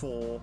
beautiful.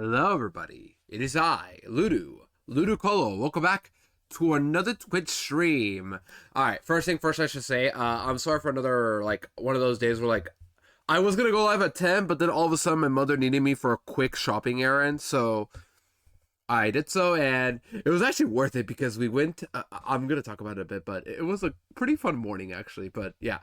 Hello, everybody. It is I, Ludicolo. Welcome back to another Twitch stream. All right, first thing first, I should say, I'm sorry for another, like, one of those days where, like, I was gonna go live at 10, but then all of a sudden my mother needed me for a quick shopping errand, so I did so, and it was actually worth it because we went, I'm gonna talk about it a bit, but it was a pretty fun morning, actually, but yeah.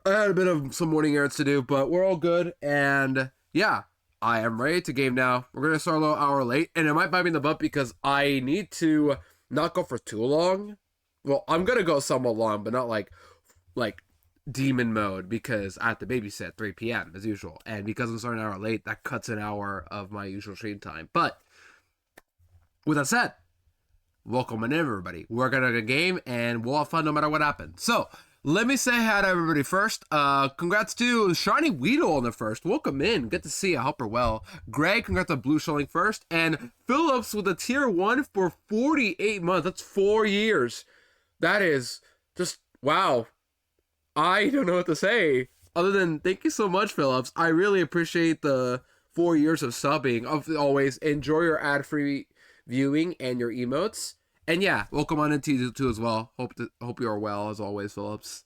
I had a bit of some morning errands to do, but we're all good, and yeah. I am ready to game now. We're going to start a little hour late, and it might bite me in the butt because I need to not go for too long. Well, I'm going to go somewhat long, but not like demon mode because I have to babysit at 3 p.m. as usual. And because I'm starting an hour late, that cuts an hour of my usual stream time. But with that said, welcome in everybody. We're going to get a game, and we'll have fun no matter what happens. So, let me say hi to everybody first. Congrats to Shiny Weedle on the first. Welcome in. Good to see you. I hope you're well. Greg, congrats on Blue showing first. And Phillips with a tier 1 for 48 months. That's 4 years. That is just, wow. I don't know what to say. Other than, thank you so much, Phillips. I really appreciate the 4 years of subbing. Of always enjoy your ad-free viewing and your emotes. And yeah, welcome on into you too as well. Hope you are well as always, Phillips.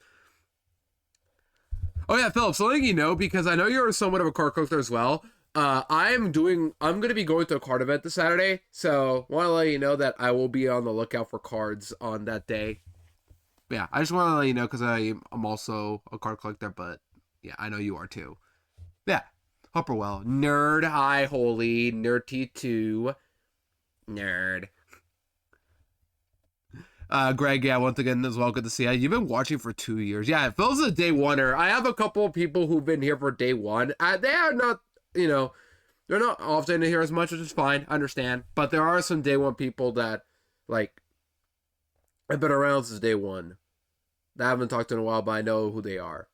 Oh yeah, Phillips, letting you know, because I know you're somewhat of a card collector as well. I'm gonna be going to a card event this Saturday, so want to let you know that I will be on the lookout for cards on that day. Yeah, I just want to let you know because I'm also a card collector, but yeah, I know you are too. Yeah, hope you're well. Nerd, hi, holy, nerd T2, nerd. Greg, yeah, once again as well, good to see you. You've been watching for 2 years. Yeah, Phil's a day oneer. I have a couple of people who've been here for day one. They are not, they're not often here as much, which is fine. I understand. But there are some day one people that, like, have been around since day one that I haven't talked to in a while, but I know who they are.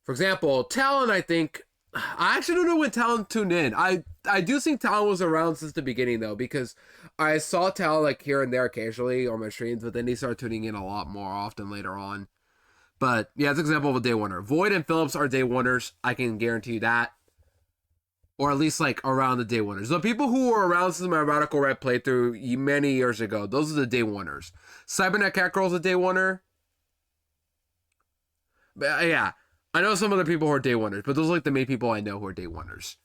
For example, Talon, I think, I actually don't know when Talon tuned in. I do think Talon was around since the beginning, though, because I saw Talon, like, here and there occasionally on my streams, but then he started tuning in a lot more often later on. But, yeah, it's an example of a day oneer. Void and Phillips are day oneers. I can guarantee you that. Or at least, like, around the day oneers. The people who were around since my Radical Red playthrough many years ago, those are the day oneers. Cybernet Catgirl's a day oneer. But, yeah, I know some other people who are day oneers, but those are, like, the main people I know who are day oneers.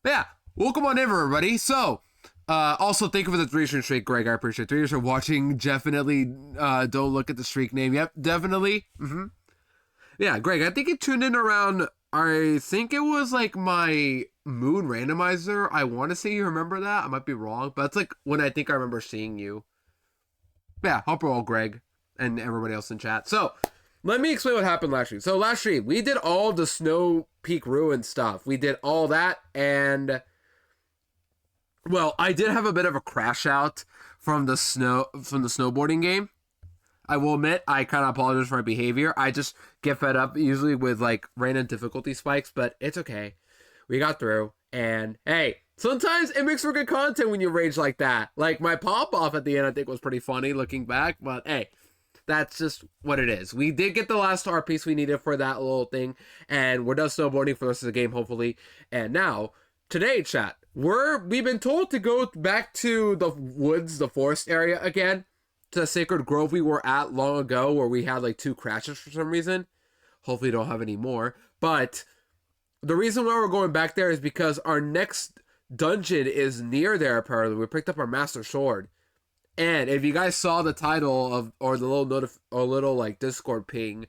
But, yeah, welcome on in, everybody. So, also, thank you for the 3 stream streak, Greg. I appreciate it. 3 years for watching. Definitely don't look at the streak name. Yep, definitely. Yeah, Greg, I think it tuned in around, I think it was like my moon randomizer. I want to say you remember that. I might be wrong, but it's like when I think I remember seeing you. Yeah, hope you're all Greg and everybody else in chat. So, let me explain what happened last stream. So, last stream, we did all the Snow Peak Ruin stuff. We did all that, and well, I did have a bit of a crash out from the snowboarding game. I will admit, I kind of apologize for my behavior. I just get fed up usually with like random difficulty spikes, but it's okay. We got through, and hey, sometimes it makes for good content when you rage like that. Like my pop off at the end, I think was pretty funny looking back, but hey, that's just what it is. We did get the last art piece we needed for that little thing, and we're done snowboarding for the rest of the game, hopefully. And now, today, chat, we've been told to go back to the woods, the forest area again, to the Sacred Grove we were at long ago, where we had like 2 crashes for some reason. Hopefully don't have any more. But the reason why we're going back there is because our next dungeon is near there, apparently. We picked up our Master Sword. And if you guys saw the title of, or the little like Discord ping,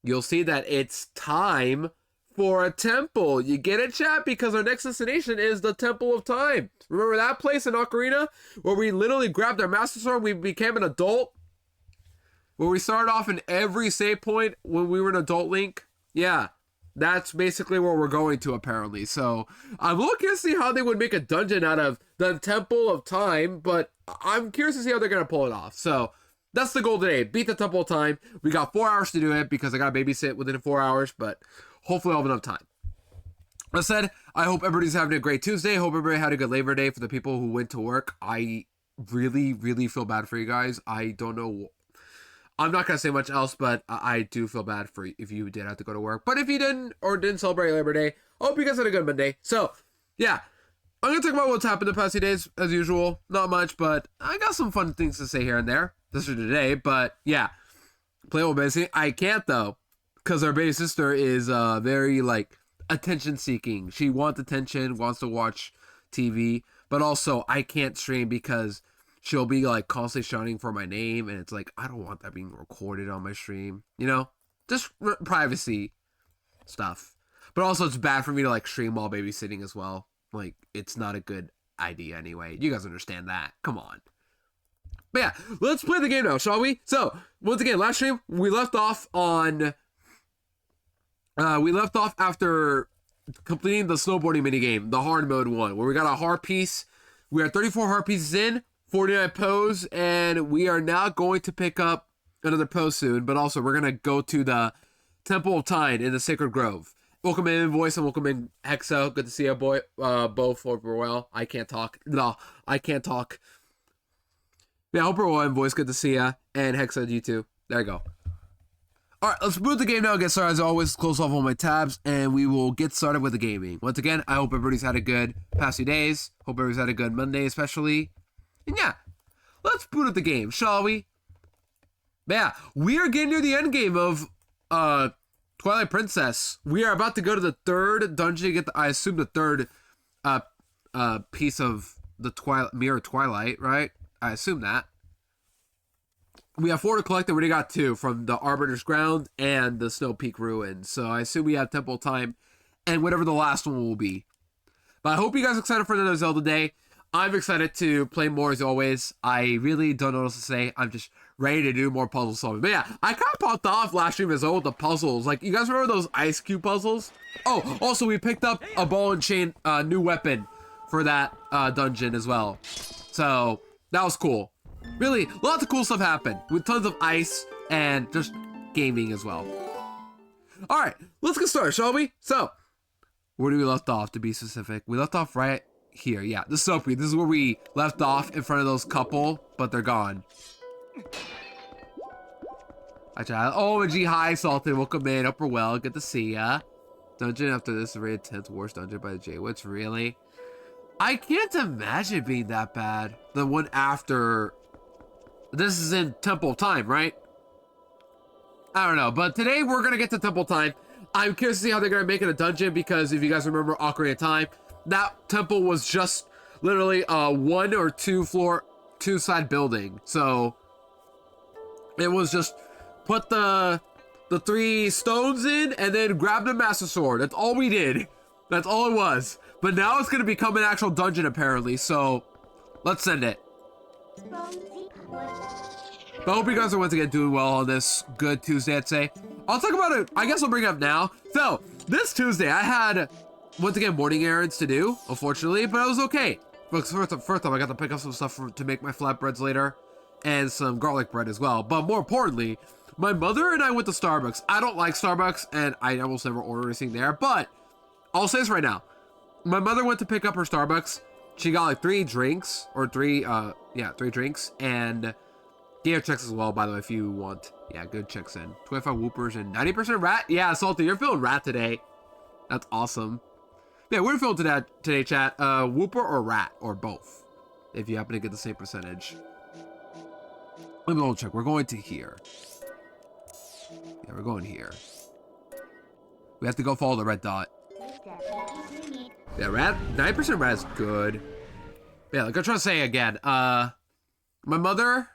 you'll see that it's time for a temple. You get it, chat? Because our next destination is the Temple of Time. Remember that place in Ocarina where we literally grabbed our Master Sword, we became an adult? Where we started off in every save point when we were an adult Link? Yeah, that's basically where we're going to, apparently. So I'm looking to see how they would make a dungeon out of the Temple of Time, but I'm curious to see how they're going to pull it off. So that's the goal today. Beat the Temple of Time. We got 4 hours to do it because I got to babysit within 4 hours, but hopefully I'll have enough time. That said, I hope everybody's having a great Tuesday. Hope everybody had a good Labor Day. For the people who went to work, I really, really feel bad for you guys. I don't know. I'm not going to say much else, but I do feel bad for you if you did have to go to work. But if you didn't or didn't celebrate Labor Day, I hope you guys had a good Monday. So, yeah. I'm going to talk about what's happened the past few days, as usual. Not much, but I got some fun things to say here and there. This is today, but yeah. Play with Baby. I can't, though, because our baby sister is very, like, attention-seeking. She wants attention, wants to watch TV, but also I can't stream because she'll be, like, constantly shouting for my name, and it's like, I don't want that being recorded on my stream. You know? Just privacy stuff. But also, it's bad for me to, like, stream while babysitting as well. Like, it's not a good idea anyway. You guys understand that. Come on. But yeah, let's play the game now, shall we? So, once again, last stream, we left off on... we left off after completing the snowboarding minigame, the hard mode one, where we got a heart piece. We are 34 heart pieces in, 49 pose, and we are now going to pick up another pose soon, but also we're going to go to the Temple of Time in the Sacred Grove. Welcome in, Voice, and welcome in, Hexo. Good to see you, boy. Both hope you're well. I can't talk. No, I can't talk. Yeah, hope you're well, Voice. Good to see you. And Hexo, you too. There you go. All right, let's boot the game now and get started. As always, close off all my tabs, and we will get started with the gaming. Once again, I hope everybody's had a good past few days. Hope everybody's had a good Monday, especially. And yeah, let's boot up the game, shall we? But yeah, we are getting near the end game of Twilight Princess. We are about to go to the third dungeon to get I assume the third piece of the Mirror Twilight, right? I assume that. We have 4 to collect, and we already got 2 from the Arbiter's Ground and the Snow Peak Ruins. So I assume we have Temple Time and whatever the last one will be. But I hope you guys are excited for another Zelda day. I'm excited to play more as always. I really don't know what else to say. I'm just ready to do more puzzle solving. But yeah, I kind of popped off last stream as well with the puzzles. Like, you guys remember those ice cube puzzles? Oh, also we picked up a ball and chain new weapon for that dungeon as well. So that was cool. Really, lots of cool stuff happened with tons of ice and just gaming as well. All right, let's get started, shall we? So, where do we left off, to be specific? We left off right here. Yeah, the Soapy. This is where we left off in front of those couple, but they're gone. Hi, child. OMG, hi, Salted. Welcome in. Upper Well. Good to see ya. Dungeon after this is a very intense worst dungeon by the J-Wits. Really? I can't imagine it being that bad. The one after... This is in Temple Time, right? I don't know, but today we're gonna get to Temple Time. I'm curious to see how they're gonna make it a dungeon, because if you guys remember Ocarina of Time, that temple was just literally a 1 or 2 floor, 2 side building. So it was just put the 3 stones in and then grab the Master Sword. That's all we did. That's all it was. But now it's gonna become an actual dungeon apparently. So let's send it. But I hope you guys are once again doing well on this good Tuesday, I'd say. I'll talk about it. I guess I'll bring it up now. So, this Tuesday, I had, once again, morning errands to do, unfortunately, but it was okay. First off, I got to pick up some stuff to make my flatbreads later, and some garlic bread as well. But more importantly, my mother and I went to Starbucks. I don't like Starbucks, and I almost never order anything there, but I'll say this right now. My mother went to pick up her Starbucks. She got like 3 drinks, or 3 drinks, and gave checks as well, by the way, if you want. Yeah, good checks in. 25 whoopers and 90% rat. Yeah, Salty, you're feeling rat today. That's awesome. Yeah, we're feeling today, chat. Whooper or rat, or both, if you happen to get the same percentage. Let me double check. We're going to here. Yeah, we're going here. We have to go follow the red dot. Yeah, rat. 9% rat is good. Yeah, like I'm trying to say again. My mother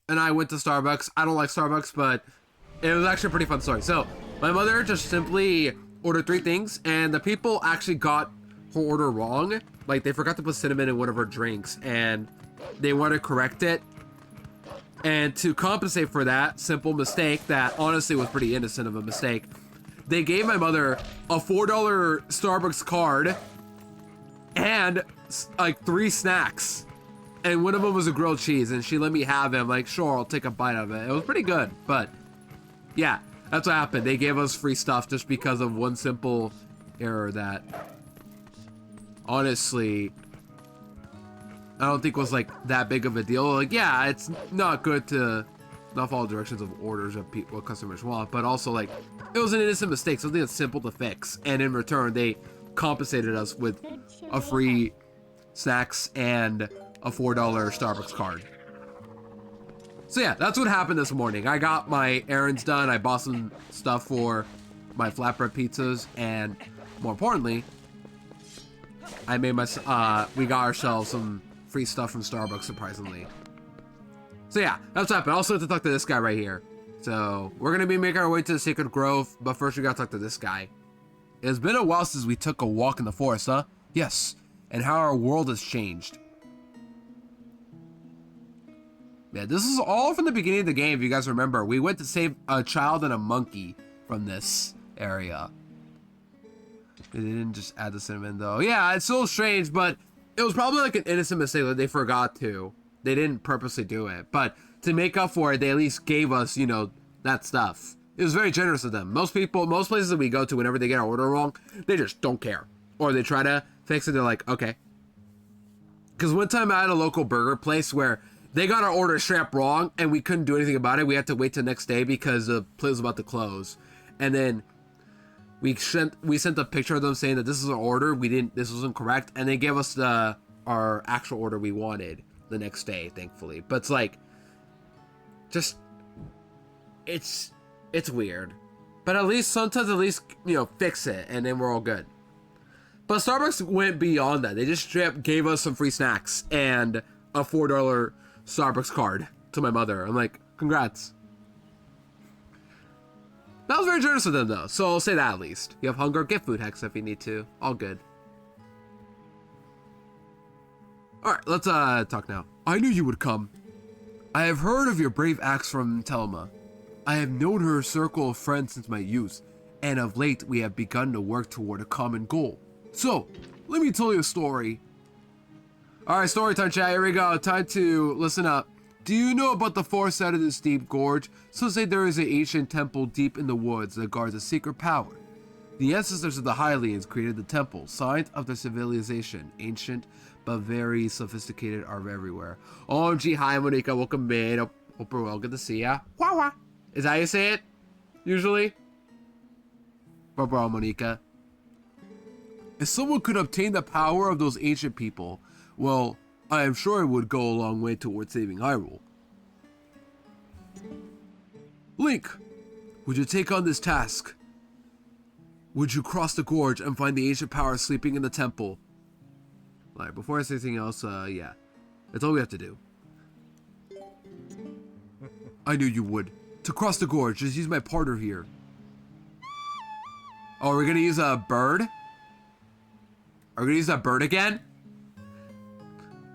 and I went to Starbucks. I don't like Starbucks, but it was actually a pretty fun story. So my mother just simply ordered 3 things, and the people actually got her order wrong. Like, they forgot to put cinnamon in one of her drinks, and they want to correct it. And to compensate for that simple mistake that honestly was pretty innocent of a mistake, they gave my mother a $4 Starbucks card and like 3 snacks. And one of them was a grilled cheese, and she let me have it. I'm like, sure, I'll take a bite of it. It was pretty good, but yeah, that's what happened. They gave us free stuff just because of one simple error that honestly I don't think was like that big of a deal. Like, yeah, it's not good to not follow directions of orders of what customers want, but also like it was an innocent mistake, something that's simple to fix, and in return they compensated us with a free snacks and a $4 Starbucks card. So yeah, that's what happened this morning. I got my errands done. I bought some stuff for my flatbread pizzas, and more importantly, I made we got ourselves some free stuff from Starbucks, surprisingly. So yeah, that's what happened. I also have to talk to this guy right here. So we're gonna be making our way to the Sacred Grove, but first we gotta talk to this guy. It's been a while since we took a walk in the forest, huh? Yes, and how our world has changed. Yeah, this is all from the beginning of the game, if you guys remember. We went to save a child and a monkey from this area. They didn't just add the cinnamon, though. Yeah, it's so strange, but it was probably like an innocent mistake that they forgot to. They didn't purposely do it. But to make up for it, they at least gave us, you know, that stuff. It was very generous of them. Most places that we go to, whenever they get our order wrong, they just don't care. Or they try to fix it, they're like, okay. Because one time I had a local burger place where they got our order straight up wrong, and we couldn't do anything about it. We had to wait till the next day because the place was about to close. And then we sent a picture of them saying that this is our order. This wasn't correct, and they gave us our actual order we wanted the next day, thankfully. But it's like, just it's weird. But at least sometimes, fix it, and then we're all good. But Starbucks went beyond that. They just straight up gave us some free snacks and a $4 Starbucks card to my mother. I'm like, congrats. That was very generous of them, though. So I'll say that at least. You have hunger, get food hacks if you need to. All good. Alright, let's talk now. I knew you would come. I have heard of your brave acts from Telma. I have known her circle of friends since my youth, and of late we have begun to work toward a common goal. So, let me tell you a story. Alright, story time, chat. Here we go. Time to listen up. Do you know about the far side of this deep gorge? Some say there is an ancient temple deep in the woods that guards a secret power. The ancestors of the Hylians created the temple, signs of their civilization. Ancient, but very sophisticated, are everywhere. OMG, hi Monica, welcome in. Hope we're well, good to see ya. Wah wah. Is that how you say it? Usually? Barbara Monica. If someone could obtain the power of those ancient people, well, I am sure it would go a long way towards saving Hyrule. Link, would you take on this task? Would you cross the gorge and find the ancient power sleeping in the temple? Alright, before I say anything else, yeah. That's all we have to do. I knew you would. To cross the gorge, just use my partner here. Oh, we're gonna use a bird? Are we gonna use that bird again?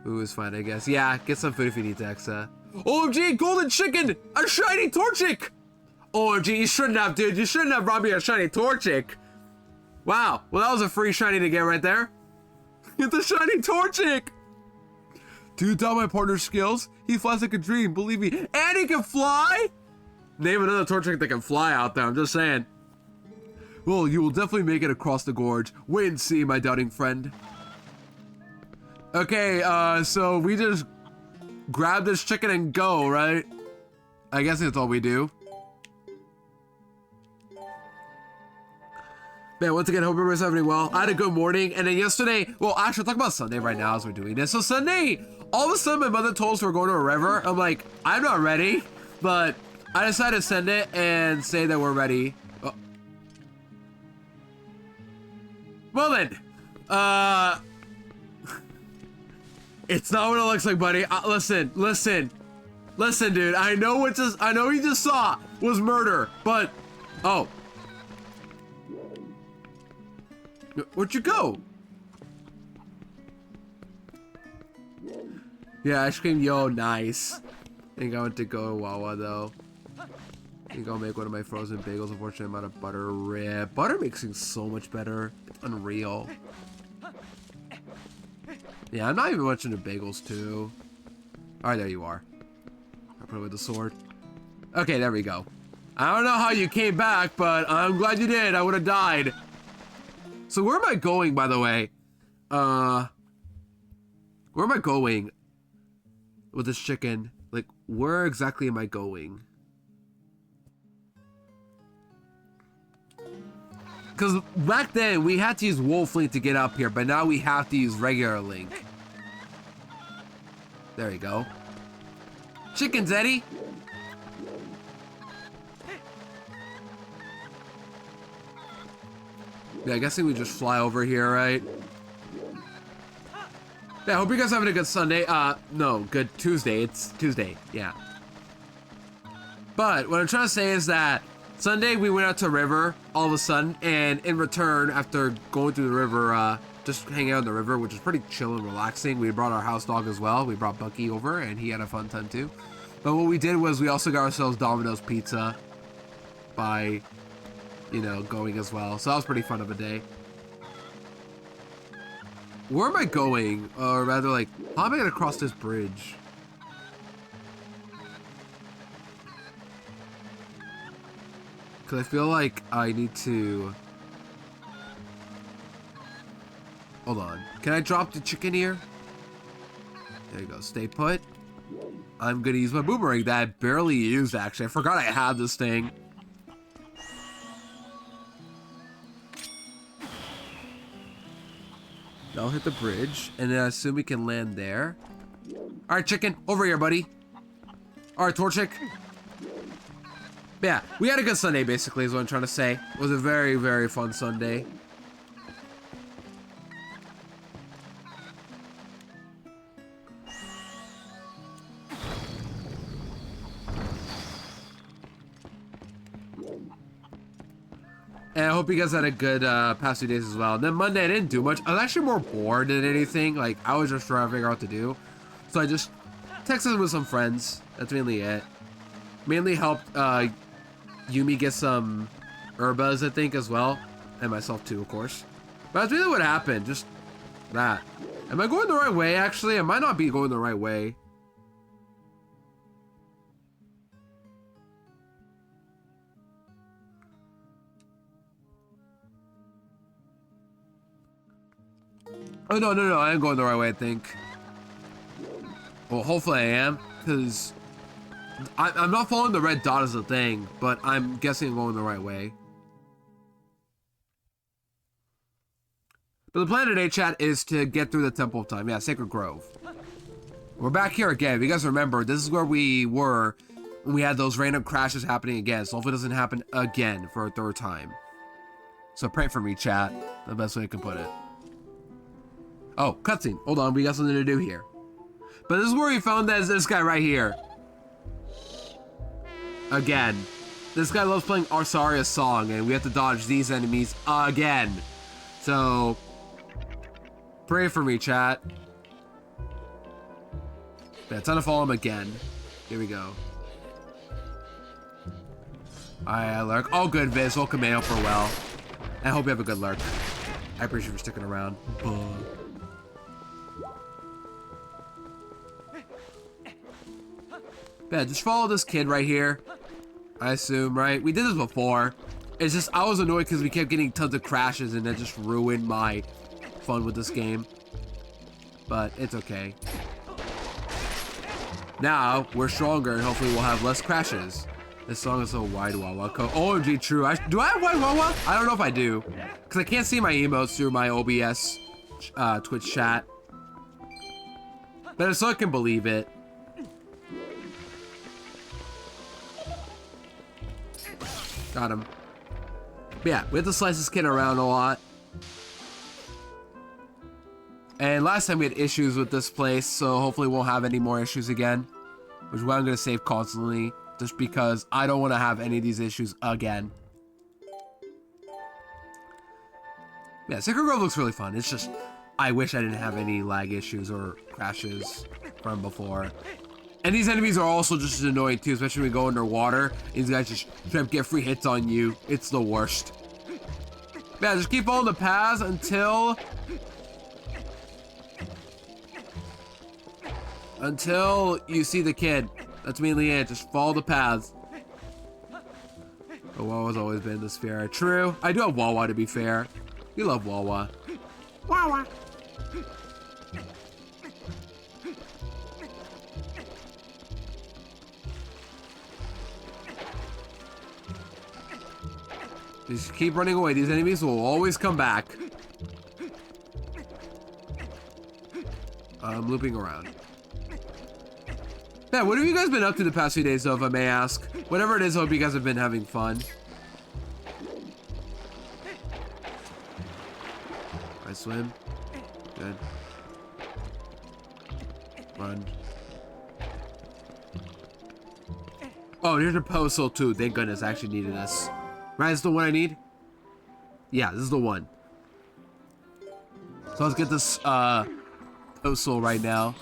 Ooh, it's fine, I guess. Yeah, get some food if you need to, Exa. OMG, golden chicken! A shiny Torchic! OMG, you shouldn't have, dude. You shouldn't have brought me a shiny Torchic. Wow, well that was a free shiny to get right there. Get the shiny Torchic! Do you doubt my partner's skills? He flies like a dream, believe me. And he can fly? Name another Torchic that can fly out there, I'm just saying. Well, you will definitely make it across the gorge. Wait and see, my doubting friend. Okay, so we just grab this chicken and go, right? I guess that's all we do. Man, once again, hope everyone's having well. I had a good morning, and then yesterday, well, actually, talk about Sunday right now as we're doing this. So Sunday, all of a sudden, my mother told us we're going to a river. I'm like, I'm not ready, but I decided to send it and say that we're ready. Oh. Well then, it's not what it looks like, buddy. Listen, dude. I know what you just saw was murder, but oh. Where'd you go? Yeah, ice cream, yo, nice. I think I went to go to Wawa though. I think I'll make one of my frozen bagels. Unfortunately, I'm out of butter. Rip. Butter makes things so much better. It's unreal. Yeah, I'm not even much into bagels too. Alright, there you are. I put away the sword. Okay, there we go. I don't know how you came back, but I'm glad you did. I would have died. So where am I going, by the way? Where am I going with this chicken? Like, where exactly am I going? Because back then, we had to use Wolf Link to get up here, but now we have to use regular Link. There you go. Chickens, Eddie! Yeah, I guess we just fly over here, right? Yeah, I hope you guys are having a good Sunday. No, good Tuesday. It's Tuesday, yeah. But what I'm trying to say is that Sunday we went out to a river all of a sudden, and in return, after going through the river, just hanging out in the river, which is pretty chill and relaxing, we brought our house dog as well. We brought Bucky over, and he had a fun time too. But what we did was we also got ourselves Domino's pizza by, you know, going as well. So that was pretty fun of a day. Where am I going? Or rather, like, how am I gonna cross this bridge? Because I feel like I need to... Hold on. Can I drop the chicken here? There you go. Stay put. I'm gonna use my boomerang that I barely used, actually. I forgot I had this thing. I'll hit the bridge, and then I assume we can land there. Alright, chicken, over here, buddy. Alright, Torchic. Yeah, we had a good Sunday, basically, is what I'm trying to say. It was a very, very fun Sunday. And I hope you guys had a good past 2 days as well. And then Monday, I didn't do much. I was actually more bored than anything. Like, I was just trying to figure out what to do. So I just texted with some friends. That's mainly it. Mainly helped Yumi get some herbas, I think, as well. And myself, too, of course. But that's really what happened. Just that. Am I going the right way, actually? I might not be going the right way. Oh, no, I am going the right way, I think. Well, hopefully I am, because I'm not following the red dot as a thing, but I'm guessing I'm going the right way. But the plan today, chat, is to get through the Temple of Time. Yeah, Sacred Grove. We're back here again. If you guys remember, this is where we were when we had those random crashes happening again. So hopefully it doesn't happen again for a third time. So pray for me, chat. The best way I can put it. Oh, cutscene. Hold on, we got something to do here. But this is where we found this guy right here. Again. This guy loves playing Arsaria's song, and we have to dodge these enemies again. So, pray for me, chat. Yeah, time to follow him again. Here we go. Alright, lurk. Oh, good, Viz. Welcome in. Hope we're well. I hope you have a good lurk. I appreciate you for sticking around. Yeah, just follow this kid right here. I assume, right? We did this before. It's just, I was annoyed because we kept getting tons of crashes and that just ruined my fun with this game. But it's okay. Now, we're stronger and hopefully we'll have less crashes. This song is so wide Wawa code. OMG, true. Do I have wide Wawa? I don't know if I do. Because I can't see my emotes through my OBS Twitch chat. But so I can believe it. Got him. But yeah, we have to slice this kid around a lot. And last time we had issues with this place, so hopefully we won't have any more issues again. Which is why I'm going to save constantly, just because I don't want to have any of these issues again. Yeah, Sacred Grove looks really fun. It's just, I wish I didn't have any lag issues or crashes from before. And these enemies are also just as annoying too, especially when we go underwater. These guys just try to get free hits on you. It's the worst. Yeah, just keep following the paths until you see the kid. That's mainly it. Just follow the paths. But Wawa's always been this fair. True. I do have Wawa, to be fair. You love Wawa. Wawa. Just keep running away. These enemies will always come back. I'm looping around. Yeah, what have you guys been up to the past few days, though, if I may ask? Whatever it is, I hope you guys have been having fun. I swim. Good. Run. Oh, here's a postal too. Thank goodness I actually needed this. Right, this is the one I need? Yeah, this is the one. So let's get this postal right now.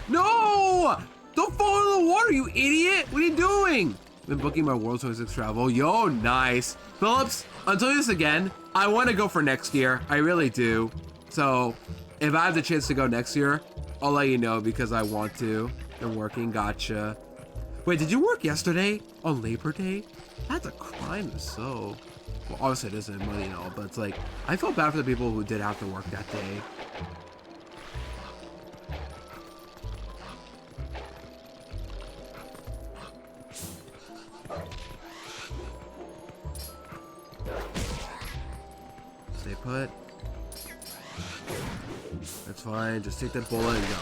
No! Don't fall in the water, you idiot! What are you doing? I've been booking my World 26 travel. Yo, nice. Phillips, I'll tell you this again. I want to go for next year. I really do. So, if I have the chance to go next year, I'll let you know because I want to. I'm working, gotcha. Wait, did you work yesterday on Labor Day? That's a crime, so. Well, obviously it isn't, but you know, but it's like, I felt bad for the people who did have to work that day. put. That's fine. Just take that bullet and go.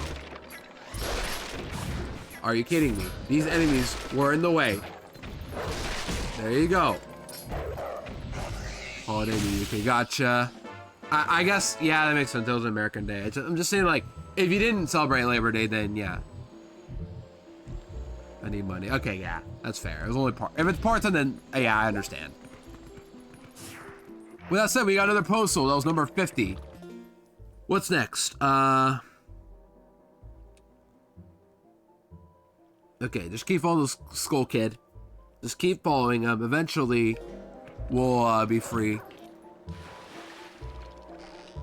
Are you kidding me? These enemies were in the way. There you go. Holiday New Okay, gotcha. I guess, yeah, that makes sense. It was American Day. I'm just saying, like, if you didn't celebrate Labor Day, then yeah. I need money. Okay, yeah, that's fair. It was only part. If it's part-time, then yeah, I understand. With that said, we got another postal. That was number 50. What's next? Okay, just keep following this Skull Kid. Just keep following him. Eventually, we'll be free.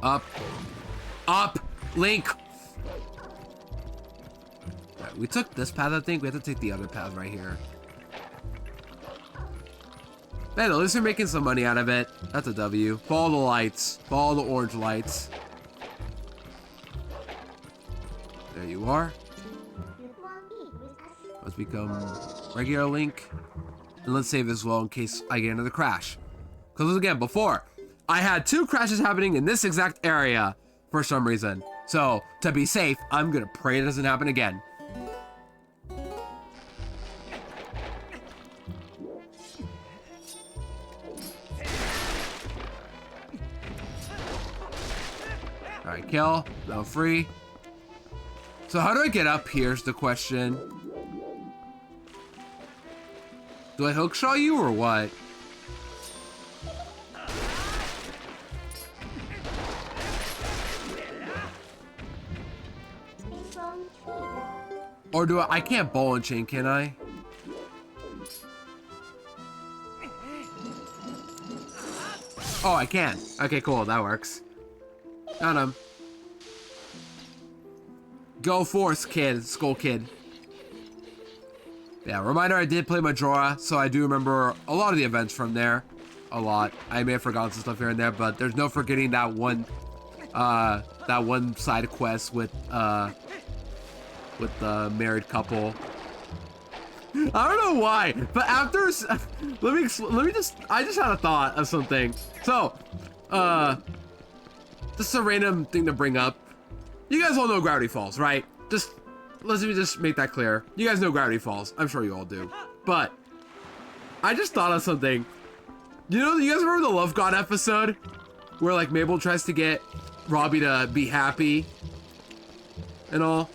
Up. Up! Link! Right, we took this path, I think. We have to take the other path right here. Man, at least we're making some money out of it. That's a W. Follow the lights. Follow the orange lights. There you are. Let's become regular Link. And let's save as well in case I get another crash. Because again, before, I had 2 crashes happening in this exact area for some reason. So, to be safe, I'm gonna pray it doesn't happen again. Alright, kill. Now free. So how do I get up here's the question. Do I hookshot you or what? Or do I can't ball and chain, can I? Oh, I can. Okay, cool, that works. Got him. Go forth, kid, Skull Kid. Yeah, reminder, I did play Majora, so I do remember a lot of the events from there. A lot. I may have forgotten some stuff here and there, but there's no forgetting that one side quest with the married couple. I don't know why, but after let me just I just had a thought of something. So, just a random thing to bring up. You guys all know Gravity Falls, right? Let me just make that clear. You guys know Gravity Falls. I'm sure you all do. But I just thought of something. You know, you guys remember the Love God episode where like Mabel tries to get Robbie to be happy and all?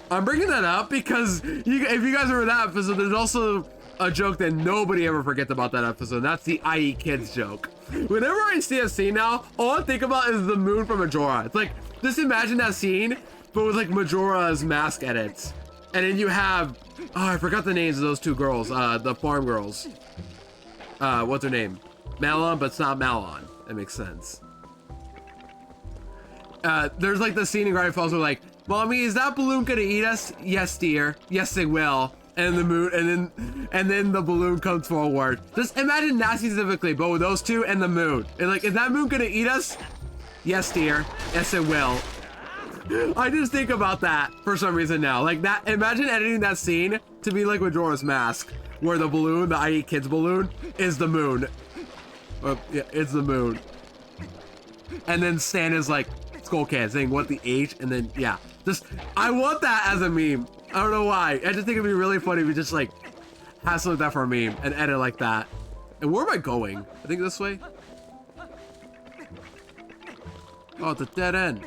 I'm bringing that up because if you guys remember that episode, there's also a joke that nobody ever forgets about that episode. That's the I Eat Kids joke. Whenever I see a scene now, all I think about is the moon from Majora. It's like, just imagine that scene, but with like Majora's Mask edits. And then you have, oh, I forgot the names of those 2 girls, the farm girls. What's their name? Malon, but it's not Malon. That makes sense. There's like the scene in Gravity Falls where like, Mommy, is that balloon gonna eat us? Yes, dear. Yes, they will. And the moon, and then the balloon comes forward. Just imagine that specifically, but with those 2 and the moon. And like, is that moon gonna eat us? Yes, dear. Yes, it will. I just think about that for some reason now. Like that, imagine editing that scene to be like Majora's Mask, where the balloon, the I Eat Kids balloon, is the moon. Yeah, it's the moon. And then Stan is like, Skull Kid saying what the H, and then yeah. Just, I want that as a meme. I don't know why. I just think it'd be really funny if we just like have something like that for a meme and edit like that. And where am I going? I think this way. Oh, it's a dead end.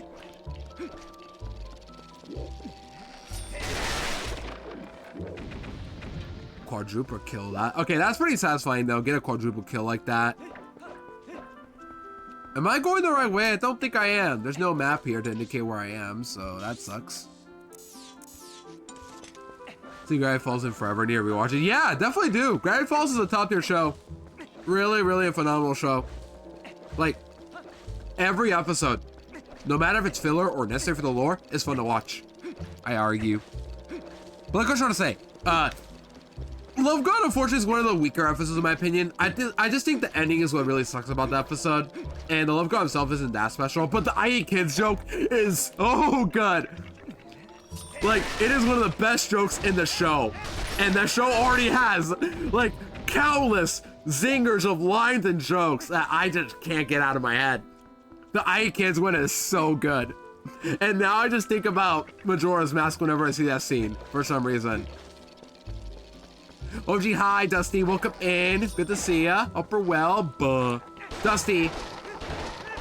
Quadruple kill that. Okay, that's pretty satisfying though. Get a quadruple kill like that. Am I going the right way? I don't think I am. There's no map here to indicate where I am, so that sucks. See Gravity Falls in forever. Need to rewatch it. Yeah, definitely do. Gravity Falls is a top tier show. Really, really a phenomenal show. Like, every episode, no matter if it's filler or necessary for the lore, is fun to watch. I argue. But like I was trying to say, Love God, unfortunately, is one of the weaker episodes in my opinion. I just think the ending is what really sucks about the episode. And the Love God himself isn't that special, but the I Eat Kids joke is so good. Like, it is one of the best jokes in the show. And the show already has, like, countless zingers of lines and jokes that I just can't get out of my head. The I Kids one is so good. And now I just think about Majora's Mask whenever I see that scene, for some reason. OG, hi, Dusty. Welcome in. Good to see ya. Upper well. Buh. Dusty,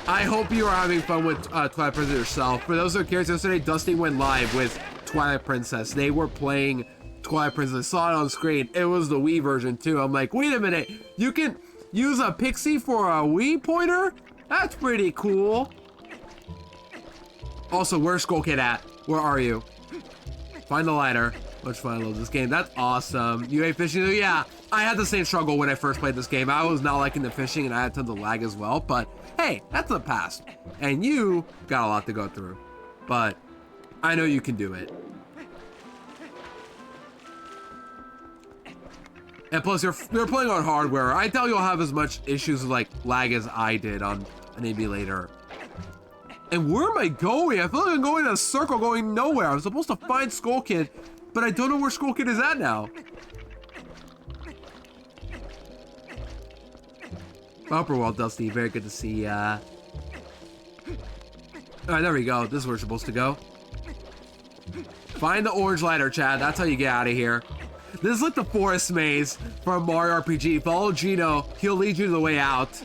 I hope you are having fun with Twilight Princess yourself. For those who are curious, yesterday Dusty went live with Twilight Princess. They were playing Twilight Princess. I saw it on screen. It was the Wii version too. I'm like, wait a minute. You can use a pixie for a Wii pointer? That's pretty cool. Also, where's Skull Kid at? Where are you? Find the lighter. Let's find I love this game. That's awesome. You hate fishing? Yeah, I had the same struggle when I first played this game. I was not liking the fishing and I had tons of lag as well. But hey, that's the past. And you got a lot to go through. But I know you can do it. And plus, you're playing on hardware. I doubt you'll have as much issues with like lag as I did on an emulator. And where am I going? I feel like I'm going in a circle, going nowhere. I'm supposed to find Skull Kid, but I don't know where Skull Kid is at now. Upper World, Dusty. Very good to see ya. Alright, there we go. This is where we're supposed to go. Find the orange lighter, Chad. That's how you get out of here. This is like the forest maze from Mario RPG. Follow Gino. He'll lead you to the way out.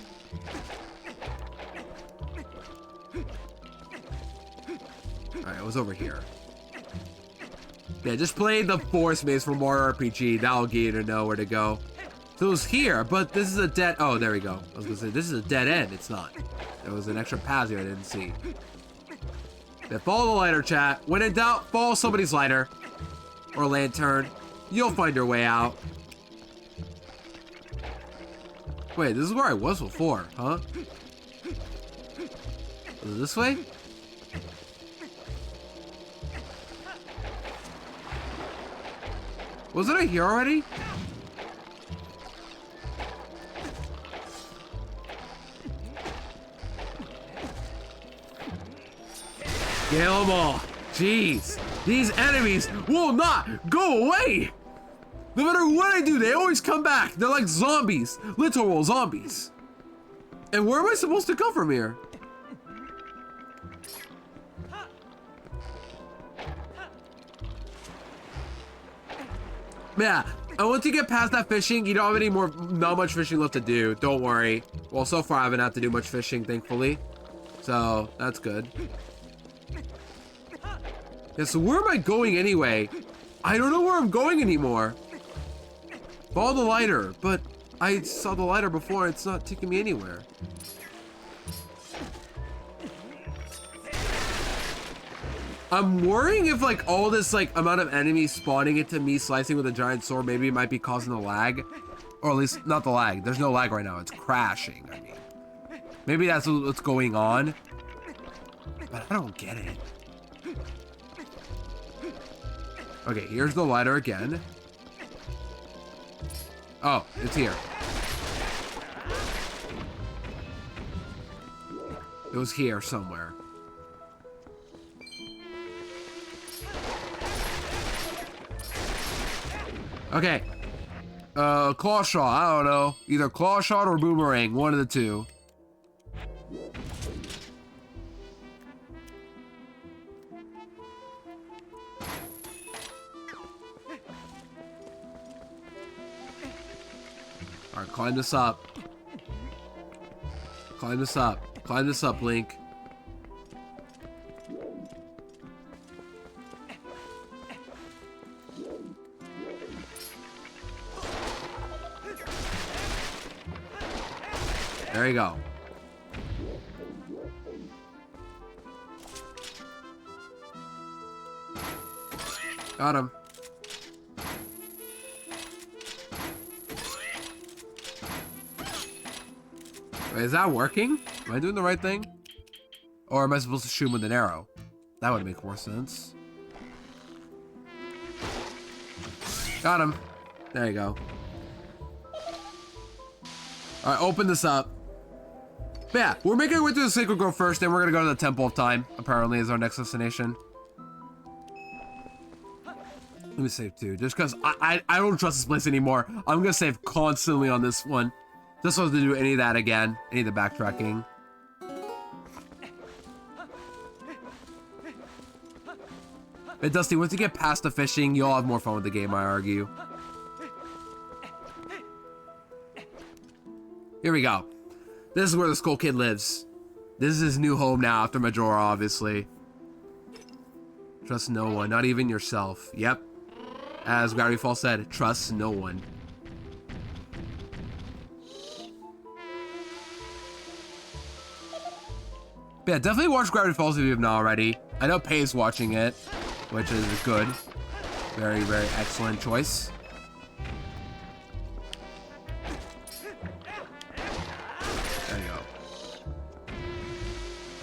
Alright, it was over here. Yeah, just play the forest maze from Mario RPG. That'll get you to know where to go. So it was here, but this is a dead... Oh, there we go. I was gonna say, this is a dead end. It's not. There was an extra path here I didn't see. Yeah, follow the lighter, chat. When in doubt, follow somebody's lighter. Or lantern. You'll find your way out. Wait, this is where I was before, huh? Was it this way? Wasn't I here already? Kill them all. Jeez. These enemies will not go away. No matter what I do, they always come back. They're like zombies. Literal zombies. And where am I supposed to go from here? Yeah, and once you get past that fishing, you don't have any more, not much fishing left to do. Don't worry. Well, so far I haven't had to do much fishing, thankfully. So, that's good. Yeah, so where am I going anyway? I don't know where I'm going anymore. Follow the lighter, but I saw the lighter before and it's not taking me anywhere. I'm worrying if like all this like amount of enemies spawning into me slicing with a giant sword maybe it might be causing the lag. Or at least not the lag. There's no lag right now. It's crashing, I mean. Maybe that's what's going on. But I don't get it. Okay, here's the lighter again. Oh, it's here. It was here somewhere. Okay. Claw shot. I don't know. Either claw shot or boomerang. One of the two. Alright, climb this up. Climb this up. Climb this up, Link. There you go. Got him. Wait, is that working? Am I doing the right thing? Or am I supposed to shoot him with an arrow? That would make more sense. Got him. There you go. Alright, open this up. But yeah, we're making our way to the Sacred Grove first, then we're gonna go to the Temple of Time, apparently, is our next destination. Let me save too, just because I don't trust this place anymore. I'm gonna save constantly on this one. Just so to do any of that again, any of the backtracking. Hey, Dusty, once you get past the fishing, you'll have more fun with the game, I argue. Here we go. This is where the Skull Kid lives. This is his new home now after Majora, obviously. Trust no one, not even yourself. Yep. As Gravity Falls said, trust no one. But yeah, definitely watch Gravity Falls if you have not already. I know Pay's watching it, which is good. Very, very excellent choice. There you go.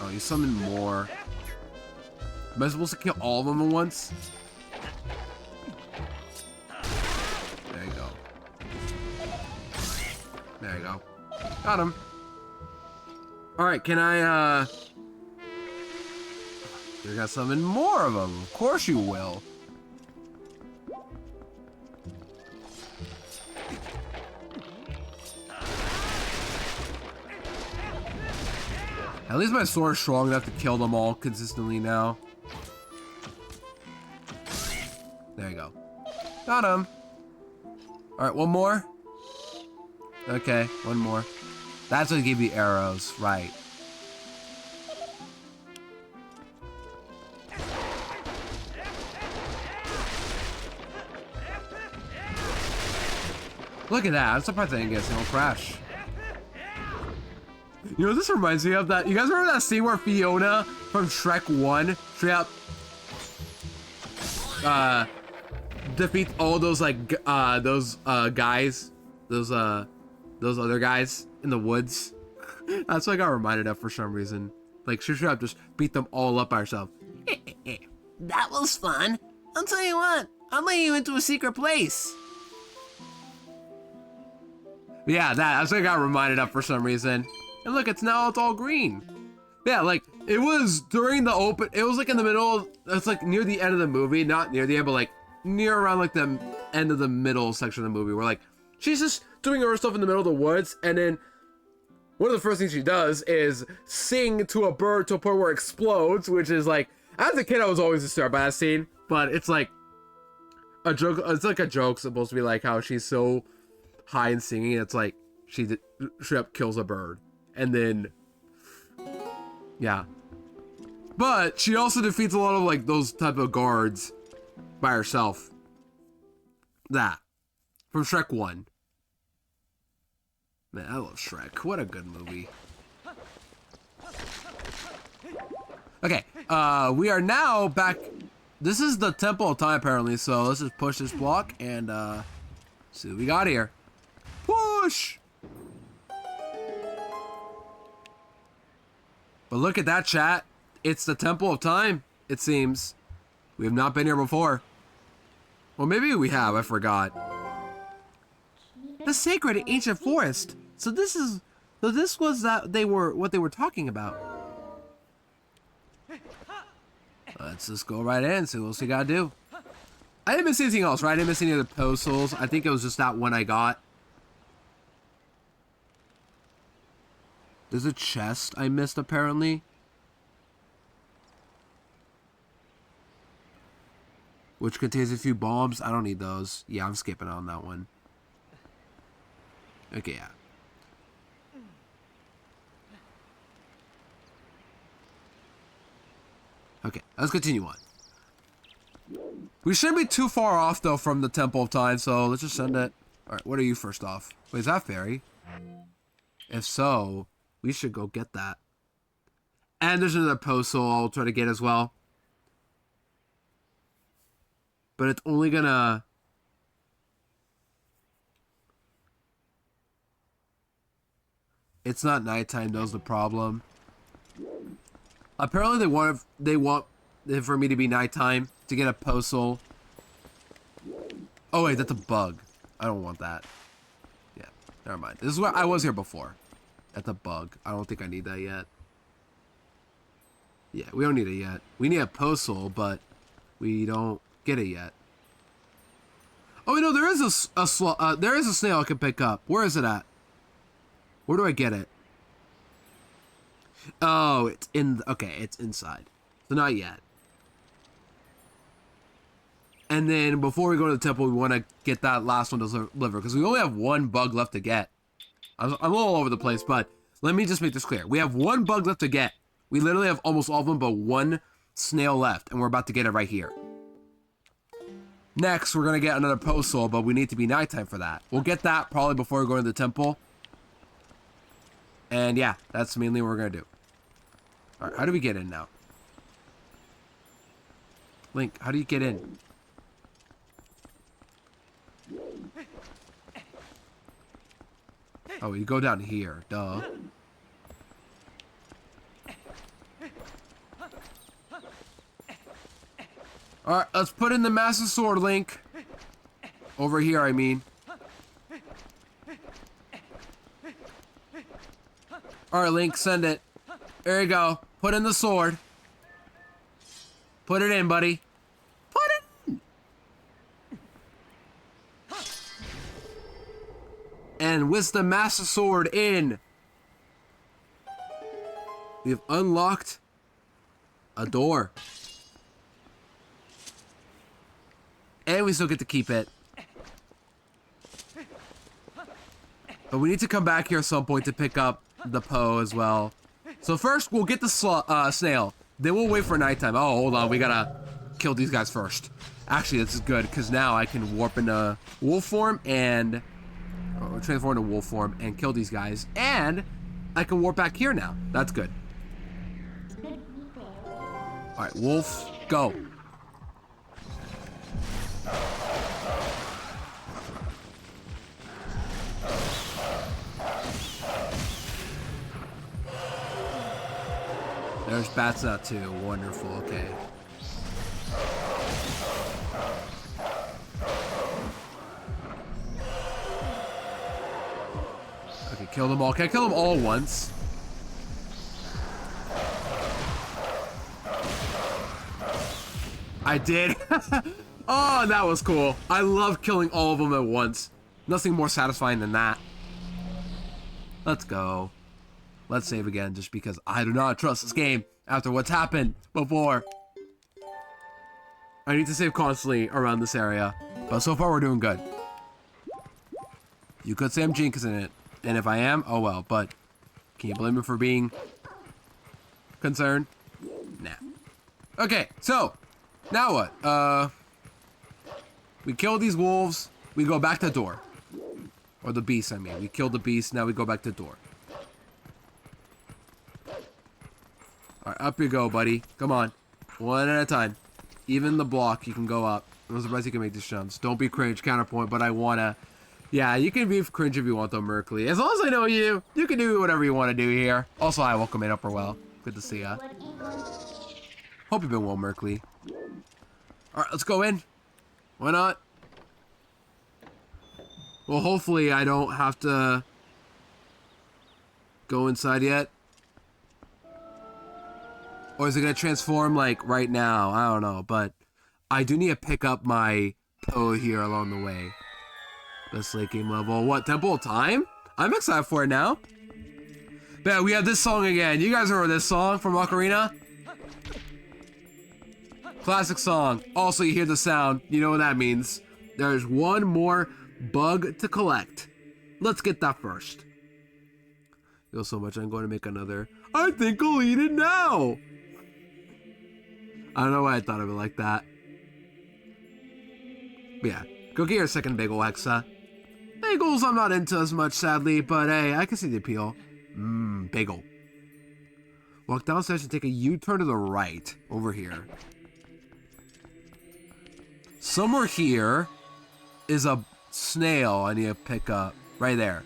Oh, you summoned more. Am I supposed to kill all of them at once? There you go. There you go. Got him. Alright, can I, You got summon more of them. Of course you will. At least my sword's strong enough to kill them all consistently now. There you go. Got him. Alright, one more. Okay, one more. That's what gave you arrows, right. Look at that. I'm surprised I didn't get a single crash. You know, this reminds me of that. You guys remember that scene where Fiona from Shrek 1 straight up defeats all those like guys, those other guys in the woods? That's what I got reminded of for some reason. Like she straight up just beat them all up by herself. That was fun. I'll tell you what, I'll let you into a secret place. Yeah, that's what I got reminded of for some reason. And look, it's all green. Yeah, like, it was during the open, it was like in the middle, it's like near the end of the movie, not near the end, but like near around like the end of the middle section of the movie where like, she's just doing her stuff in the middle of the woods, and then one of the first things she does is sing to a bird to a point where it explodes, which is like, as a kid I was always disturbed by that scene, but it's like a joke, it's like a joke supposed to be like how she's so high in singing, it's like, she straight up kills a bird. And then, yeah. But she also defeats a lot of like those type of guards by herself. That. From Shrek 1. Man, I love Shrek. What a good movie. Okay, we are now back. This is the Temple of Time apparently, so let's just push this block and see what we got here. Push! But look at that, chat. It's the Temple of Time, it seems. We have not been here before. Well, maybe we have, I forgot. The sacred ancient forest. So this was what they were talking about. Let's just go right in and see what else we gotta do. I didn't miss anything else, right? I didn't miss any other postals. I think it was just that one I got. There's a chest I missed, apparently. Which contains a few bombs. I don't need those. Yeah, I'm skipping on that one. Okay, yeah. Okay, let's continue on. We shouldn't be too far off, though, from the Temple of Time, so let's just send it. Alright, what are you first off? Wait, is that fairy? If so, we should go get that. And there's another postal I'll try to get as well. But it's only gonna... It's not nighttime, those the problem. Apparently they want it for me to be nighttime to get a postal. Oh wait, that's a bug. I don't want that. Yeah, never mind. This is where I was here before. That's a bug. I don't think I need that yet. Yeah, we don't need it yet. We need a postal, but we don't get it yet. Oh, no, there is there is a snail I can pick up. Where is it at? Where do I get it? Oh, it's in. Okay, it's inside. So not yet. And then before we go to the temple, we want to get that last one delivered because we only have one bug left to get. I'm a little all over the place, but let me just make this clear. We have one bug left to get. We literally have almost all of them, but one snail left, and we're about to get it right here. Next, we're going to get another post soul, but we need to be nighttime for that. We'll get that probably before we go to the temple. And yeah, that's mainly what we're going to do. All right, how do we get in now? Link, how do you get in? Oh, you go down here, duh. Alright, let's put in the Master Sword, Link. Over here, I mean. Alright, Link, send it. There you go. Put in the sword. Put it in, buddy. Put it in! And with the Master Sword in, we've unlocked a door. And we still get to keep it. But we need to come back here at some point to pick up the Poe as well. So first, we'll get the snail. Then we'll wait for nighttime. Oh, hold on. We gotta kill these guys first. Actually, this is good, because now I can warp into wolf form and... transform into wolf form and kill these guys. And I can warp back here now. That's good. Alright, wolf, go. There's bats out too. Wonderful. Okay. Okay, kill them all. Can I kill them all at once? I did. Oh, that was cool. I love killing all of them at once. Nothing more satisfying than that. Let's go. Let's save again, just because I do not trust this game after what's happened before. I need to save constantly around this area, but so far we're doing good. You could say I'm jinxing it, and if I am, oh well, but can you blame me for being concerned? Nah. Okay, so, now what? We kill these wolves, we go back to the door. Or the beast, I mean. We killed the beast, now we go back to the door. Alright, up you go, buddy. Come on. One at a time. Even the block, you can go up. I'm surprised you can make these jumps. Don't be cringe, counterpoint, but I wanna... Yeah, you can be cringe if you want, though, Merkley. As long as I know you, you can do whatever you want to do here. Also, hi, welcome in, Upper Well. Good to see ya. Hope you've been well, Merkley. Alright, let's go in. Why not? Well, hopefully I don't have to go inside yet. Or is it going to transform, like, right now? I don't know, but I do need to pick up my Poe here along the way. This late game level. What, Temple of Time? I'm excited for it now. But yeah, we have this song again. You guys remember this song from Ocarina? Classic song. Also, you hear the sound. You know what that means. There's one more bug to collect. Let's get that first. Feel so much. I'm going to make another. I think I'll eat it now. I don't know why I thought of it like that. But yeah, go get your second bagel, Hexa. Bagels I'm not into as much, sadly, but hey, I can see the appeal. Bagel. Walk downstairs and take a U-turn to the right, over here. Somewhere here is a snail I need to pick up. Right there.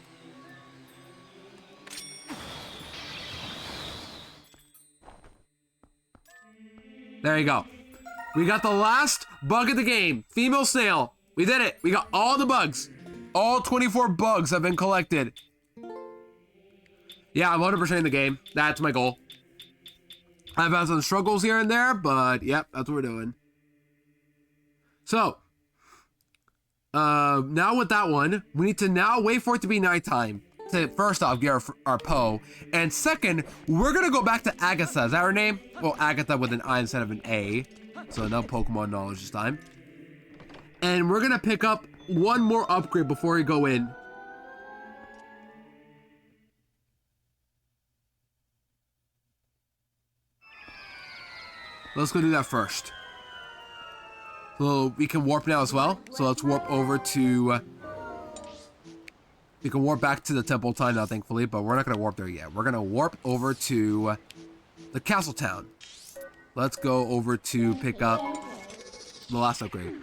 There you go. We got the last bug of the game. Female snail. We did it. We got all the bugs. All 24 bugs have been collected. Yeah, I'm 100% in the game. That's my goal. I've had some struggles here and there, but yep, that's what we're doing. So, now with that one, we need to now wait for it to be nighttime. To first off, get our Poe. And second, we're going to go back to Agatha. Is that her name? Well, Agatha with an I instead of an A. So no Pokemon knowledge this time. And we're gonna pick up one more upgrade before we go in. Let's go do that first. So we can warp now as well. So let's warp over to... we can warp back to the temple time now, thankfully, but we're not going to warp there yet. We're going to warp over to the castle town. Let's go over to pick up the last upgrade.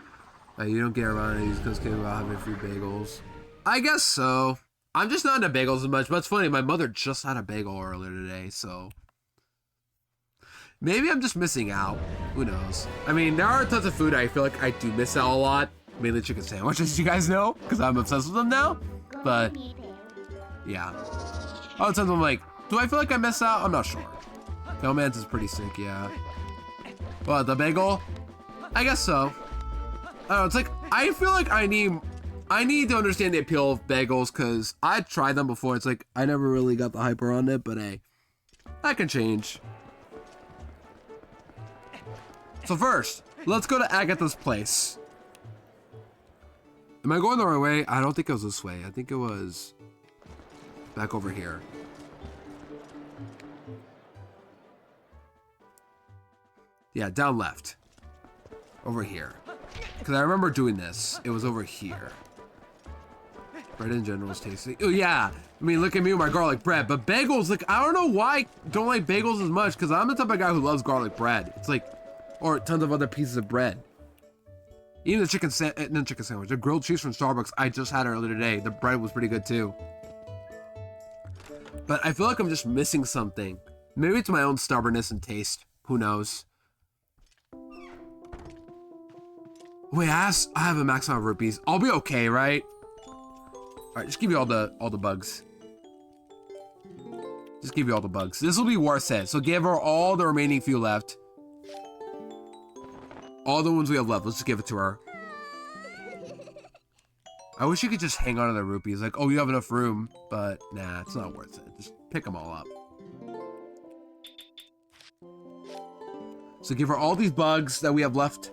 You don't get around these because kids about having free bagels. I guess so. I'm just not into bagels as much, but it's funny. My mother just had a bagel earlier today, so... maybe I'm just missing out. Who knows? I mean, there are tons of food I feel like I do miss out a lot. Mainly chicken sandwiches, you guys know, because I'm obsessed with them now. But, yeah. All the times I'm like, do I feel like I miss out? I'm not sure. Hellman's is pretty sick, yeah. Well, the bagel? I guess so. I don't know, it's like, I feel like I need to understand the appeal of bagels, because I tried them before. It's like, I never really got the hype around it, but hey, that can change. So first, let's go to Agatha's place. Am I going the right way? I don't think it was this way. I think it was back over here. Yeah, down left. Over here. Because I remember doing this. It was over here. Bread in general is tasty. Oh, yeah. I mean, look at me with my garlic bread. But bagels, like, I don't know why I don't like bagels as much. Because I'm the type of guy who loves garlic bread. It's like... or tons of other pieces of bread. Even the chicken sandwich, the grilled cheese from Starbucks, I just had earlier today. The bread was pretty good too. But I feel like I'm just missing something. Maybe it's my own stubbornness and taste. Who knows? Wait, I have a max amount of rupees. I'll be okay, right? All right, just give you all the bugs. Just give you all the bugs. This will be worth it. So give her all the remaining few left. All the ones we have left, let's just give it to her. I wish you could just hang on to the rupees. Like, oh, you have enough room. But, nah, it's not worth it. Just pick them all up. So give her all these bugs that we have left.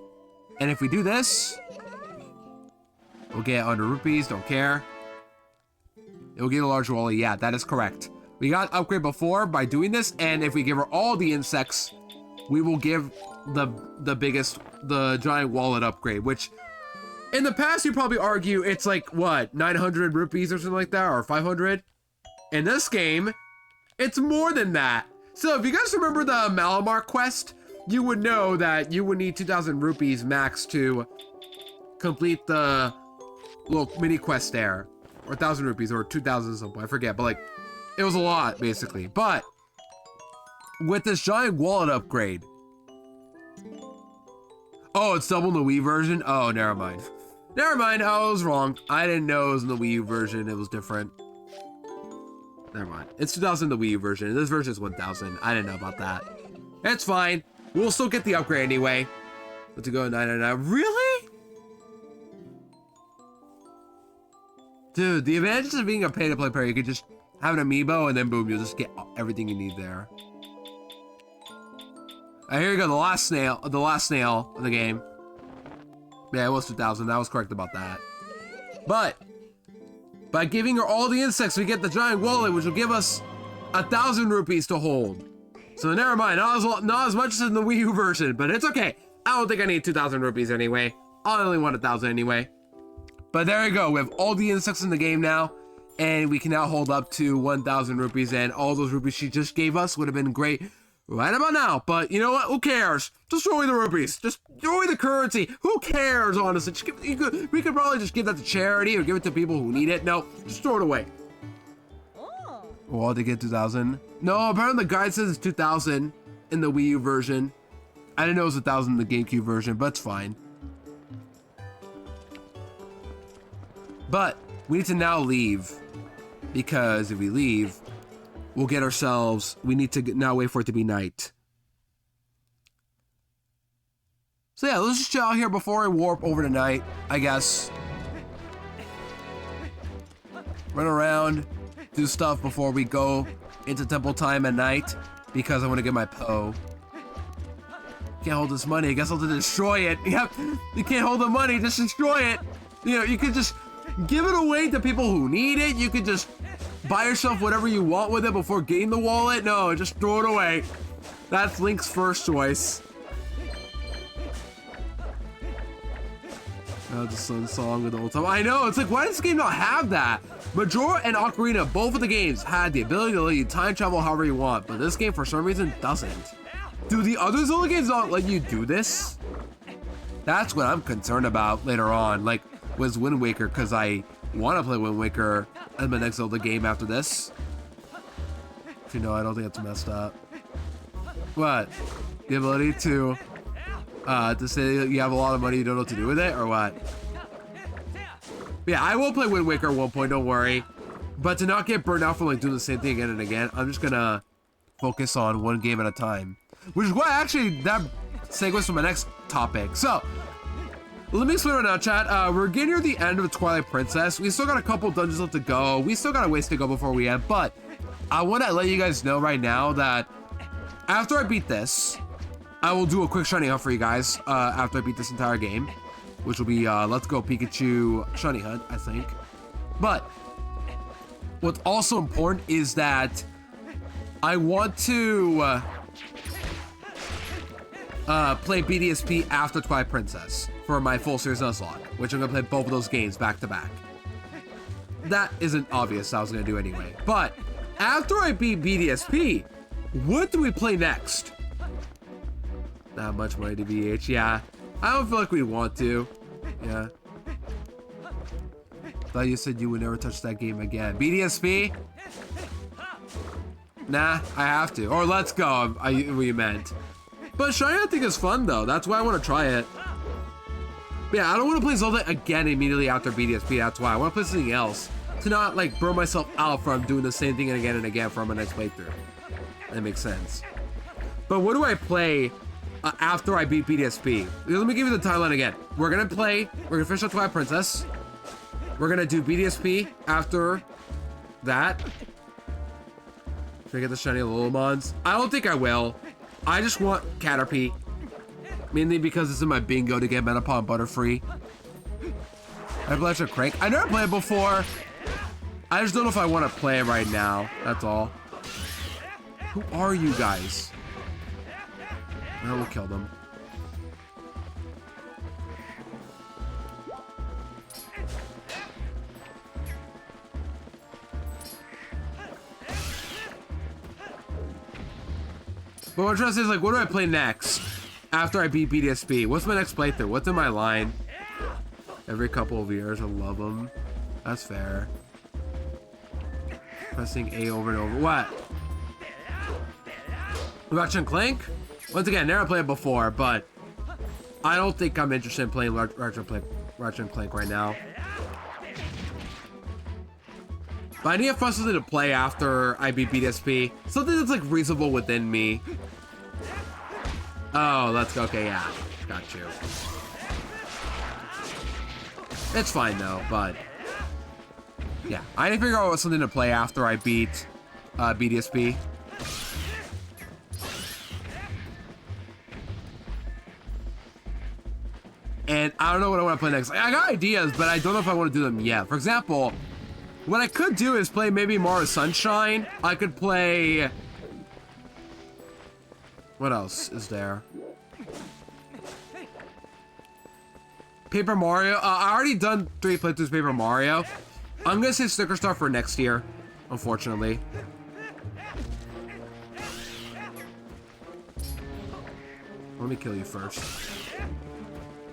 And if we do this, we'll get 100 rupees, don't care. It will get a large wallet. Yeah, that is correct. We got an upgrade before by doing this. And if we give her all the insects, we will give the giant wallet upgrade, which in the past you probably argue it's like what, 900 rupees or something like that, or 500. In this game, it's more than that. So if you guys remember the Malamar quest, you would know that you would need 2,000 rupees max to complete the little mini quest there, or 1,000 rupees, or 2,000 something, I forget, but like, it was a lot basically. But with this giant wallet upgrade, oh, it's double in the Wii version? Oh, never mind. Never mind, I was wrong. I didn't know it was in the Wii U version, it was different. Never mind. It's 2,000 in the Wii U version. This version is 1,000. I didn't know about that. It's fine. We'll still get the upgrade anyway. Let's go 999. Really? Dude, the advantages of being a pay-to-play player, you could just have an amiibo and then boom, you'll just get everything you need there. Here you go, the last snail of the game. Yeah, it was 2,000. I was correct about that. But by giving her all the insects, we get the giant wallet, which will give us 1,000 rupees to hold. So never mind, not as much as in the Wii U version, but it's okay. I don't think I need 2,000 rupees anyway. I only want 1,000 anyway. But there you go. We have all the insects in the game now, and we can now hold up to 1,000 rupees, and all those rupees she just gave us would have been great right about now. But you know what? Who cares? Just throw away the rupees. Just throw away the currency. Who cares, honestly? We could probably just give that to charity or give it to people who need it. No, just throw it away. Oh, they get 2,000. No, apparently the guide says it's 2,000 in the Wii U version. I didn't know it was 1,000 in the GameCube version, but it's fine. But we need to now leave, because if we leave, we'll get ourselves, we need to now wait for it to be night. So yeah, let's just chill out here before I warp over to night, I guess. Run around, do stuff before we go into temple time at night, because I want to get my Poe. Can't hold this money. I guess I'll have to destroy it. Yep. You can't hold the money. Just destroy it. You know, you could just give it away to people who need it. You could just buy yourself whatever you want with it before getting the wallet. No, just throw it away. That's Link's first choice. The Sun Song with the old time. I know, it's like, why does this game not have that? Majora and Ocarina, both of the games, had the ability to let you time travel however you want, but this game, for some reason, doesn't. Do the other Zelda games not let you do this? That's what I'm concerned about later on, like, with Wind Waker, because I want to play Wind Waker as my next Zelda game after this. You know, I don't think it's messed up. What? The ability to say you have a lot of money, you don't know what to do with it, or what? Yeah, I will play Wind Waker at one point, don't worry. But to not get burned out from like doing the same thing again and again, I'm just gonna focus on one game at a time. Which is why actually that segues to my next topic. So, let me explain right now, chat. We're getting near the end of Twilight Princess. We still got a couple dungeons left to go. We still got a ways to go before we end, but I want to let you guys know right now that after I beat this, I will do a quick shiny hunt for you guys after I beat this entire game, which will be Let's Go Pikachu shiny hunt, I think. But what's also important is that I want to play BDSP after Twilight Princess for my full series Nuzlocke, which I'm gonna play both of those games back to back. That isn't obvious I was gonna do anyway. But after I beat BDSP, what do we play next? Not much money to BH, yeah. I don't feel like we want to. Yeah. Thought you said you would never touch that game again. BDSP? Nah, I have to. Or Let's Go, what you meant. But Shiny I think is fun though. That's why I want to try it. But yeah, I don't want to play Zelda again immediately after BDSP. That's why I want to play something else. To not like burn myself out from doing the same thing again and again for my next playthrough. That makes sense. But what do I play after I beat BDSP? Let me give you the timeline again. We're gonna finish up Twilight Princess. We're gonna do BDSP after that. Should I get the shiny Lillimons? I don't think I will. I just want Caterpie. Mainly because it's in my bingo to get Metapod and Butterfree. I play a Crank. I never played it before. I just don't know if I want to play it right now. That's all. Who are you guys? I will kill them. But what I'm trying to say is, like, what do I play next after I beat BDSP? What's my next playthrough? What's in my line? Every couple of years, I love them. That's fair. Pressing A over and over. What? Ratchet and Clank? Once again, never played it before, but I don't think I'm interested in playing Ratchet and Clank right now. But I need to find something to play after I beat BDSP. Something that's like reasonable within me. Oh, let's go. Okay, yeah. Got you. It's fine though, but yeah. I need to figure out something to play after I beat BDSP. And I don't know what I want to play next. I got ideas, but I don't know if I want to do them yet. For example, what I could do is play maybe Mario Sunshine. I could play... What else is there? Paper Mario. I already done 3 playthroughs Paper Mario. I'm gonna say Sticker Star for next year, unfortunately. Let me kill you first.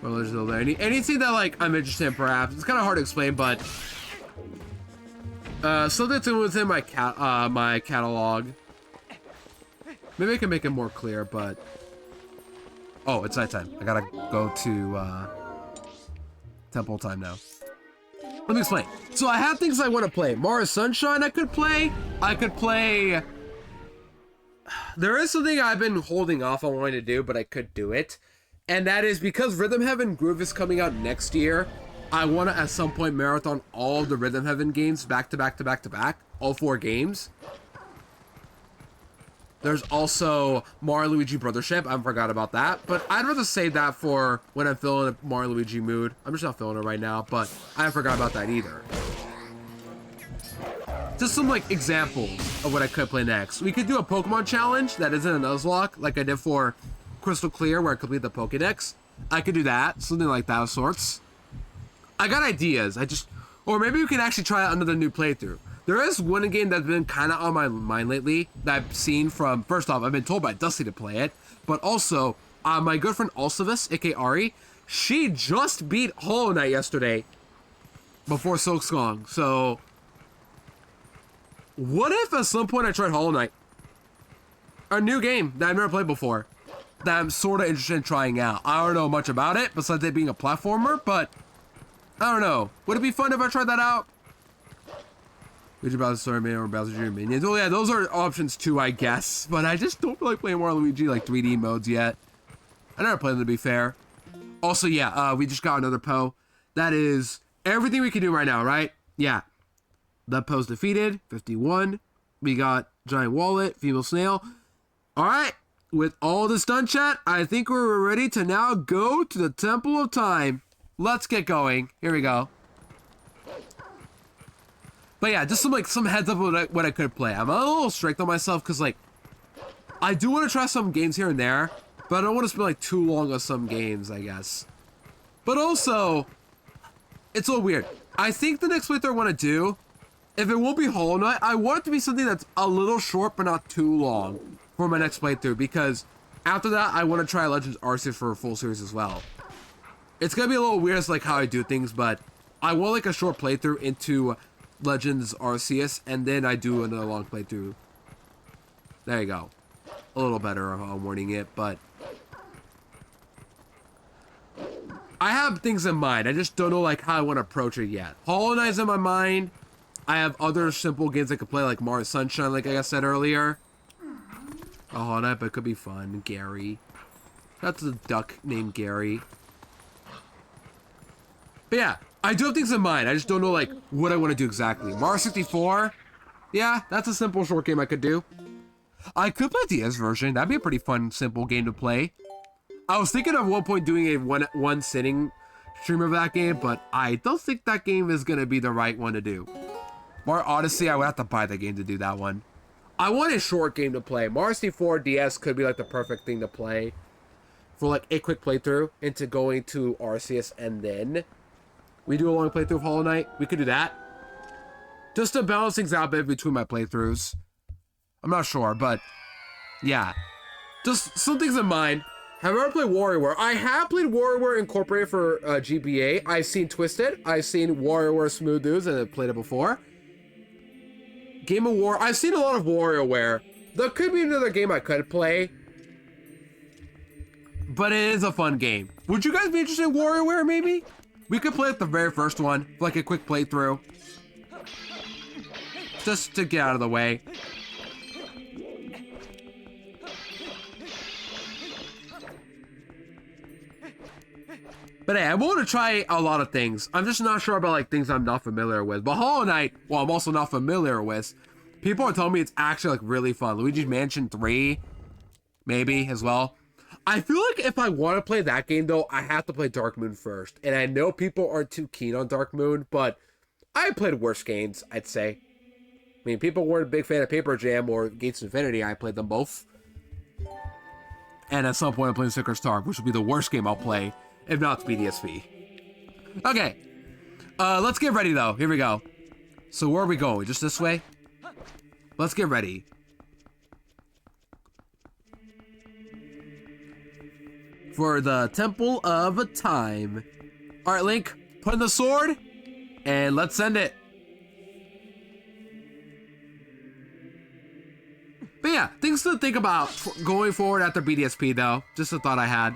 Well, there's no there. Anything that like I'm interested in, perhaps. It's kind of hard to explain, but something within my catalog. Maybe I can make it more clear, but oh, it's nighttime. I gotta go to temple time now. Let me explain. So I have things I want to play. Mario Sunshine I could play. There is something I've been holding off on wanting to do, but I could do it. And that is because Rhythm Heaven Groove is coming out next year. I want to, at some point, marathon all of the Rhythm Heaven games back to back to back to back. All 4 games. There's also Mario Luigi Brothership. I forgot about that, but I'd rather save that for when I'm feeling a Mario Luigi mood. I'm just not feeling it right now, but I forgot about that either. Just some like examples of what I could play next. We could do a Pokemon challenge that isn't a Nuzlocke, like I did for Crystal Clear, where I complete the Pokédex. I could do that, something like that of sorts. I got ideas. Or maybe we can actually try out another new playthrough. There is one game that's been kind of on my mind lately that I've seen from, first off, I've been told by Dusty to play it, but also my good friend Ulcivis, aka Ari, she just beat Hollow Knight yesterday before Silksong. So what if at some point I tried Hollow Knight? A new game that I've never played before that I'm sort of interested in trying out. I don't know much about it besides it being a platformer, but I don't know. Would it be fun if I tried that out? Luigi Bowser Story Minion or Bowser Jr. Minions. Oh yeah, those are options too, I guess. But I just don't feel like playing Mario Luigi like 3D modes yet. I never played them, to be fair. Also, yeah, we just got another Poe. That is everything we can do right now, right? Yeah. The Poe's defeated. 51. We got Giant Wallet, Female Snail. Alright. With all this done, chat, I think we're ready to now go to the Temple of Time. Let's get going. Here we go. But yeah, just some heads up of what I could play. I'm a little strict on myself because, like, I do want to try some games here and there, but I don't want to spend, like, too long on some games, I guess. But also, it's a little weird. I think the next playthrough I want to do, if it won't be Hollow Knight, I want it to be something that's a little short but not too long for my next playthrough, because after that, I want to try Legends Arceus for a full series as well. It's going to be a little weird as, like, how I do things, but I want, like, a short playthrough into Legends Arceus, and then I do another long playthrough. There you go. A little better on wording it, but I have things in mind. I just don't know like how I want to approach it yet. Hollow Knight's in my mind. I have other simple games I could play, like Mario Sunshine, like I said earlier. Hollow Knight, but it could be fun. Gary. That's a duck named Gary. But yeah, I do have things in mind. I just don't know like what I want to do exactly. Mario 64, yeah, that's a simple short game I could do. I could play the DS version. That'd be a pretty fun, simple game to play. I was thinking of one point doing a one sitting stream of that game, but I don't think that game is gonna be the right one to do. Mario Odyssey, I would have to buy the game to do that one. I want a short game to play. Mario 64 DS could be like the perfect thing to play for like a quick playthrough into going to Arceus, and then we do a long playthrough of Hollow Knight. We could do that. Just to balance things out a bit between my playthroughs. I'm not sure, but yeah. Just some things in mind. Have I ever played WarioWare? I have played WarioWare Incorporated for GBA. I've seen Twisted. I've seen WarioWare Smooth Dudes, and I've played it before. Game of War. I've seen a lot of WarioWare. There could be another game I could play, but it is a fun game. Would you guys be interested in WarioWare, maybe? We could play the very first one, for like a quick playthrough. Just to get out of the way. But hey, I want to try a lot of things. I'm just not sure about like things I'm not familiar with. But Hollow Knight, well, I'm also not familiar with. People are telling me it's actually like really fun. Luigi's Mansion 3, maybe as well. I feel like if I want to play that game though, I have to play Dark Moon first. And I know people aren't too keen on Dark Moon, but I played worse games, I'd say. I mean, people weren't a big fan of Paper Jam or Gates of Infinity. I played them both. And at some point I'm playing Sticker Star, which will be the worst game I'll play. If not, it's BDSP. Okay. Let's get ready, though. Here we go. So where are we going? Just this way? Let's get ready. For the Temple of Time. Alright, Link. Put in the sword. And let's send it. But yeah, things to think about going forward after BDSP, though. Just a thought I had.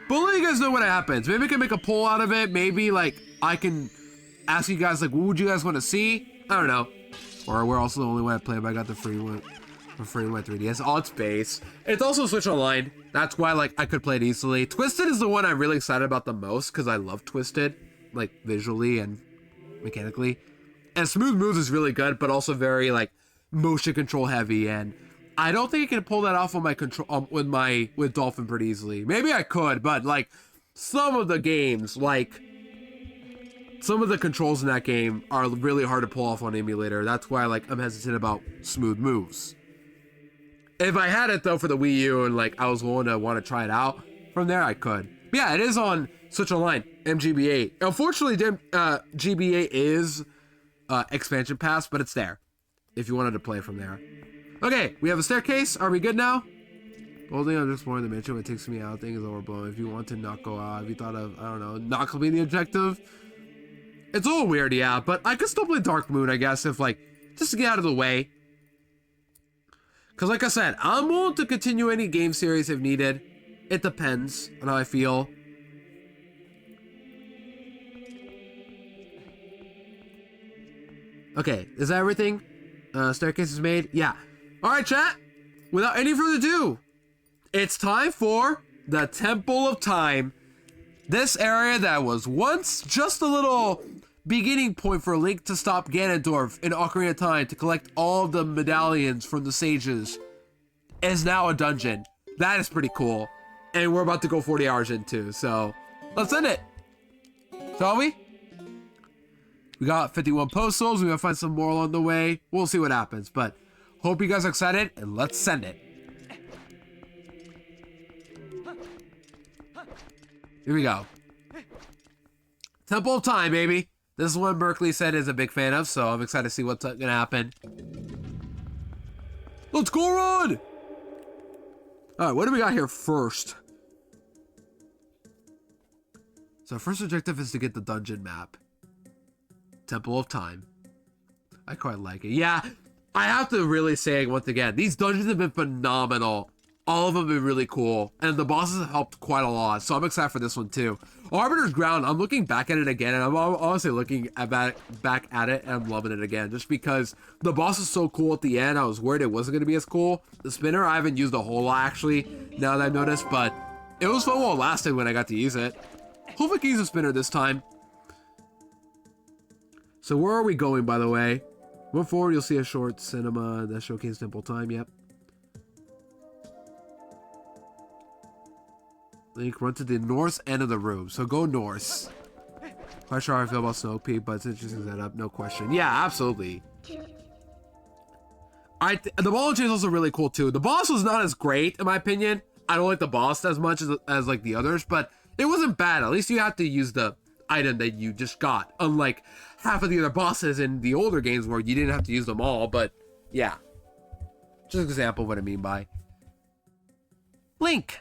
But let you guys know what happens. Maybe I can make a poll out of it. Maybe, like, I can ask you guys, like, what would you guys want to see? I don't know. Or we're also the only one I play, but I got the free one for free with 3DS. Oh, it's base. It's also Switch Online. That's why, like, I could play it easily. Twisted is the one I'm really excited about the most, because I love Twisted, like, visually and mechanically. And Smooth Moves is really good, but also very, like, motion control heavy, and I don't think I can pull that off on my control with Dolphin pretty easily. Maybe I could, but like some of the games, like some of the controls in that game are really hard to pull off on emulator. That's why like I'm hesitant about smooth moves. If I had it though for the Wii U and like I was willing to want to try it out from there, I could. But yeah, it is on Switch Online, MGB8. Unfortunately, GBA is expansion pass, but it's there if you wanted to play from there. Okay, we have a staircase. Are we good now? Holding on just exploring the mansion when it takes me out, thing is overblown. If you want to not go out, if you thought of, I don't know, not completing the objective. It's a little weird, yeah, but I could still play Dark Moon, I guess, if like, just to get out of the way. Because like I said, I'm willing to continue any game series if needed. It depends on how I feel. Okay, is that everything? Staircase is made? Yeah. Alright, chat. Without any further ado, it's time for the Temple of Time. This area that was once just a little beginning point for Link to stop Ganondorf in Ocarina of Time to collect all of the medallions from the sages is now a dungeon. That is pretty cool. And we're about to go 40 hours into, so let's end it. Shall we? We got 51 postals. We gotta find some more along the way. We'll see what happens, but hope you guys are excited and let's send it. Here we go. Temple of Time, baby. This is one Berkeley said is a big fan of, so I'm excited to see what's gonna happen. Let's go run! Alright, what do we got here first? So our first objective is to get the dungeon map. Temple of Time. I quite like it. Yeah, I have to really say once again, these dungeons have been phenomenal. All of them have been really cool, and the bosses have helped quite a lot, so I'm excited for this one too. Arbiter's Ground, I'm looking back at it again, and I'm honestly looking back at it, and I'm loving it again, just because the boss is so cool at the end. I was worried it wasn't going to be as cool. The spinner, I haven't used a whole lot, actually, now that I've noticed, but it was fun while it lasted when I got to use it. Hopefully I can use a spinner this time. So where are we going, by the way? Move forward, you'll see a short cinema that showcases Temple Time, yep. Link, run to the north end of the room, so go north. Quite sure how I feel about Snow Peak, but it's interesting setup, no question. Yeah, absolutely. The ball and chain is also really cool too. The boss was not as great, in my opinion. I don't like the boss as much as like the others, but it wasn't bad. At least you have to use the item that you just got, unlike half of the other bosses in the older games where you didn't have to use them all. But yeah, just an example of what I mean by Link.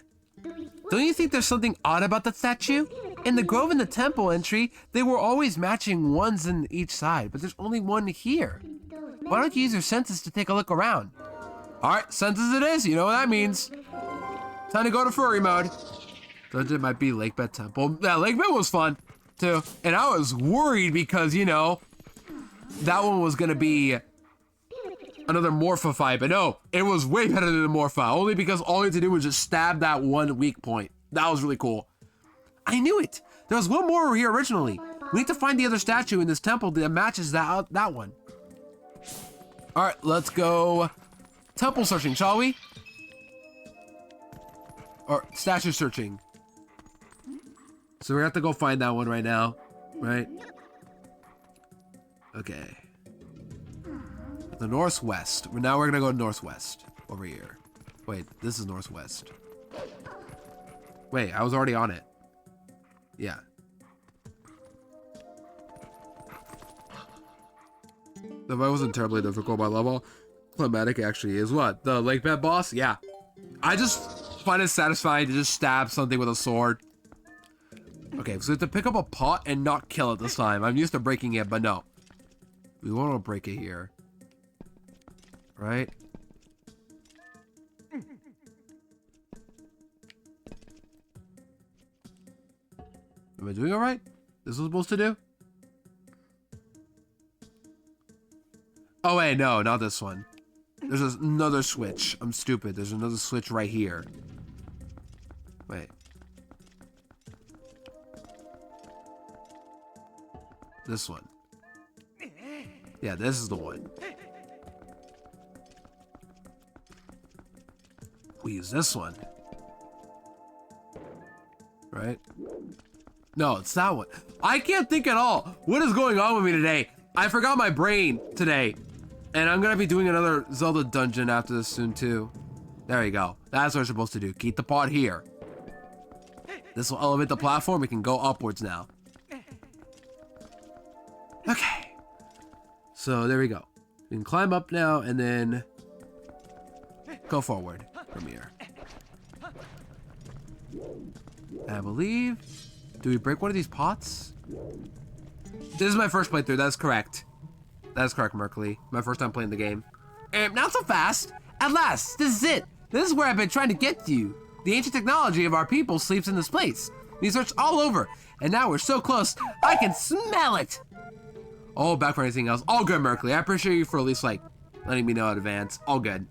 Don't you think there's something odd about the statue? In the grove and the temple entry, they were always matching ones in each side, but there's only one here. Why don't you use your senses to take a look around? Alright, senses it is, you know what that means. Time to go to furry mode. Dungeon might be Lakebed Temple. Yeah, Lakebed was fun, too. And I was worried because, you know, that one was gonna be another Morpha fight, but no, it was way better than the Morpha, only because all you had to do was just stab that one weak point. That was really cool. I knew it! There was one more over here originally. We need to find the other statue in this temple that matches that one. Alright, let's go temple searching, shall we? Or statue searching. So we're gonna have to go find that one right now, right? Okay. The northwest. Now we're gonna go northwest over here. Wait, this is northwest. Wait, I was already on it. Yeah. The fight wasn't terribly difficult by level. Climatic actually is. What? The lake bed boss? Yeah. I just find it satisfying to just stab something with a sword. Okay, so we have to pick up a pot and not kill it this time. I'm used to breaking it, but no. We want to break it here. Right? Am I doing alright? This was supposed to do? Oh wait, no, not this one. There's another switch. I'm stupid. There's another switch right here. Wait. This one. Yeah, this is the one. We use this one. Right? No, it's that one. I can't think at all. What is going on with me today? I forgot my brain today. And I'm gonna be doing another Zelda dungeon after this soon too. There you go. That's what we're supposed to do. Keep the pot here. This will elevate the platform. We can go upwards now. Okay. So there we go. We can climb up now and then go forward from here. And I believe... Do we break one of these pots? This is my first playthrough. That's correct. That is correct, Merkley. My first time playing the game. Not so fast. At last, this is it. This is where I've been trying to get to you. The ancient technology of our people sleeps in this place. We searched all over, and now we're so close, I can smell it. Oh, back for anything else. All good, Merkley. I appreciate you for at least, like, letting me know in advance. All good.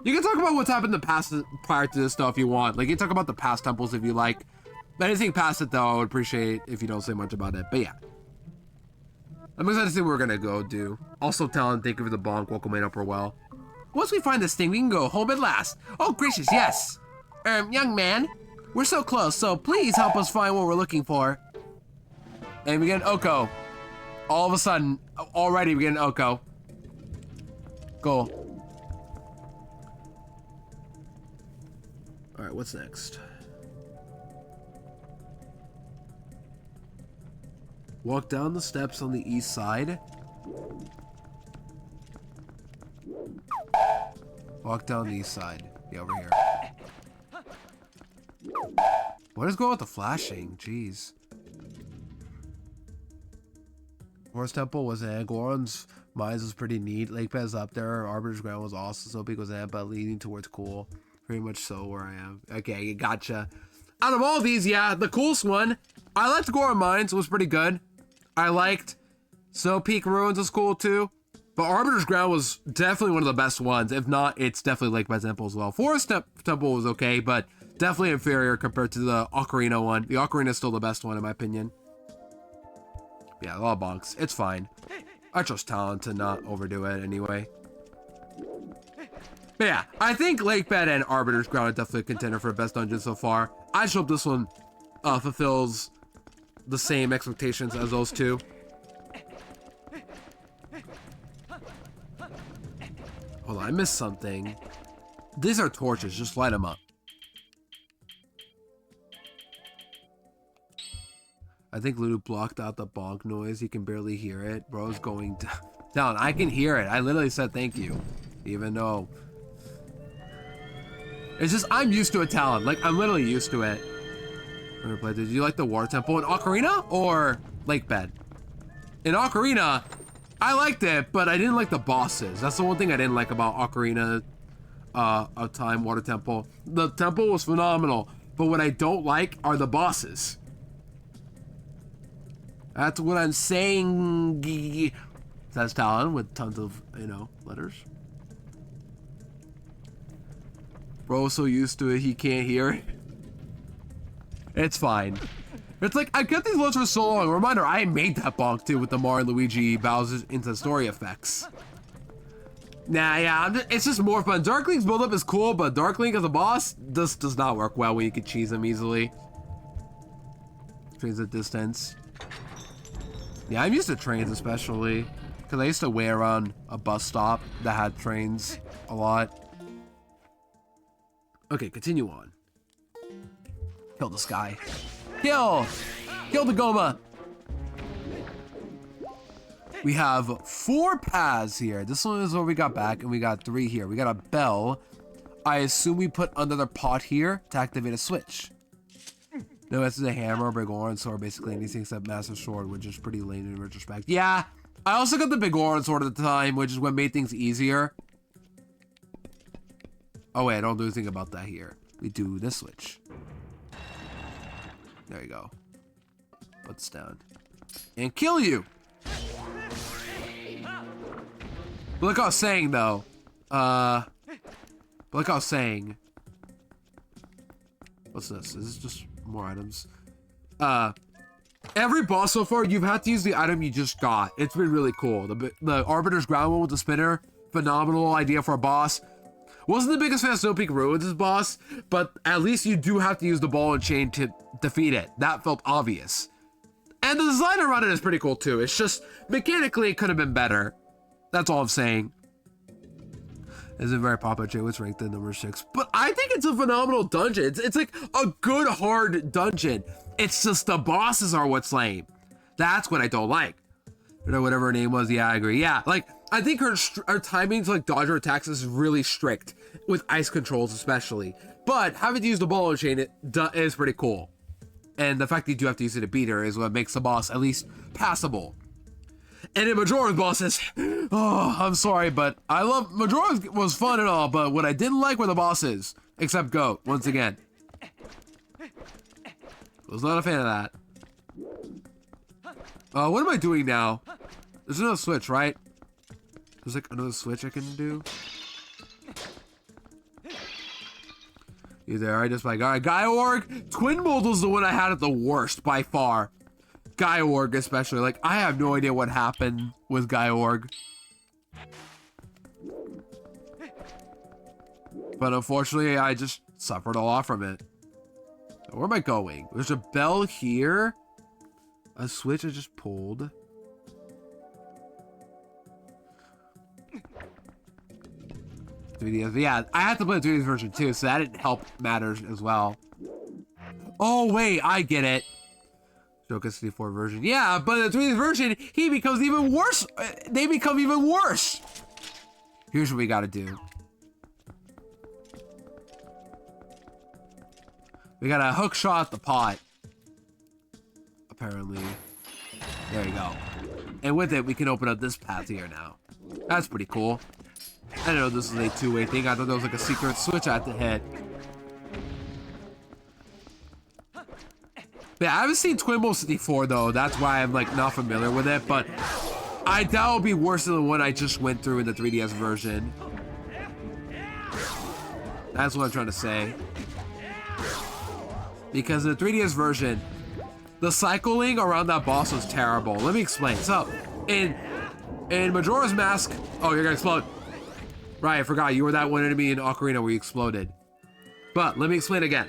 You can talk about what's happened in the past prior to this stuff if you want. Like, you can talk about the past temples if you like. Anything past it, though, I would appreciate if you don't say much about it. But yeah. I'm excited to see what we're gonna go do. Also, Talon, thank you for the bonk. Welcome in upper well. Once we find this thing, we can go home at last. Oh, gracious, yes. Young man, we're so close, so please help us find what we're looking for. And we get an Oko. All of a sudden, already we get an Oko. Cool. All right, what's next? Walk down the steps on the east side. Walk down the east side. Yeah, over here. What is going on with the flashing? Jeez. Horse Temple was in Goron's Mines was pretty neat. Lake Bed's up there. Arbiter's Ground was also so big was in, but leading towards cool. Pretty much so where I am. Okay, gotcha. Out of all these, yeah, the coolest one. I liked Goron Mines. Was pretty good. I liked Snow Peak Ruins was cool too. But Arbiter's Ground was definitely one of the best ones. If not, it's definitely Lake Bed Temple as well. Forest Temple was okay, but definitely inferior compared to the Ocarina one. The Ocarina is still the best one in my opinion. Yeah, a lot of bonks. It's fine. I trust Talon to not overdo it anyway. But yeah, I think Lake Bed and Arbiter's Ground are definitely a contender for best dungeon so far. I just hope this one fulfills the same expectations as those two. Hold on, I missed something. These are torches, just light them up. I think Ludo blocked out the bonk noise. He can barely hear it. Bro's going down. I can hear it. I literally said thank you. Even though... It's just, I'm used to it, Talon. Like, I'm literally used to it. Did you like the Water Temple in Ocarina or Lake Bed? In Ocarina, I liked it, but I didn't like the bosses. That's the one thing I didn't like about Ocarina of Time Water Temple. The temple was phenomenal, but what I don't like are the bosses. That's what I'm saying. Says Talon with tons of, you know, letters. Bro's so used to it, he can't hear it. It's fine. It's like, I kept these loads for so long. Reminder, I made that bonk too with the Mario and Luigi Bowser's into story effects. Nah, yeah, it's just more fun. Dark Link's build-up is cool, but Dark Link as a boss does not work well when you can cheese him easily. Trains at distance. Yeah, I'm used to trains especially, because I used to wait around a bus stop that had trains a lot. Okay, continue on. Kill this guy. Kill! Kill the Goma! We have 4 paths here. This one is where we got back, and we got 3 here. We got a bell. I assume we put another pot here to activate a switch. No, this is a hammer, big orange sword, basically anything except massive sword, which is pretty lame in retrospect. Yeah, I also got the big orange sword at the time, which is what made things easier. Oh wait, I don't do anything about that here. We do this switch. There you go. Put this down. And kill you! But like I was saying though, what's this? Is this just more items? Every boss so far, you've had to use the item you just got. It's been really cool. The Arbiter's Ground one with the spinner, phenomenal idea for a boss. Wasn't the biggest fan of Snow Peak Ruins' boss, but at least you do have to use the ball and chain to defeat it. That felt obvious. And the design around it is pretty cool too. It's just, mechanically, it could have been better. That's all I'm saying. It's a very popular chain. What's ranked at number 6? But I think it's a phenomenal dungeon. It's like a good, hard dungeon. It's just the bosses are what's lame. That's what I don't like. You know, whatever her name was, yeah, I agree. Yeah, like, I think her timing to like dodge her attacks is really strict, with ice controls especially. But having to use the ball and chain it is pretty cool. And the fact that you do have to use it to beat her is what makes the boss at least passable. And in Majora's bosses, oh, I'm sorry, but I love, Majora's was fun and all, but what I didn't like were the bosses, except Goat, once again. Was not a fan of that. What am I doing now? There's another switch, right? There's like another switch I can do. You there? I just like, alright, Gaiorg. Twin Mold was the one I had at the worst by far. Gaiorg especially. Like, I have no idea what happened with Gaiorg. But unfortunately, I just suffered a lot from it. Where am I going? There's a bell here. A switch I just pulled. Yeah, I had to play the 3DS version too, so that didn't help matters as well. Oh wait, I get it. Joker 64 version. Yeah, but in the 3DS version, he becomes even worse. They become even worse. Here's what we gotta do. We gotta hook shot the pot. Apparently. There you go. And with it, we can open up this path here now. That's pretty cool. I didn't know this was a two-way thing. I thought there was like a secret switch I had to hit. But yeah, I haven't seen Twin Mold 64 though. That's why I'm like not familiar with it. But I doubt it'll be worse than the one I just went through in the 3DS version. That's what I'm trying to say. Because in the 3DS version, the cycling around that boss was terrible. Let me explain. So, in Majora's Mask... Oh, you're gonna explode. Right, I forgot. You were that one enemy in Ocarina where you exploded. But, let me explain again.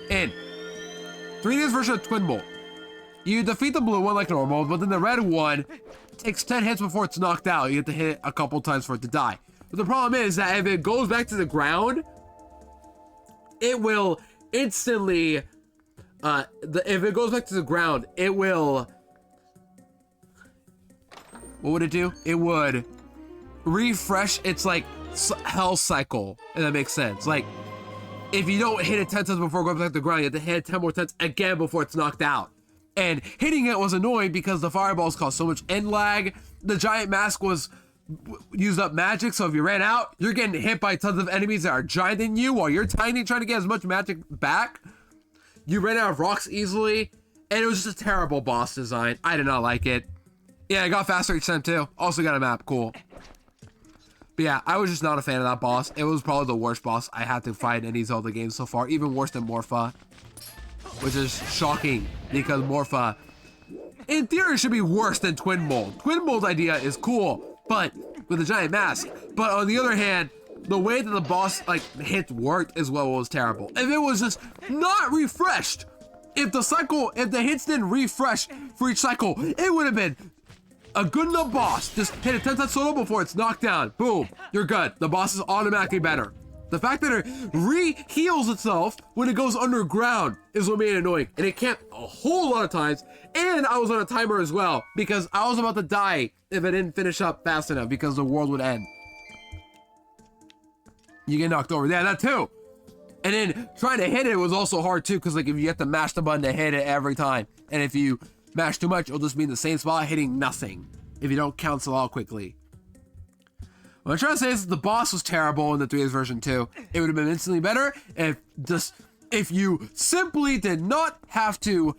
In 3DS version of Twin Mold, you defeat the blue one like normal, but then the red one takes 10 hits before it's knocked out. You have to hit it a couple times for it to die. But the problem is that if it goes back to the ground, it will instantly... if it goes back to the ground, it will... What would it do? It would refresh its, like, health cycle, if that makes sense. Like, if you don't hit it 10 times before going back to the ground, you have to hit it 10 more times again before it's knocked out. And hitting it was annoying because the fireballs caused so much end lag. The giant mask was used up magic, so if you ran out, you're getting hit by tons of enemies that are giant than you while you're tiny trying to get as much magic back. You ran out of rocks easily, and it was just a terrible boss design. I did not like it. Yeah, I got faster each time too. Also got a map, cool. But yeah, I was just not a fan of that boss. It was probably the worst boss I had to fight in any Zelda game so far, even worse than Morpha. Which is shocking, because Morpha, in theory, should be worse than Twin Mold. Twin Mold's idea is cool, but with a giant mask. But on the other hand, the way that the boss like hit worked as well was terrible. If it was just not refreshed, if the hits didn't refresh for each cycle, it would have been a good enough boss. Just hit it 10 times solo before it's knocked down. Boom, you're good. The boss is automatically better. The fact that it re-heals itself when it goes underground is what made it annoying. And it camped a whole lot of times. And I was on a timer as well because I was about to die if I didn't finish up fast enough because the world would end. You get knocked over. Yeah, that too. And then trying to hit it was also hard too because like if you have to mash the button to hit it every time. And if you mash too much, it'll just be in the same spot hitting nothing if you don't cancel out quickly. What I'm trying to say is the boss was terrible in the 3DS version too. It would have been instantly better if you simply did not have to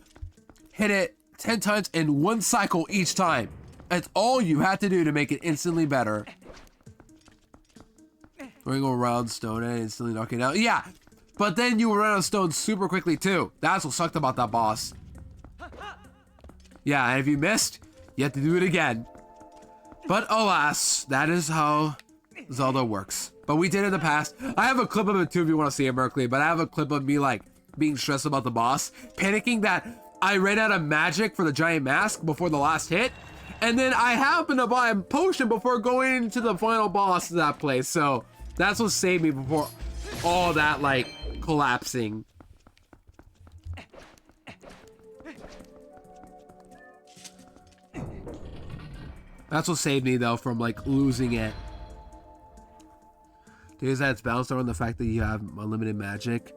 hit it 10 times in one cycle each time. That's all you had to do to make it instantly better. We're going around stone and instantly knocking out. Yeah, but then you would run out of stone super quickly too. That's what sucked about that boss. Yeah, and if you missed, you have to do it again. But alas, that is how Zelda works. But we did in the past. I have a clip of it too if you want to see it, Merkley, but I have a clip of me like being stressed about the boss, panicking that I ran out of magic for the giant mask before the last hit, and then I happened to buy a potion before going into the final boss of that place. So that's what saved me before all that like collapsing. That's what saved me though from like losing it. Because that's balanced around the fact that you have unlimited magic.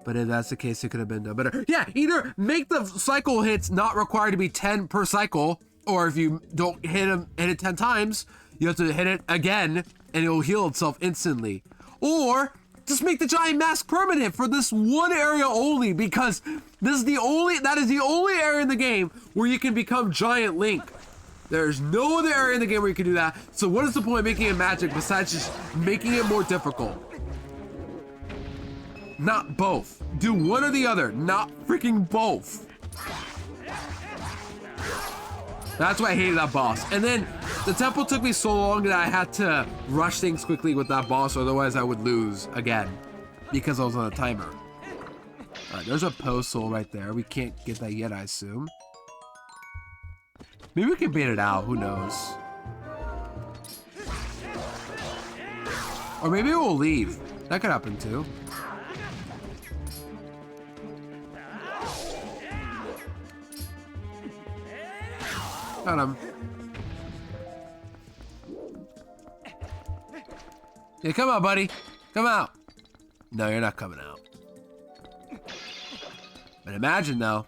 But if that's the case, it could have been done better. Yeah, either make the cycle hits not required to be 10 per cycle, or if you don't hit it 10 times, you have to hit it again and it will heal itself instantly. Or just make the giant mask permanent for this one area only, because that is the only area in the game where you can become Giant Link. There's no other area in the game where you can do that. So what is the point of making it magic besides just making it more difficult? Not both. Do one or the other, not freaking both. That's why I hated that boss. And then the temple took me so long that I had to rush things quickly with that boss, otherwise I would lose again because I was on a timer. All right, there's a post soul right there. We can't get that yet, I assume. Maybe we can bait it out, who knows? Or maybe we'll leave. That could happen too. Got him. Yeah, come out, buddy. Come out. No, you're not coming out. But imagine though.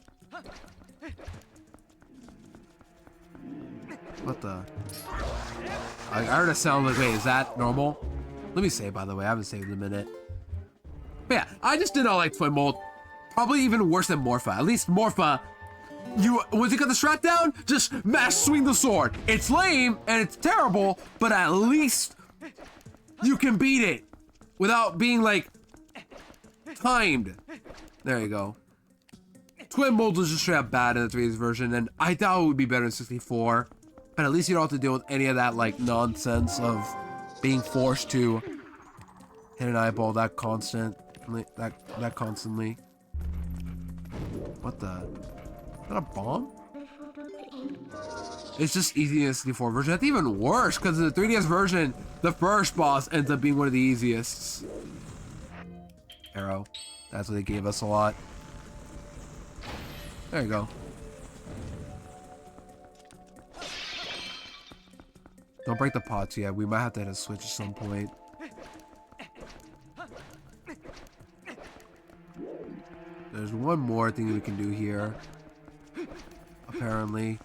What the? I heard a sound like, wait, is that normal? Let me save, by the way. I haven't saved in a minute. But yeah, I just did not like Twin Mold. Probably even worse than Morpha. At least Morpha, once you got the strat down, just mash swing the sword. It's lame and it's terrible, but at least you can beat it without being like timed. There you go. Twin Mold was just straight up bad in the 3DS version, and I thought it would be better in 64. But at least you don't have to deal with any of that like nonsense of being forced to hit an eyeball that constantly. What the? Is that a bomb? It's just easy in the 64 version. That's even worse because in the 3DS version, the first boss ends up being one of the easiest. Arrow. That's what they gave us a lot. There you go. Don't break the pots yet. We might have to hit a switch at some point. There's one more thing we can do here. Apparently.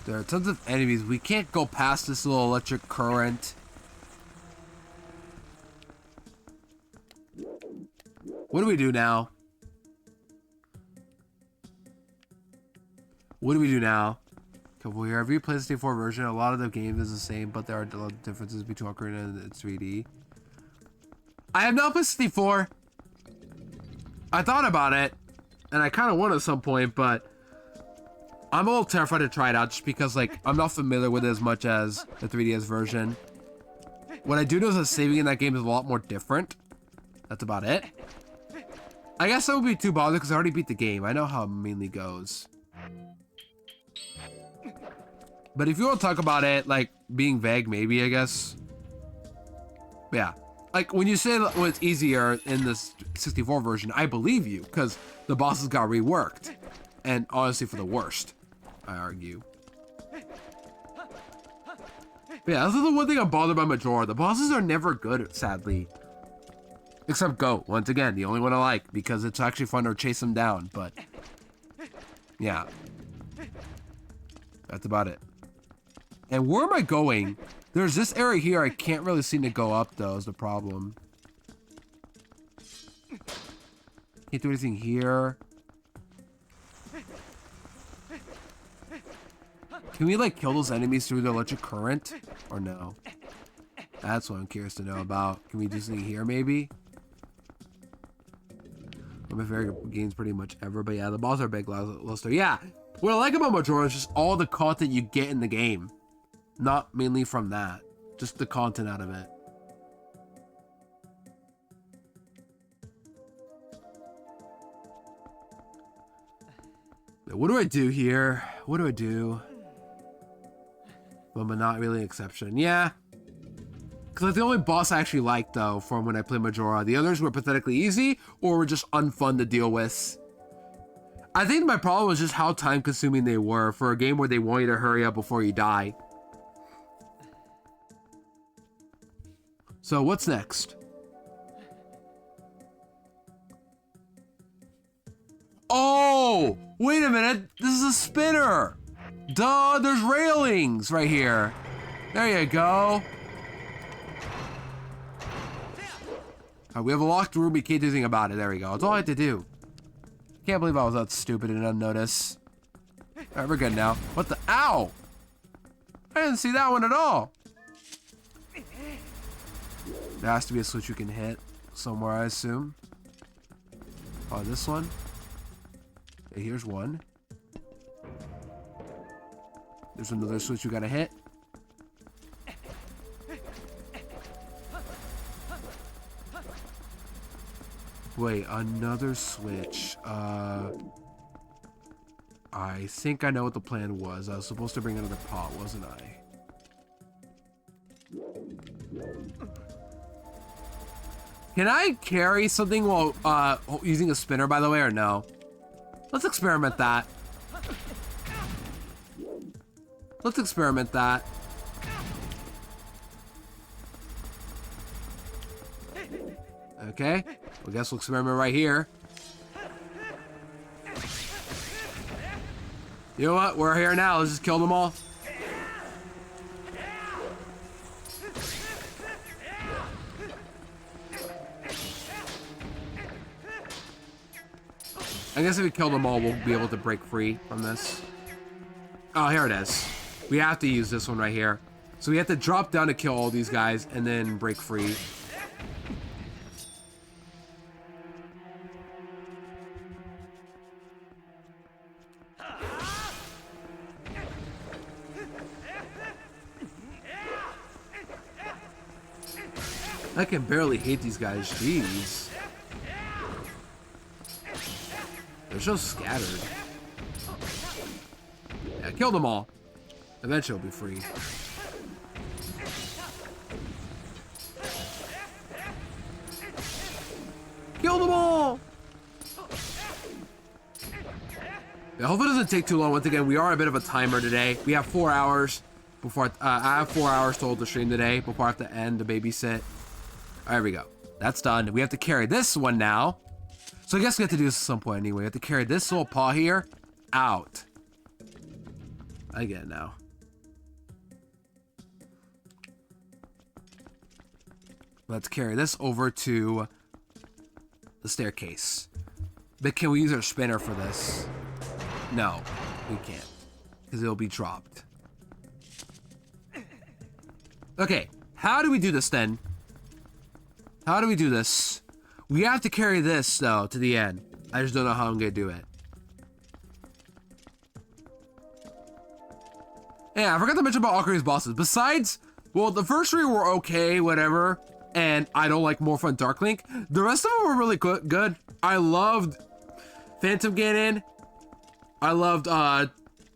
There are tons of enemies. We can't go past this little electric current. What do we do now? What do we do now? Okay, well, wherever you play the 64 version, a lot of the game is the same, but there are a lot of differences between Ocarina and 3D. I have not played 64. I thought about it, and I kind of want at some point, but I'm a little terrified to try it out just because, like, I'm not familiar with it as much as the 3DS version. What I do know is that saving in that game is a lot more different. That's about it. I guess I would be too bothered because I already beat the game. I know how it mainly goes. But if you want to talk about it, like, being vague, maybe, I guess. Yeah. Like, when you say that when it's easier in this 64 version, I believe you, because the bosses got reworked. And honestly, for the worst, I argue. But yeah, this is the one thing I'm bothered by Majora. The bosses are never good, sadly. Except Goat, once again, the only one I like, because it's actually fun to chase them down, but... yeah. That's about it. And where am I going? There's this area here I can't really seem to go up, though, is the problem. Can't do anything here. Can we, like, kill those enemies through the electric current? Or no? That's what I'm curious to know about. Can we do something here, maybe? My favorite games pretty much ever, but yeah, the bosses are big, Luster. Yeah, what I like about Majora is just all the content you get in the game. Not mainly from that. Just the content out of it. What do I do here? What do I do? Well, but not really an exception. Yeah. Because that's the only boss I actually liked, though, from when I played Majora. The others were pathetically easy, or were just unfun to deal with. I think my problem was just how time-consuming they were for a game where they want you to hurry up before you die. So, what's next? Oh! Wait a minute! This is a spinner! Duh, there's railings right here. There you go. Right, we have a locked room, we can't do anything about it. There we go. That's all I had to do. Can't believe I was that stupid and unnoticed. Alright, we're good now. What the? Ow! I didn't see that one at all. There has to be a switch you can hit somewhere, I assume. Oh, this one? Okay, here's one. There's another switch you gotta hit. Wait, another switch. I think I know what the plan was. I was supposed to bring another pot, wasn't I? Can I carry something while using a spinner, by the way, or no? Let's experiment that. Let's experiment that. Okay. Well, I guess we'll experiment right here. You know what? We're here now. Let's just kill them all. I guess if we kill them all, we'll be able to break free from this. Oh, here it is. We have to use this one right here. So we have to drop down to kill all these guys and then break free. I can barely hate these guys, jeez. They're so scattered. Yeah, kill them all. Eventually I'll be free. Kill them all! I hope it doesn't take too long. Once again, we are a bit of a timer today. We have 4 hours before I have 4 hours to hold the stream today before I have to end the babysit. There we go. That's done. We have to carry this one now. So I guess we have to do this at some point anyway. We have to carry this little paw here out. I get it now. Let's carry this over to the staircase. But can we use our spinner for this? No, we can't. Because it'll be dropped. Okay, how do we do this then? How do we do this? We have to carry this, though, to the end. I just don't know how I'm going to do it. Yeah, I forgot to mention about Ocarina's bosses. Besides, well, the first three were okay, whatever. And I don't like More Fun Dark Link. The rest of them were really good. I loved Phantom Ganon. I loved,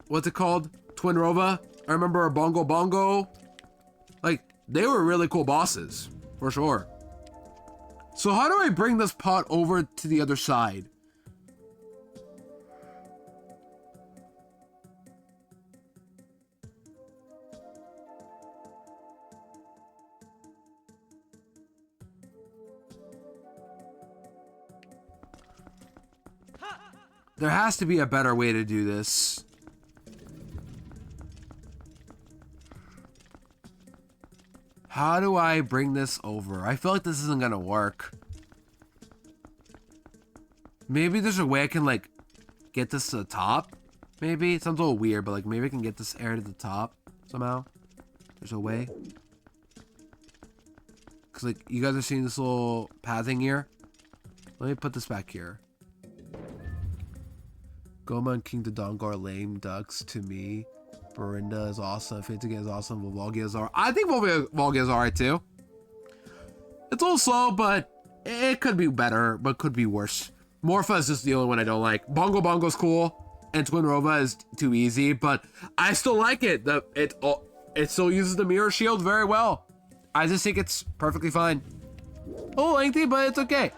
what's it called? Twin Rova. I remember Bongo Bongo. Like, they were really cool bosses, for sure. So how do I bring this pot over to the other side? There has to be a better way to do this. How do I bring this over? I feel like this isn't gonna work. Maybe there's a way I can, like, get this to the top? Maybe? It sounds a little weird, but, like, maybe I can get this air to the top somehow. There's a way. Because, like, you guys are seeing this little pathing here? Let me put this back here. Goma and King Dodongo are lame ducks to me. Barinda is awesome. Fantigan is awesome. Volvagia is alright. I think Volvagia is alright too. It's a little slow, but it could be better, but could be worse. Morpha is just the only one I don't like. Bongo Bongo's cool, and Twin Rova is too easy, but I still like it. It still uses the mirror shield very well. I just think it's perfectly fine. A little lengthy, but it's okay.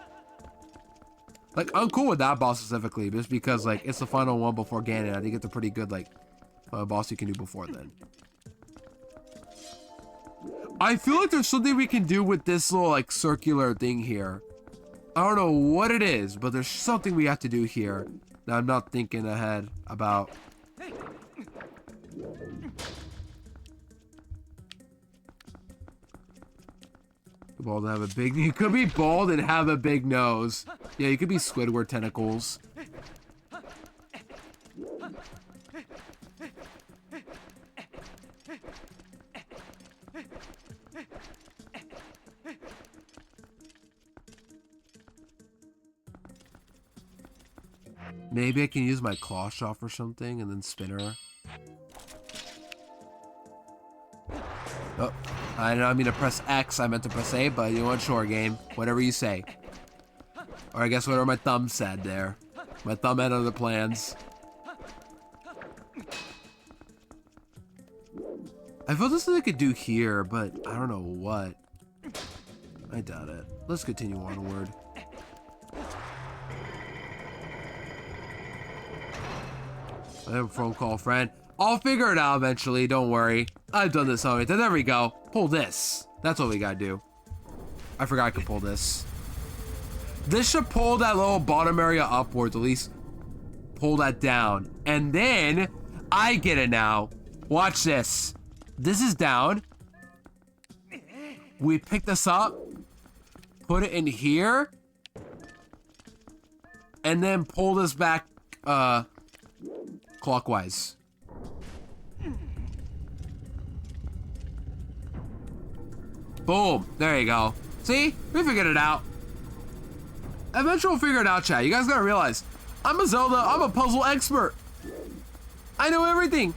Like, I'm cool with that boss specifically, just because, like, it's the final one before Ganon. I think it's a pretty good, like, boss you can do before then. I feel like there's something we can do with this little, like, circular thing here. I don't know what it is, but there's something we have to do here that I'm not thinking ahead about. Bald and have a big... You could be bald and have a big nose. Yeah, you could be Squidward tentacles. Maybe I can use my claw shot or something and then spin her. Oh, I don't mean to press X, I meant to press A, but you know what, sure game. Whatever you say. Or I guess whatever my thumb said there. My thumb had other plans. I feel this is I could do here, but I don't know what. I doubt it. Let's continue onward. I have a phone call, friend. I'll figure it out eventually, don't worry. I've done this already. There we go. Pull this. That's what we gotta do. I forgot I could pull this. This should pull that little bottom area upwards, at least pull that down. And then, I get it now. Watch this. This is down. We pick this up, put it in here, and then pull this back, clockwise. Boom. There you go. See? We figured it out. Eventually we'll figure it out, chat. You guys gotta realize, I'm a Zelda, I'm a puzzle expert. I know everything.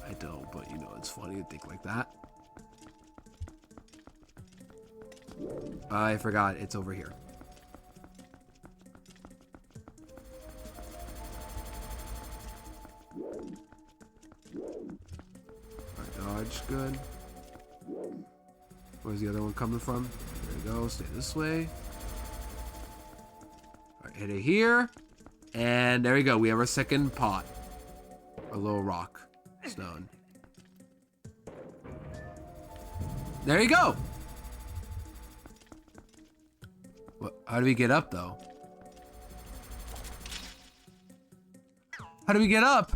I don't, but you know, it's funny to think like that. I forgot, it's over here. Dodge, good. Where's the other one coming from? There we go, stay this way. Alright, hit it here. And there we go, we have our second pot. A little rock. Stone. There you go! What, how do we get up, though? How do we get up?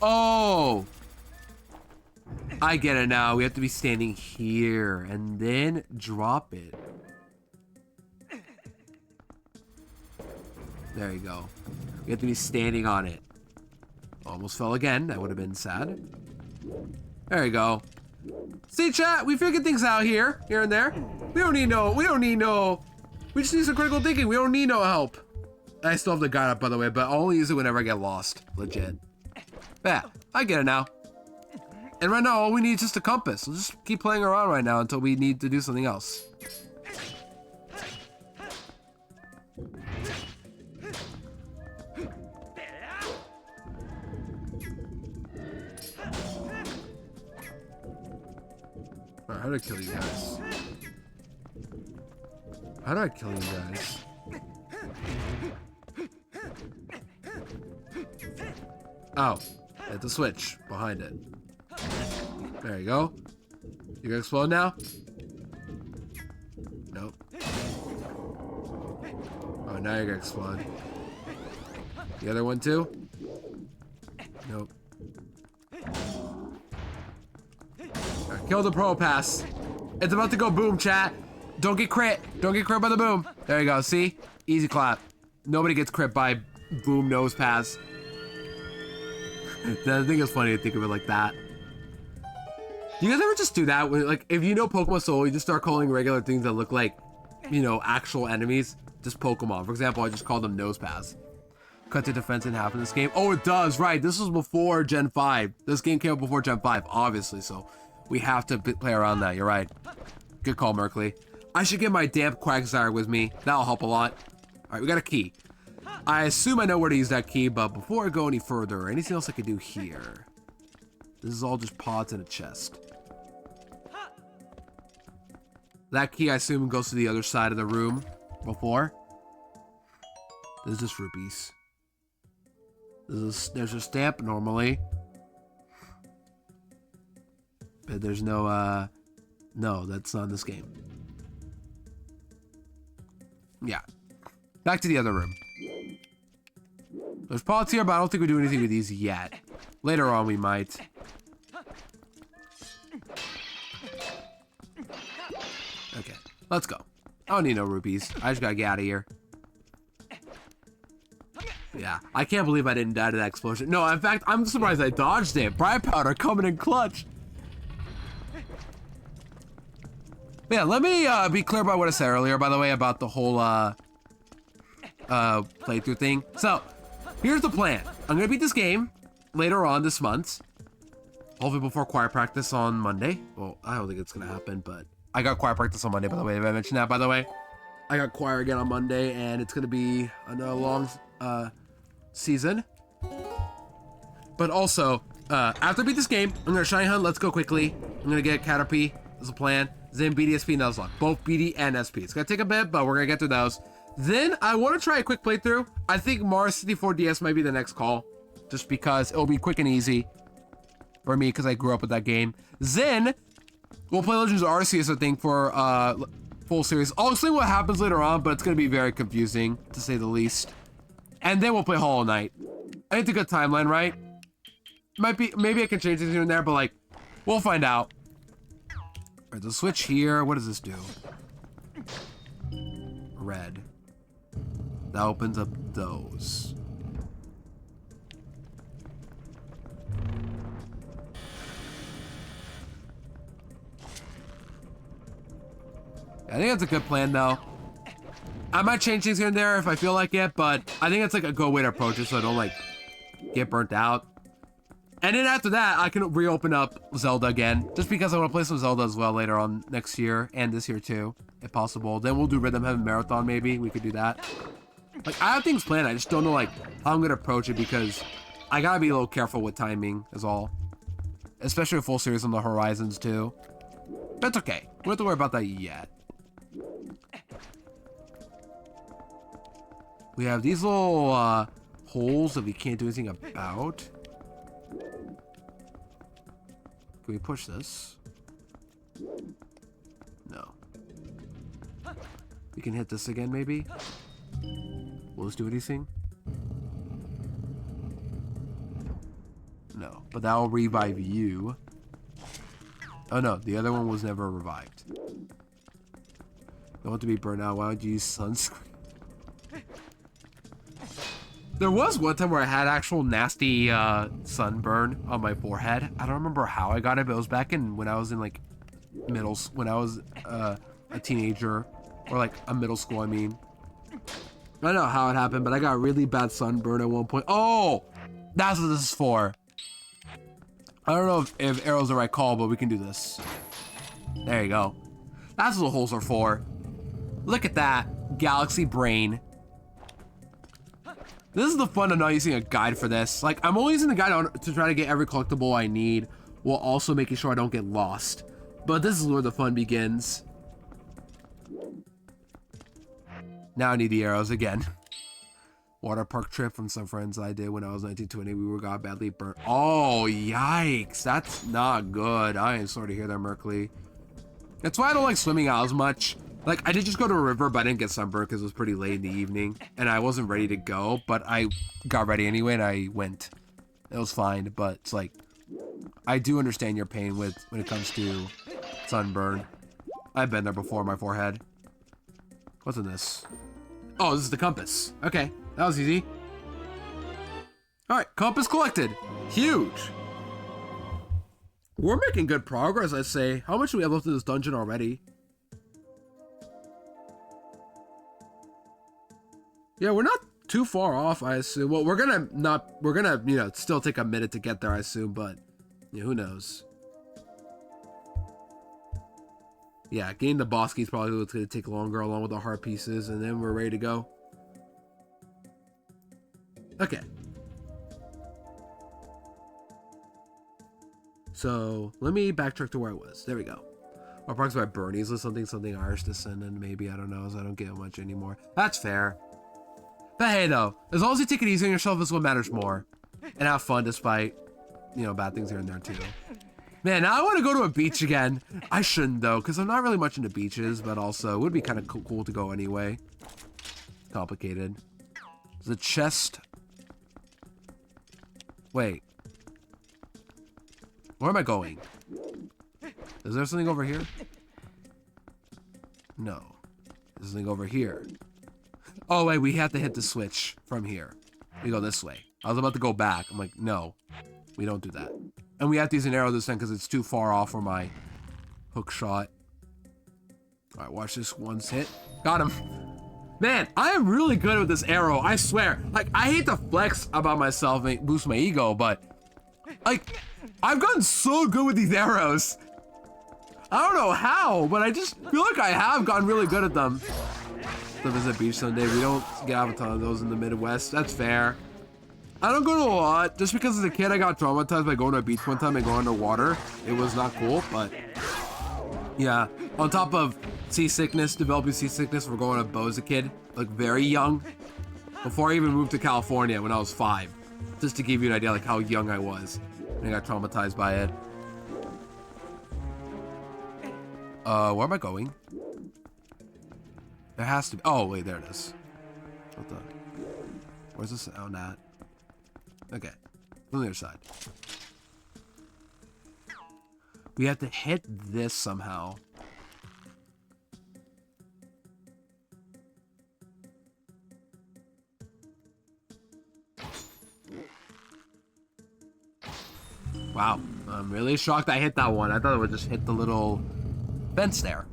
Oh! I get it now. We have to be standing here and then drop it. There you go. We have to be standing on it. Almost fell again. That would have been sad. There you go. See, chat? We figured things out here and there. We don't need no, we just need some critical thinking. We don't need no help. I still have the guide up, by the way, but I'll only use it whenever I get lost. Legit. Yeah, I get it now. And right now, all we need is just a compass. We'll just keep playing around right now until we need to do something else. Alright, how do I kill you guys? How do I kill you guys? Oh, hit the switch behind it. There you go. You gonna explode now? Nope. Oh, now you're gonna explode. The other one too? Nope. Right, kill the pro pass. It's about to go boom, chat. Don't get crit. Don't get crit by the boom. There you go. See? Easy clap. Nobody gets crit by boom nose pass. I think it's funny to think of it like that. Do you guys ever just do that? When, like, if you know Pokemon Soul, you just start calling regular things that look like, you know, actual enemies, just Pokemon. For example, I just called them Nosepass. Cut the defense in half in this game. Oh, it does, right. This was before Gen 5. This game came out before Gen 5, obviously, so we have to play around that. You're right. Good call, Merkley. I should get my damp Quagsire with me. That'll help a lot. All right, we got a key. I assume I know where to use that key, but before I go any further, anything else I could do here? This is all just pods in a chest. That key, I assume, goes to the other side of the room before. This is just rupees. There's a stamp normally. But there's no, no, that's not in this game. Yeah. Back to the other room. There's pots here, but I don't think we do anything with these yet. Later on, we might. Okay, let's go. I don't need no rupees. I just gotta get out of here. Yeah, I can't believe I didn't die to that explosion. No, in fact, I'm surprised I dodged it. Bright Powder coming in clutch. Yeah, let me be clear about what I said earlier, by the way, about the whole playthrough thing. So, here's the plan. I'm gonna beat this game later on this month. Hopefully before choir practice on Monday. Well, I don't think it's gonna happen, but I got choir practice on Monday, by the way. Did I mention that, by the way? I got choir again on Monday, and it's gonna be another long season. But also, after I beat this game, I'm gonna shiny hunt. Let's go quickly. I'm gonna get Caterpie as a plan. Then BDSP and Nuzlocke, both BD and SP. It's gonna take a bit, but we're gonna get through those. Then I want to try a quick playthrough. I think Mario 64 DS might be the next call, just because it'll be quick and easy for me because I grew up with that game. Then we'll play Legends of Arceus, I think, for full series. I'll explain what happens later on, but it's gonna be very confusing to say the least. And then we'll play Hollow Knight. I think it's a good timeline, right? Might be, maybe I can change things here and there, but like, we'll find out. All right, the switch here. What does this do? Red. That opens up those. I think that's a good plan, though. I might change things here and there if I feel like it, but I think it's like a good way to approach it so I don't like get burnt out. And then after that, I can reopen up Zelda again, just because I want to play some Zelda as well later on next year and this year too, if possible. Then we'll do Rhythm Heaven Marathon, maybe. We could do that. Like, I have things planned. I just don't know like how I'm gonna approach it because I gotta be a little careful with timing, is all. Especially a full series on the horizons too. That's okay. We don't have to worry about that yet. We have these little holes that we can't do anything about. Can we push this? No. We can hit this again, maybe? Will this do anything? No, but that will revive you. Oh no, the other one was never revived. Don't want to be burnt out. Why don't you use sunscreen? There was one time where I had actual nasty sunburn on my forehead. I don't remember how I got it, but it was back in when I was in like when I was a teenager, or like a middle school, I mean. I don't know how it happened, but I got really bad sunburn at one point. Oh, that's what this is for. I don't know if arrow's the right call, but we can do this. There you go. That's what the holes are for. Look at that. Galaxy Brain. This is the fun of not using a guide for this. Like, I'm only using the guide to try to get every collectible I need, while also making sure I don't get lost. But this is where the fun begins. Now I need the arrows again. Water park trip from some friends I did when I was 1920. We got badly burnt. Oh, yikes. That's not good. I am sorry to hear that, Merkley. That's why I don't like swimming out as much. Like, I did just go to a river, but I didn't get sunburned because it was pretty late in the evening. And I wasn't ready to go, but I got ready anyway and I went. It was fine, but it's like, I do understand your pain when it comes to sunburn. I've been there before, my forehead. What's in this? Oh, this is the compass. Okay, that was easy. All right, compass collected. Huge. We're making good progress, I say. How much do we have left in this dungeon already? Yeah, we're not too far off, I assume. Well, we're gonna, you know, still take a minute to get there, I assume, but yeah, who knows? Yeah, getting the boss key is probably what's gonna take longer, along with the heart pieces, and then we're ready to go. Okay. So let me backtrack to where I was. There we go. Or parks by Bernie's or something Irish descendant, maybe, I don't know, as I don't get much anymore. That's fair. But hey, though, as long as you take it easy on yourself is what matters more. And have fun despite, you know, bad things here and there, too. Man, now I want to go to a beach again. I shouldn't, though, because I'm not really much into beaches, but also it would be kind of cool to go anyway. It's complicated. There's a chest. Wait. Where am I going? Is there something over here? No. There's something over here. Oh, wait, we have to hit the switch from here. We go this way. I was about to go back. I'm like, no, we don't do that. And we have to use an arrow this time because it's too far off for my hook shot. All right, watch this once hit. Got him. Man, I am really good with this arrow, I swear. Like, I hate to flex about myself and boost my ego, but like, I've gotten so good with these arrows. I don't know how, but I just feel like I have gotten really good at them. To visit beach Sunday. We don't get a ton of those in the Midwest. That's fair. I don't go to a lot, just because as a kid I got traumatized by going to a beach one time and going underwater. It was not cool, but yeah. On top of seasickness, developing seasickness for going to boat as a kid, like very young, before I even moved to California when I was 5. Just to give you an idea like how young I was. And I got traumatized by it. Where am I going? There has to be. Oh, wait, there it is. What the? Where's this? Oh, not. Okay. On the other side. We have to hit this somehow. Wow. I'm really shocked I hit that one. I thought it would just hit the little fence there.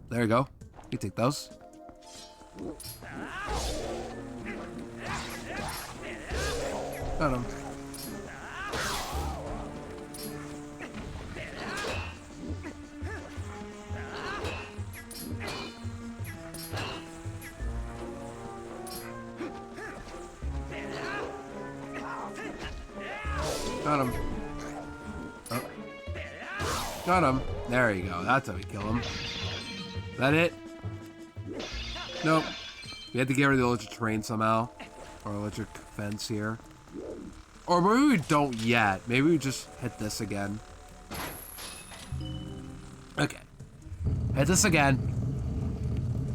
There you go. You take those. Got him. Got him. Oh. Got him. There you go. That's how we kill him. Is that it? Nope. We have to get rid of the electric train somehow. Or electric fence here. Or maybe we don't yet. Maybe we just hit this again. Okay. Hit this again.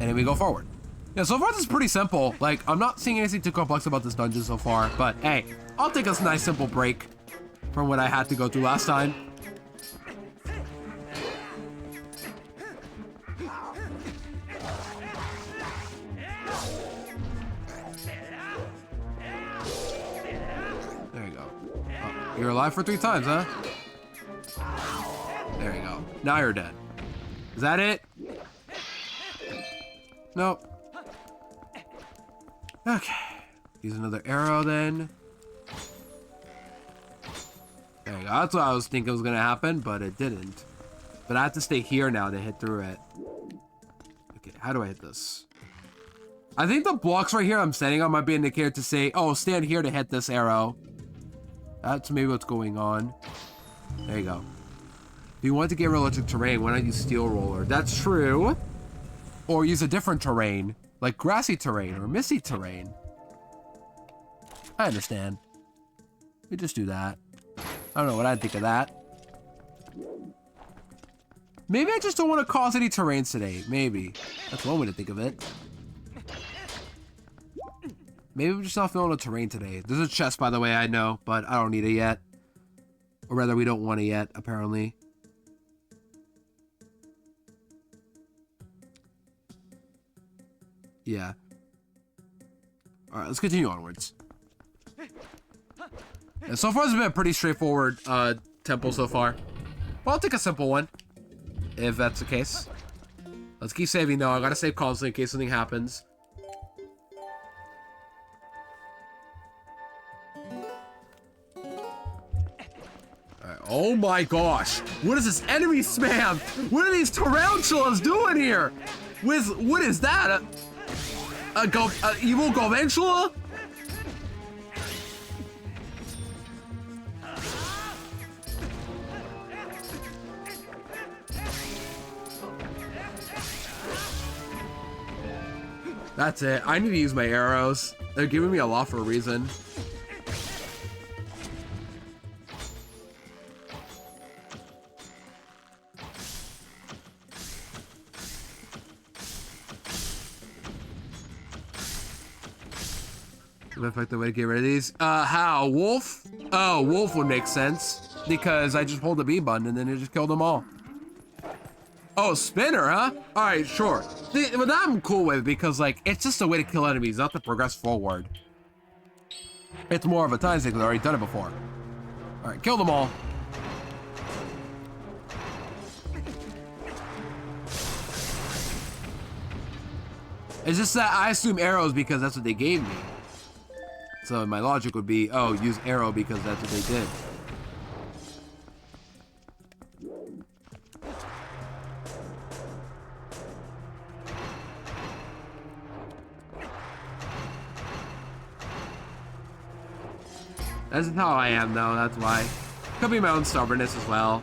And then we go forward. Yeah, so far this is pretty simple. Like, I'm not seeing anything too complex about this dungeon so far. But hey, I'll take a nice simple break from what I had to go through last time. You're alive for 3 times, huh? There you go. Now you're dead. Is that it? Nope. Okay. Use another arrow then. There you go. That's what I was thinking was gonna happen, but it didn't. But I have to stay here now to hit through it. Okay, how do I hit this? I think the blocks right here I'm standing on might be an indicator to say, oh, stand here to hit this arrow. That's maybe what's going on. There you go. If you want to get rid of electric terrain, why not use steel roller? That's true. Or use a different terrain, like grassy terrain or misty terrain. I understand. We just do that. I don't know what I'd think of that. Maybe I just don't want to cause any terrains today. Maybe. That's one way to think of it. Maybe we're just not feeling a terrain today. There's a chest, by the way, I know, but I don't need it yet. Or rather, we don't want it yet, apparently. Yeah. Alright, let's continue onwards. Yeah, so far, it's been a pretty straightforward temple so far. Well, I'll take a simple one, if that's the case. Let's keep saving, though. I gotta save constantly in case something happens. Alright, oh my gosh. What is this enemy spam? What are these tarantulas doing here? With, what is that? A evil Galvantula? That's it. I need to use my arrows. They're giving me a lot for a reason. Effective way to get rid of these. How? Wolf? Oh, wolf would make sense because I just pulled the B button and then it just killed them all. Oh, spinner, huh? All right, sure. But that I'm cool with because, like, it's just a way to kill enemies, not to progress forward. It's more of a time thing because I've already done it before. All right, kill them all. It's just that I assume arrows because that's what they gave me. So my logic would be, oh, use arrow because that's what they did. That's how I am, though. That's why. Could be my own stubbornness as well.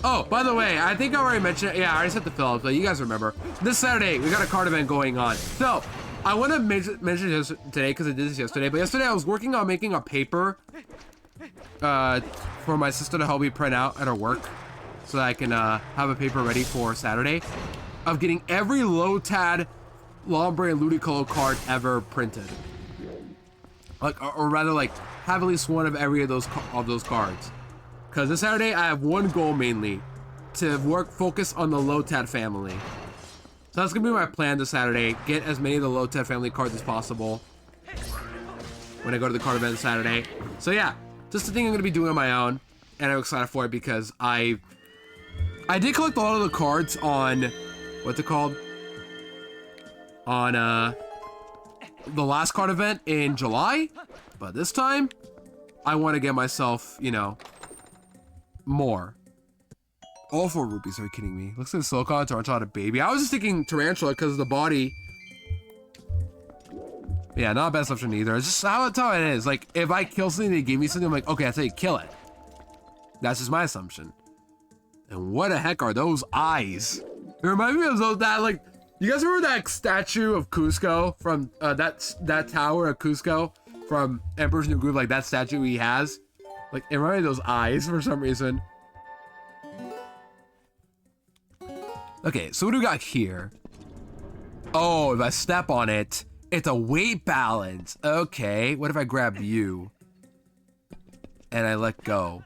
Oh, by the way, I think I already mentioned it. Yeah, I already said the Phillips, but you guys remember. This Saturday, we got a card event going on. So, I want to mention this today because I did this yesterday. But yesterday, I was working on making a paper for my sister to help me print out at her work. So that I can have a paper ready for Saturday. Of getting every low-tad Lombre and Ludicolo card ever printed. Like, or rather, like, have at least one of every of those cards. Because this Saturday, I have one goal mainly. To focus on the Lotad family. So that's going to be my plan this Saturday. Get as many of the Lotad family cards as possible. When I go to the card event this Saturday. So yeah, just a thing I'm going to be doing on my own. And I'm excited for it because I did collect a lot of the cards on... What's it called? On, the last card event in July, but this time I want to get myself, you know, more. All 4 rupees, are you kidding me? Looks like Silicon Tarantula baby. I was just thinking Tarantula because of the body. Yeah, not a bad assumption either. It's just that's how it is. Like, if I kill something, they give me something, I'm like, okay, I say kill it. That's just my assumption. And what the heck are those eyes? It reminds me of that, like, you guys remember that statue of Cusco from that tower of Cusco from Emperor's New Groove? Like that statue he has, like it reminded me of those eyes for some reason. Okay, so what do we got here? Oh, if I step on it, it's a weight balance. Okay, what if I grab you and I let go?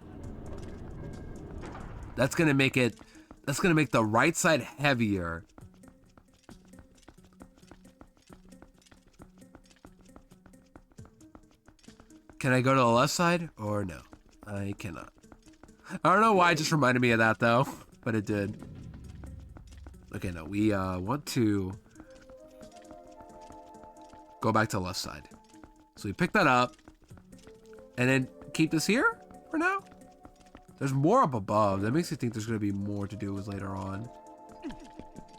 That's gonna make it. That's gonna make the right side heavier. Can I go to the left side or no? I cannot. I don't know why it just reminded me of that though, but it did. Okay, no, we want to go back to the left side. So we pick that up and then keep this here for now. There's more up above. That makes me think there's gonna be more to do with later on.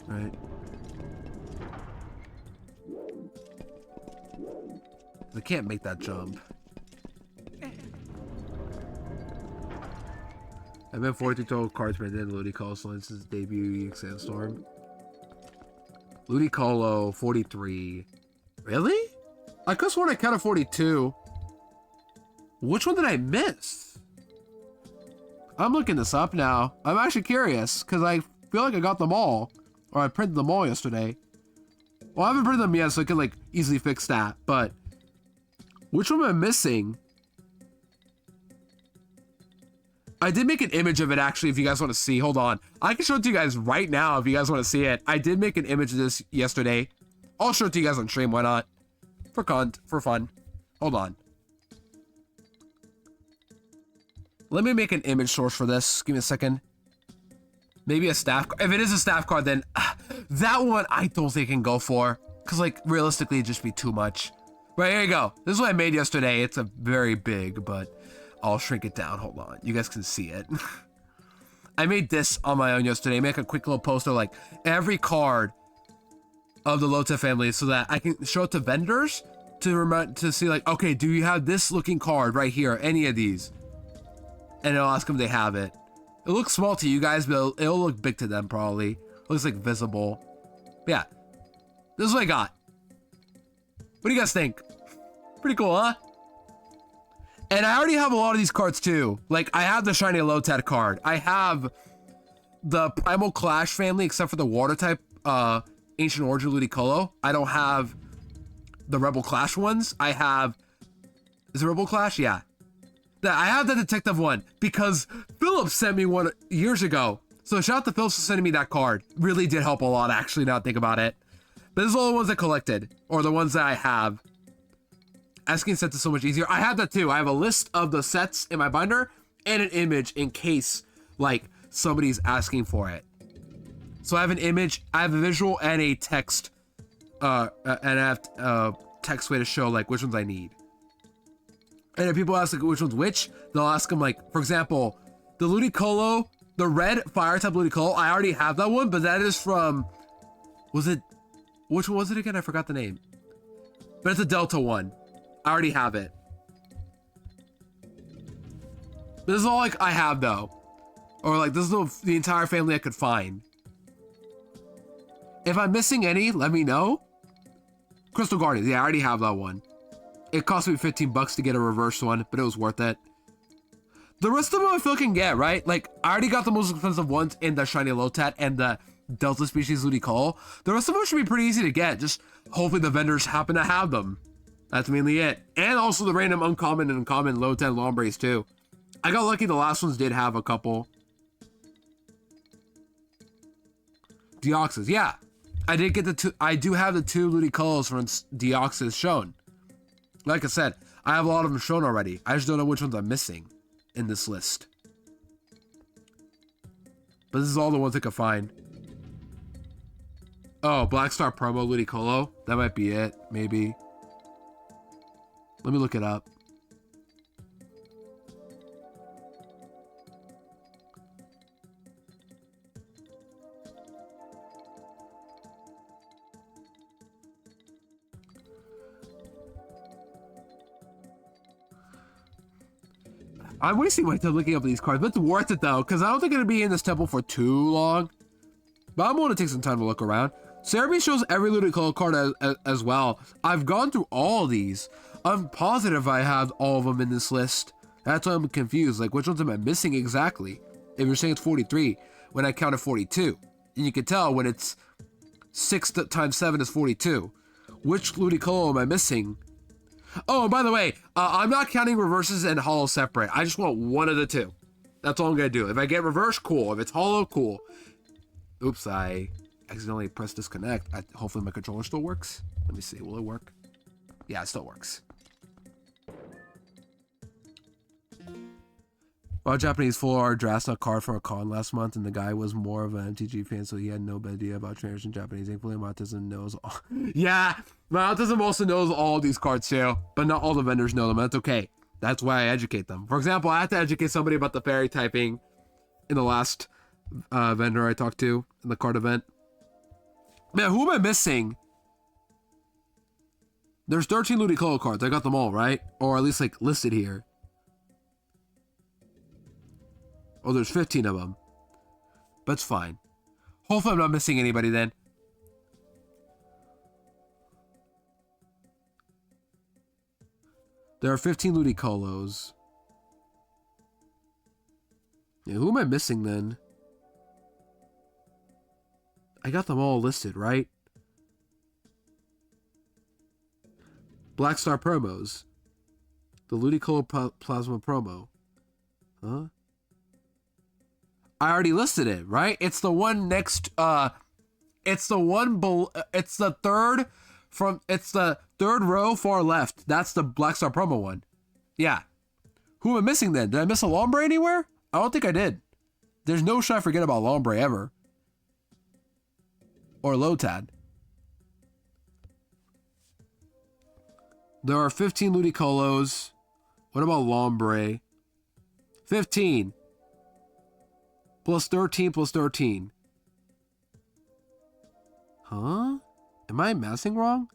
Right. I can't make that jump. I've been 42 total cards printed in Ludicolo since his debut Sandstorm. Ludicolo 43. Really? I could have sworn I counted 42. Which one did I miss? I'm looking this up now. I'm actually curious because I feel like I got them all. Or I printed them all yesterday. Well, I haven't printed them yet, so I can like easily fix that. But which one am I missing? I did make an image of it actually if you guys want to see. Hold on. I can show it to you guys right now if you guys want to see it. I did make an image of this yesterday. I'll show it to you guys on stream. Why not? For fun. Hold on. Let me make an image source for this. Give me a second. Maybe a staff. If it is a staff card, then that one I don't think I can go for. Because, like, realistically, it'd just be too much. Right, here you go. This is what I made yesterday. It's a very big, but I'll shrink it down. Hold on. You guys can see it. I made this on my own yesterday. Make a quick little poster, like, every card of the Lota family so that I can show it to vendors to see, like, okay, do you have this looking card right here? Any of these? And I'll ask them if they have it. It looks small to you guys, but it'll look big to them, probably. It looks, like, visible. But yeah. This is what I got. What do you guys think? Pretty cool, huh? And I already have a lot of these cards, too. Like, I have the Shiny Lotad card. I have the Primal Clash family, except for the Water-type Ancient Origin Ludicolo. I don't have the Rebel Clash ones. I have... Is it Rebel Clash? Yeah. I have the Detective one, because Phillips sent me one years ago. So shout out to Phillips for sending me that card. Really did help a lot, actually, now that I think about it. But these are all the ones I collected, or the ones that I have. Asking sets is so much easier. I have that too. I have a list of the sets in my binder and an image in case, like, somebody's asking for it. So I have an image, I have a visual and a text, and I have text way to show, like, which ones I need. And if people ask, like, which one's which, they'll ask them, like, for example, the Ludicolo, the red fire type Ludicolo, I already have that one, but that is from, which one was it again? I forgot the name. But it's a Delta one. I already have it. This is all, like, I have, though. Or, like, this is the entire family I could find. If I'm missing any, let me know. Crystal Guardians. Yeah, I already have that one. It cost me 15 bucks to get a reverse one, but it was worth it. The rest of them I feel I can get, right? Like, I already got the most expensive ones in the Shiny Lotad and the Delta Species Ludicolo. The rest of them should be pretty easy to get. Just hopefully the vendors happen to have them. That's mainly it. And also the random uncommon and uncommon Lotad Lombres too. I got lucky the last ones did have a couple. Deoxys, yeah. I did get the two. I do have the two Ludicolos from Deoxys shown. Like I said, I have a lot of them shown already. I just don't know which ones I'm missing in this list. But this is all the ones I could find. Oh, Black Star Promo Ludicolo. That might be it, maybe. Let me look it up. I'm wasting my time looking up these cards, but it's worth it though, because I don't think I'm going to be in this temple for too long. But I'm going to take some time to look around. Cerebi shows every Ludicolo card as well. I've gone through all these. I'm positive I have all of them in this list. That's why I'm confused. Like, which ones am I missing exactly? If you're saying it's 43, when I counted 42. And you can tell when it's 6 times 7 is 42. Which Ludicolo am I missing? Oh, and by the way, I'm not counting reverses and holo separate. I just want one of the two. That's all I'm going to do. If I get reverse, cool. If it's holo, cool. Oops, I accidentally pressed disconnect. Hopefully my controller still works. Let me see. Will it work? Yeah, it still works. Bought a Japanese full art Drasna card for a con last month, and the guy was more of an MTG fan, so he had no idea about traders in Japanese. Thankfully, my autism knows all. Yeah, my autism also knows all these cards too, but not all the vendors know them. That's okay. That's why I educate them. For example, I had to educate somebody about the fairy typing in the last vendor I talked to in the card event. Man, who am I missing? There's 13 Ludicolo cards. I got them all, right? Or at least, like, listed here. Oh, there's 15 of them. But it's fine. Hopefully I'm not missing anybody then. There are 15 Ludicolos. Yeah, who am I missing then? I got them all listed, right? Black Star promos. The Ludicolo Plasma promo. Huh? I already listed it, right? It's the one next, it's the third row far left. That's the Black Star promo one. Yeah. Who am I missing then? Did I miss a Lombre anywhere? I don't think I did. There's no shot I forget about Lombre ever. Or Lotad. There are 15 Ludicolo. What about Lombre? 15. Plus 13 plus 13. Huh? Am I mathing wrong?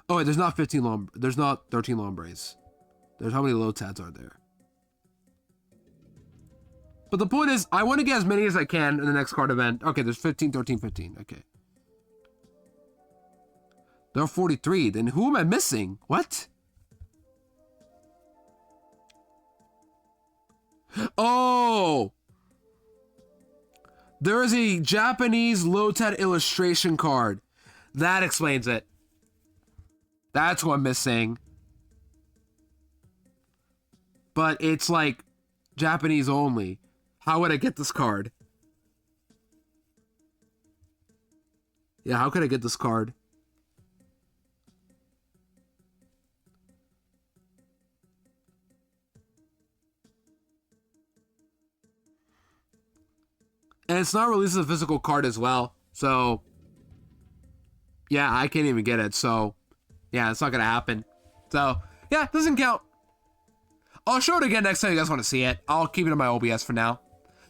Oh wait, there's not 15 there's not 13 Lombres. There's how many Lotads are there? But the point is, I want to get as many as I can in the next card event. Okay, there's 15, 13, 15. Okay. There are 43. Then who am I missing? What? Oh! There is a Japanese Lotad illustration card. That explains it. That's what I'm missing. But it's like Japanese only. How would I get this card? Yeah, how could I get this card? And it's not released as a physical card as well. So, yeah, I can't even get it. So, yeah, it's not going to happen. So, yeah, it doesn't count. I'll show it again next time you guys want to see it. I'll keep it in my OBS for now.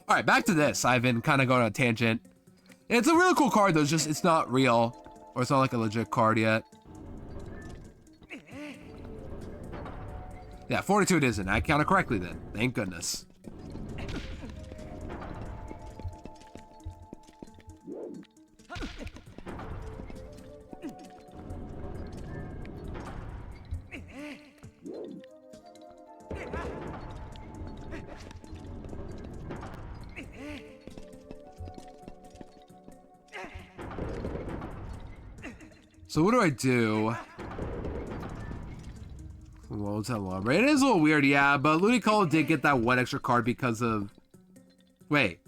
All right, back to this. I've been kind of going on a tangent. It's a really cool card, though. It's just, it's not real. Or it's not like a legit card yet. Yeah, 42 it isn't. I counted correctly then. Thank goodness. So what do I do? Well, Lombre. It is a little weird, yeah, but Ludicolo did get that one extra card because of... Wait.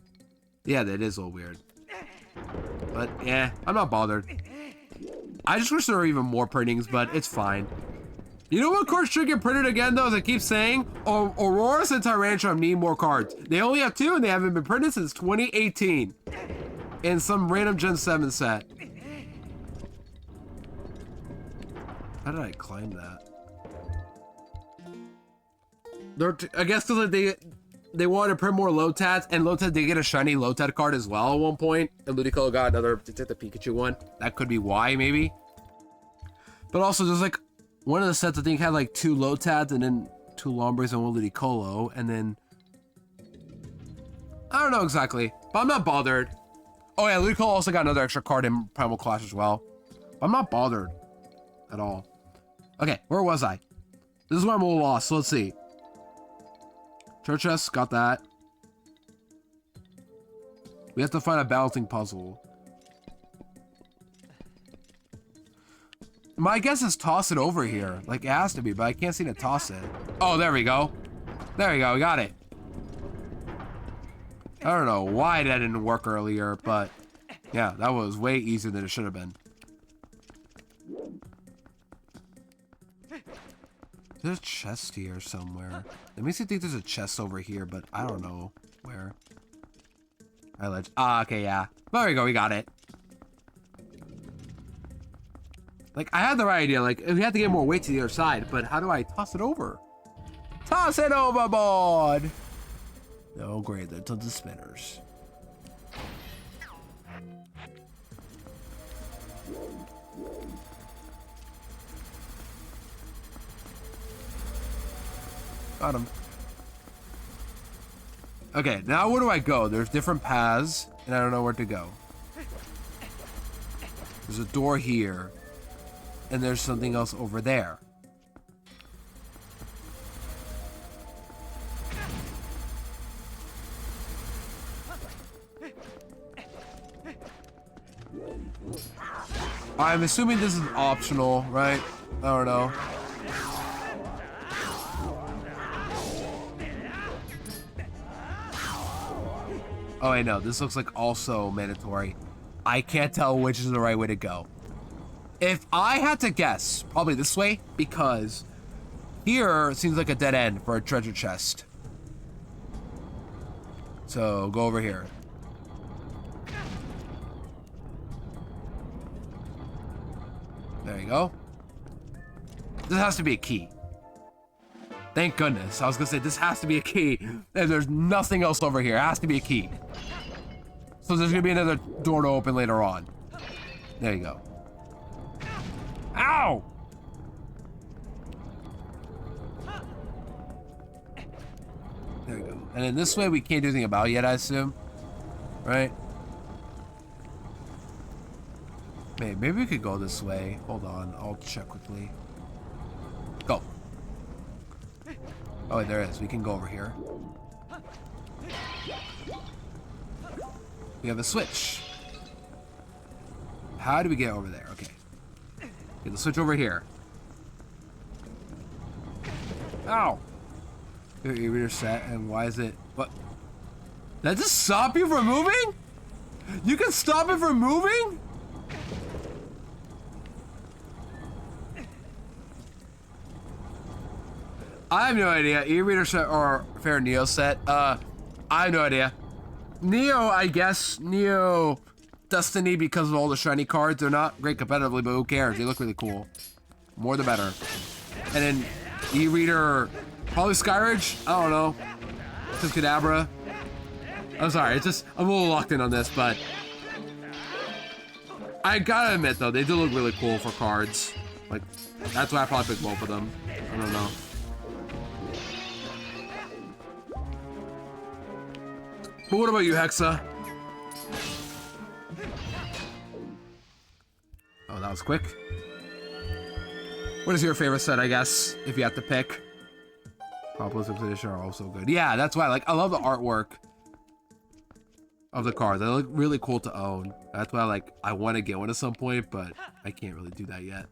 Yeah, that is a little weird. But, yeah, I'm not bothered. I just wish there were even more printings, but it's fine. You know what cards should get printed again, though, as I keep saying? Aurora and Tyrantrum need more cards. They only have 2, and they haven't been printed since 2018. In some random Gen 7 set. How did I climb that? I guess because they wanted to print more Lotads, and Lotad did get a shiny Lotad card as well at one point. And Ludicolo got another Detective Pikachu one. That could be why, maybe. But also, there's like one of the sets I think had like 2 Lotads and then 2 Lombres and 1 Ludicolo, and then I don't know exactly, but I'm not bothered. Oh yeah, Ludicolo also got another extra card in Primal Clash as well. I'm not bothered at all. Okay, where was I? This is where I'm a little lost, so let's see. Church chest, got that. We have to find a balancing puzzle. My guess is toss it over here. Like, it has to be, but I can't seem to toss it. Oh, there we go. There we go, we got it. I don't know why that didn't work earlier, but yeah, that was way easier than it should have been. There's a chest here somewhere. It makes me think there's a chest over here, but I don't know where. Alright, okay, yeah. There we go, we got it. Like, I had the right idea. Like, we had to get more weight to the other side, but how do I toss it over? Toss it overboard! Oh, great, there's tons of spinners. Got him. Okay, now where do I go? There's different paths, and I don't know where to go. There's a door here, and there's something else over there. I'm assuming this is optional, right? I don't know. Oh, I know. This looks like also mandatory. I can't tell which is the right way to go. If I had to guess, probably this way, because Here seems like a dead end for a treasure chest. So go over here. There you go. This has to be a key. Thank goodness. I was gonna say this has to be a key. And there's nothing else over here. It has to be a key. So there's gonna be another door to open later on. There you go. Ow! There you go. And in this way we can't do anything about it yet, I assume. Right? Maybe we could go this way. Hold on, I'll check quickly. Go. Oh, wait, there it is. We can go over here. We have a switch. How do we get over there? Okay. Get the switch over here. Ow! Your e-reader set, and why is it... What? That just stop you from moving? You can stop it from moving? I have no idea. E-reader set or fair Neo set? I have no idea. Neo, I guess. Neo Destiny, because of all the shiny cards. They're not great competitively, but who cares? They look really cool. More the better. And then E-reader, probably Skyridge? I don't know. Just Kadabra. I'm sorry, it's just, I'm a little locked in on this, but I gotta admit though, they do look really cool for cards. Like, that's why I probably picked both of them. I don't know. But what about you, Hexa? Oh, that was quick. What is your favorite set, I guess, if you have to pick? Populous Expedition are also good. Yeah, that's why, like, I love the artwork of the cards. They look really cool to own. That's why, like, I want to get one at some point, but I can't really do that yet.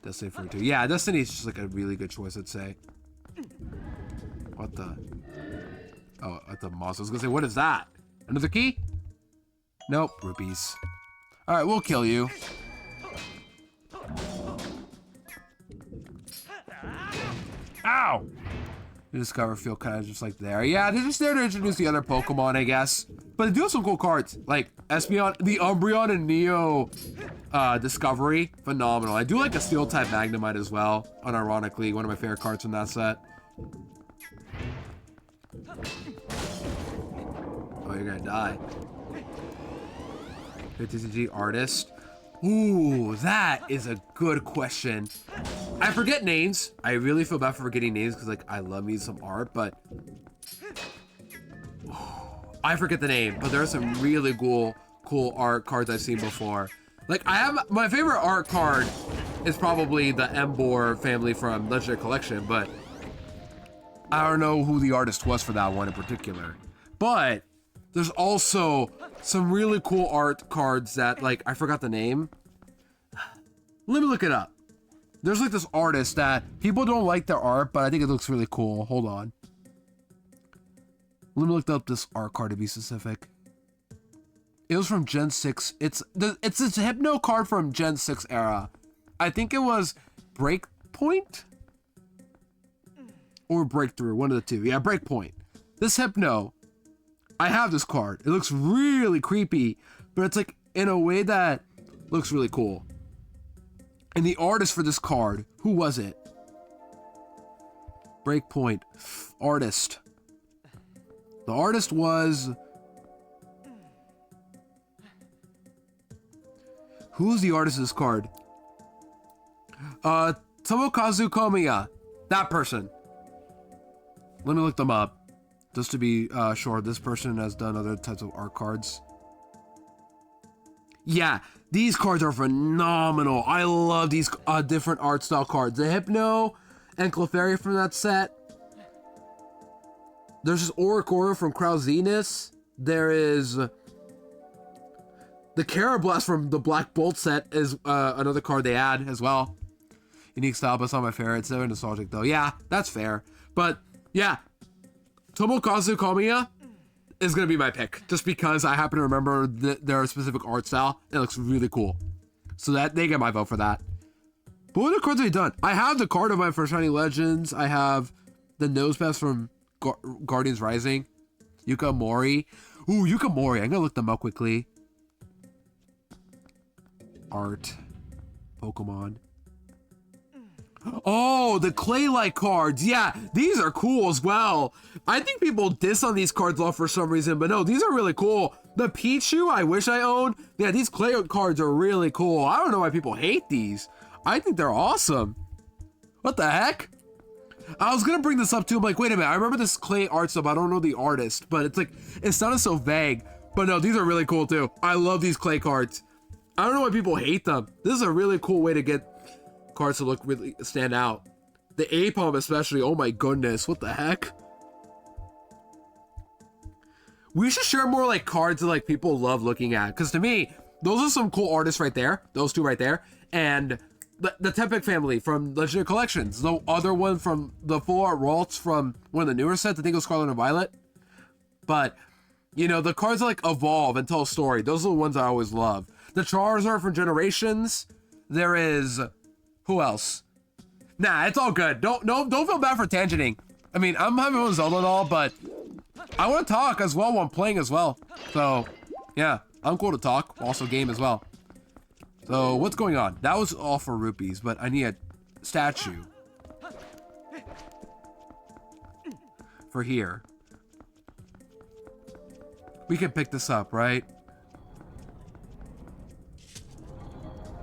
Destiny for 2. Yeah, Destiny is just, like, a really good choice, I'd say. What the... Oh, at the monster. I was gonna say, what is that? Another key? Nope, rupees. Alright, we'll kill you. Ow! You discover feel kind of just like there. Yeah, they're just there to introduce the other Pokemon, I guess. But they do have some cool cards. Like, Espeon, the Umbreon and Neo Discovery. Phenomenal. I do like a Steel-type Magnemite as well. Unironically, one of my favorite cards from that set. Oh, you're gonna die. 50cg artist. Ooh, that is a good question. I forget names. I really feel bad for forgetting names because, like, I love me some art, but I forget the name. But there are some really cool art cards I've seen before. Like, I have my favorite art card is probably the Embor family from Legendary Collection, but I don't know who the artist was for that one in particular. But there's also some really cool art cards that, like, I forgot the name. Let me look it up. There's like this artist that people don't like their art, but I think it looks really cool. Hold on. Let me look up this art card to be specific. It was from Gen 6. It's this Hypno card from Gen 6 era. I think it was Breakpoint? Or Breakthrough, one of the two. Yeah, Breakpoint. This Hypno, I have this card. It looks really creepy, but it's like in a way that looks really cool. And the artist for this card, who was it? Breakpoint. Artist. The artist was... Who's the artist of this card? Tomokazu Komiya. That person. Let me look them up. Just to be sure, this person has done other types of art cards. Yeah, these cards are phenomenal. I love these different art style cards. The Hypno and Clefairy from that set. There's this Oricorio from Krausinus. There is the Carablast from the Black Bolt set is another card they add as well. Unique style, but it's not my favorite. It's never nostalgic though. Yeah, that's fair. But yeah, Tomokazu Komiya is going to be my pick, just because I happen to remember their specific art style. It looks really cool. So that they get my vote for that. But what other cards have I done? I have the card of my for Shiny Legends. I have the nose pass from Guardians Rising. Yuka Mori. Ooh, Yuka Mori. I'm gonna look them up quickly. Art. Pokemon. Oh, the Clay-like cards. Yeah, these are cool as well. I think people diss on these cards a lot for some reason, but no, these are really cool. The Pichu, I wish I owned. Yeah, these Clay cards are really cool. I don't know why people hate these. I think they're awesome. What the heck? I was gonna bring this up too. I'm like, wait a minute. I remember this Clay art stuff. I don't know the artist, but it's like, it sounded so vague. But no, these are really cool too. I love these Clay cards. I don't know why people hate them. This is a really cool way to get cards to look really stand out. The Apom especially. Oh my goodness. What the heck? We should share more like cards that like people love looking at. Because to me, those are some cool artists right there. Those two right there. And the Tepec family from Legendary Collections. The other one from the full art Ralts from one of the newer sets. I think it was Scarlet and Violet. But, you know, the cards that like evolve and tell a story. Those are the ones I always love. The Charizard from Generations. There is... Who else? Nah, it's all good. Don't feel bad for tangenting. I mean, I'm having fun with Zelda and all, but I want to talk as well while I'm playing as well. So, yeah, I'm cool to talk. Also game as well. So, what's going on? That was all for rupees, but I need a statue. For here. We can pick this up, right?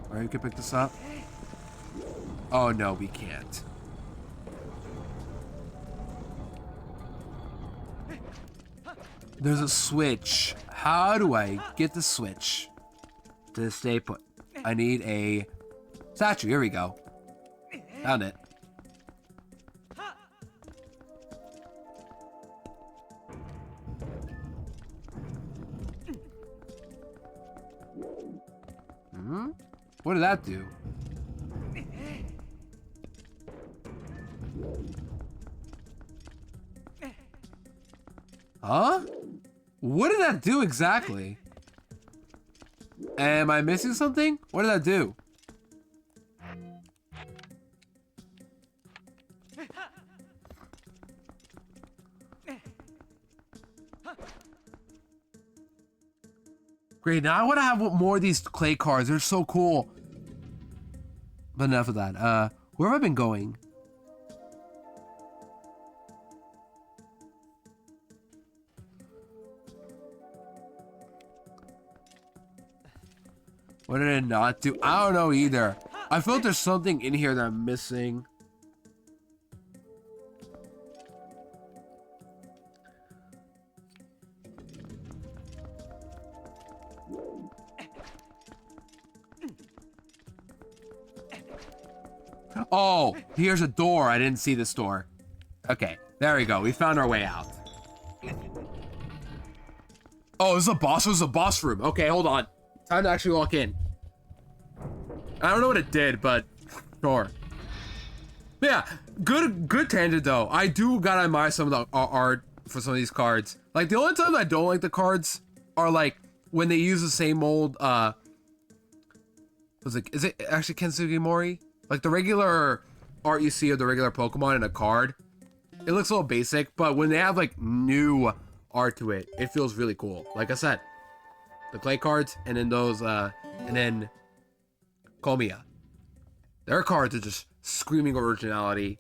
Alright, we can pick this up. Oh no, we can't. There's a switch. How do I get the switch to stay put? I need a statue. Here we go. Found it. What did that do? Huh? What did that do exactly? Am I missing something? What did that do? Great, now I want to have more of these clay cards. They're so cool. But enough of that. Where have I been going? What did it not do? I don't know either. I feel like there's something in here that I'm missing. Oh, here's a door. I didn't see this door. Okay, there we go. We found our way out. Oh, this is a boss. This is a boss room. Okay, hold on. Time to actually walk in. I don't know what it did, but sure. But yeah, good tangent though. I do gotta admire some of the art for some of these cards. Like the only time I don't like the cards are like when they use the same old is it actually Kensuke Mori? Like the regular art you see of the regular Pokemon in a card, it looks a little basic, but when they have like new art to it, it feels really cool. Like I said, the clay cards and then those and then Komiya. Their cards are just screaming originality.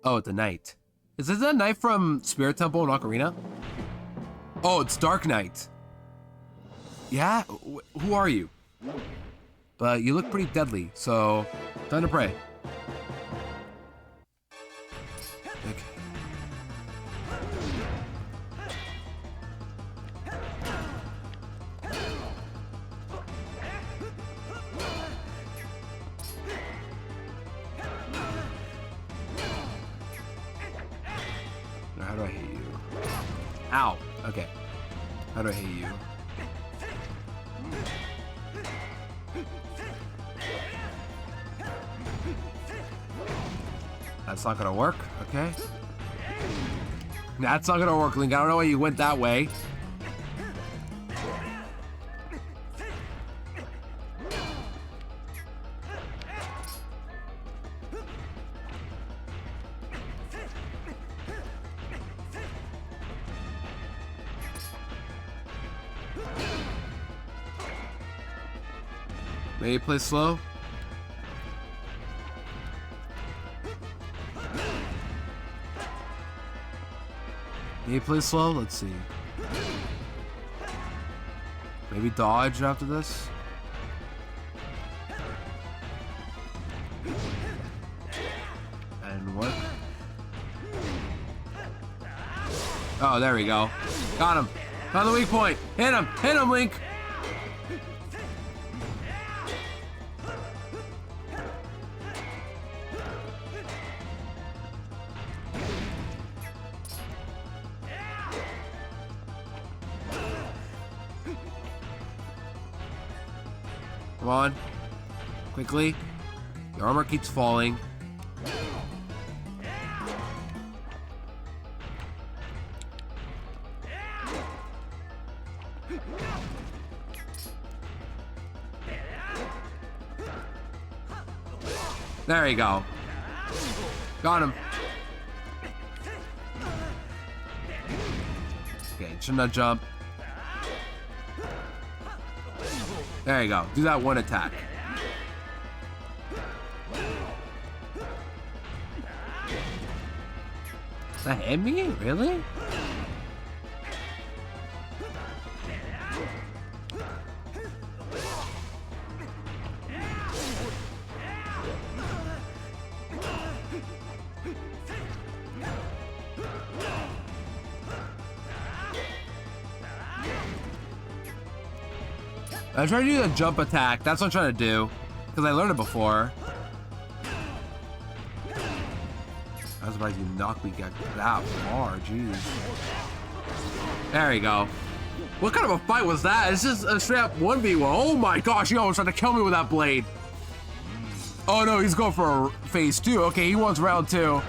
Oh, it's a knight. Is this that knight from Spirit Temple in Ocarina? Oh, it's Dark Knight. Yeah? Who are you? But you look pretty deadly, so time to pray. Okay. Now, how do I hit you? Ow! Okay. How do I hit you? That's not gonna work, okay? That's not gonna work, Link. I don't know why you went that way. Maybe play slow. Maybe play slow. Let's see. Maybe dodge after this. And what? Oh, there we go. Got him. Got the weak point. Hit him. Hit him, Link. Come on. Quickly. Your armor keeps falling. There you go. Got him. Okay, should not jump. There you go. Do that one attack. That hit me? Really? I'm trying to do the jump attack. That's what I'm trying to do. Because I learned it before. I was surprised you knocked me that far. Jeez. There you go. What kind of a fight was that? It's just a straight up 1v1. Oh my gosh, he almost tried to kill me with that blade. Oh no, he's going for phase 2. Okay, he wants round 2.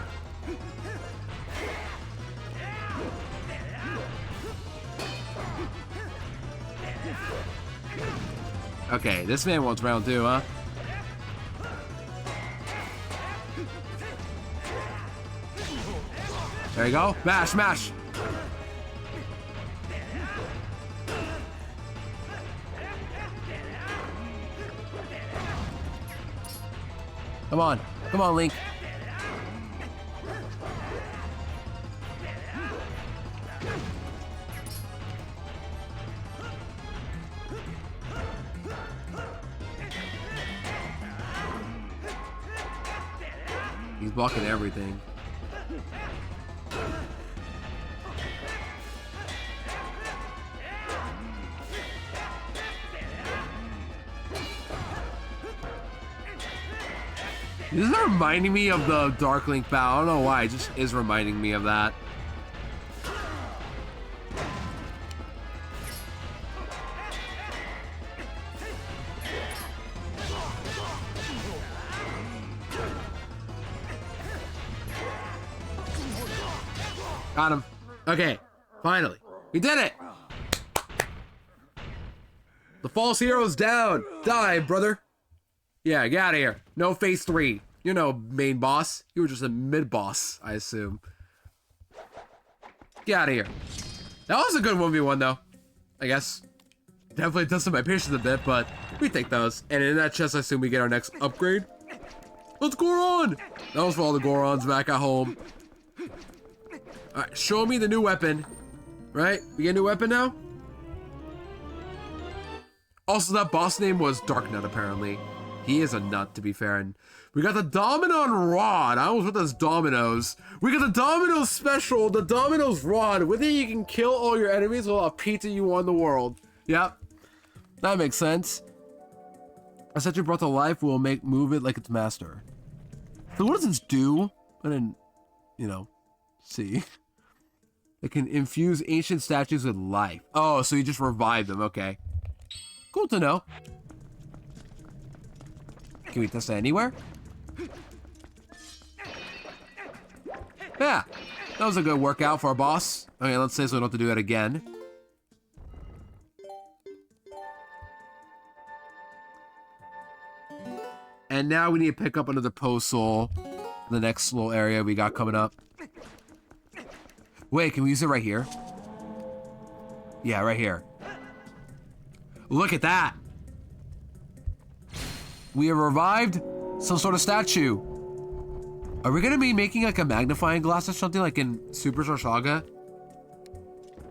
Okay, this man wants round 2, huh? There you go. Mash, mash. Come on. Come on, Link. He's blocking everything. This is reminding me of the Dark Link battle. I don't know why, it just is reminding me of that. Got him. Okay, finally. We did it! The false hero's down. Die, brother. Yeah, get out of here. No phase 3. You're no main boss. You were just a mid-boss, I assume. Get out of here. That was a good 1v1, though. I guess. Definitely tested my patience a bit, but we take those. And in that chest, I assume we get our next upgrade. Let's Goron! That was for all the Gorons back at home. Alright, show me the new weapon. Right? We get a new weapon now? Also, that boss name was Dark Nut, apparently. He is a nut, to be fair. And we got the Dominon Rod. I almost put those Dominoes. We got the Dominoes Special, the Dominoes Rod. With it, you can kill all your enemies with a pizza you won the world. Yep. That makes sense. A set you brought to life will move it like its master. So what does this do? I didn't, you know, see. It can infuse ancient statues with life. Oh, so you just revive them. Okay. Cool to know. Can we test it anywhere? Yeah. That was a good workout for our boss. Okay, let's say so we don't have to do that again. And now we need to pick up another post soul. The next little area we got coming up. Wait, can we use it right here? Yeah, right here. Look at that. We have revived some sort of statue. Are we gonna be making like a magnifying glass or something like in Superstar Saga?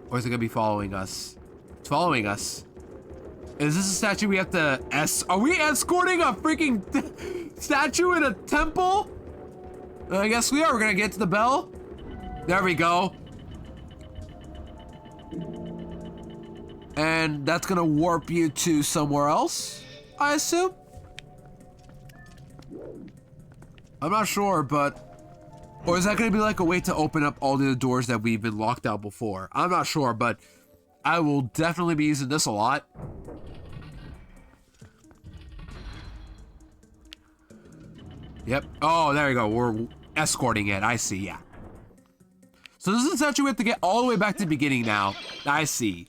Or is it gonna be following us? It's following us. Is this a statue we have to are we escorting a freaking statue in a temple? I guess we are. We're gonna get to the bell. There we go. And that's gonna warp you to somewhere else, I assume? I'm not sure, but... Or is that gonna be like a way to open up all the doors that we've been locked out before? I'm not sure, but I will definitely be using this a lot. Yep. Oh, there you go. We're escorting it. I see, yeah. So this is essentially we have to get all the way back to the beginning now. I see.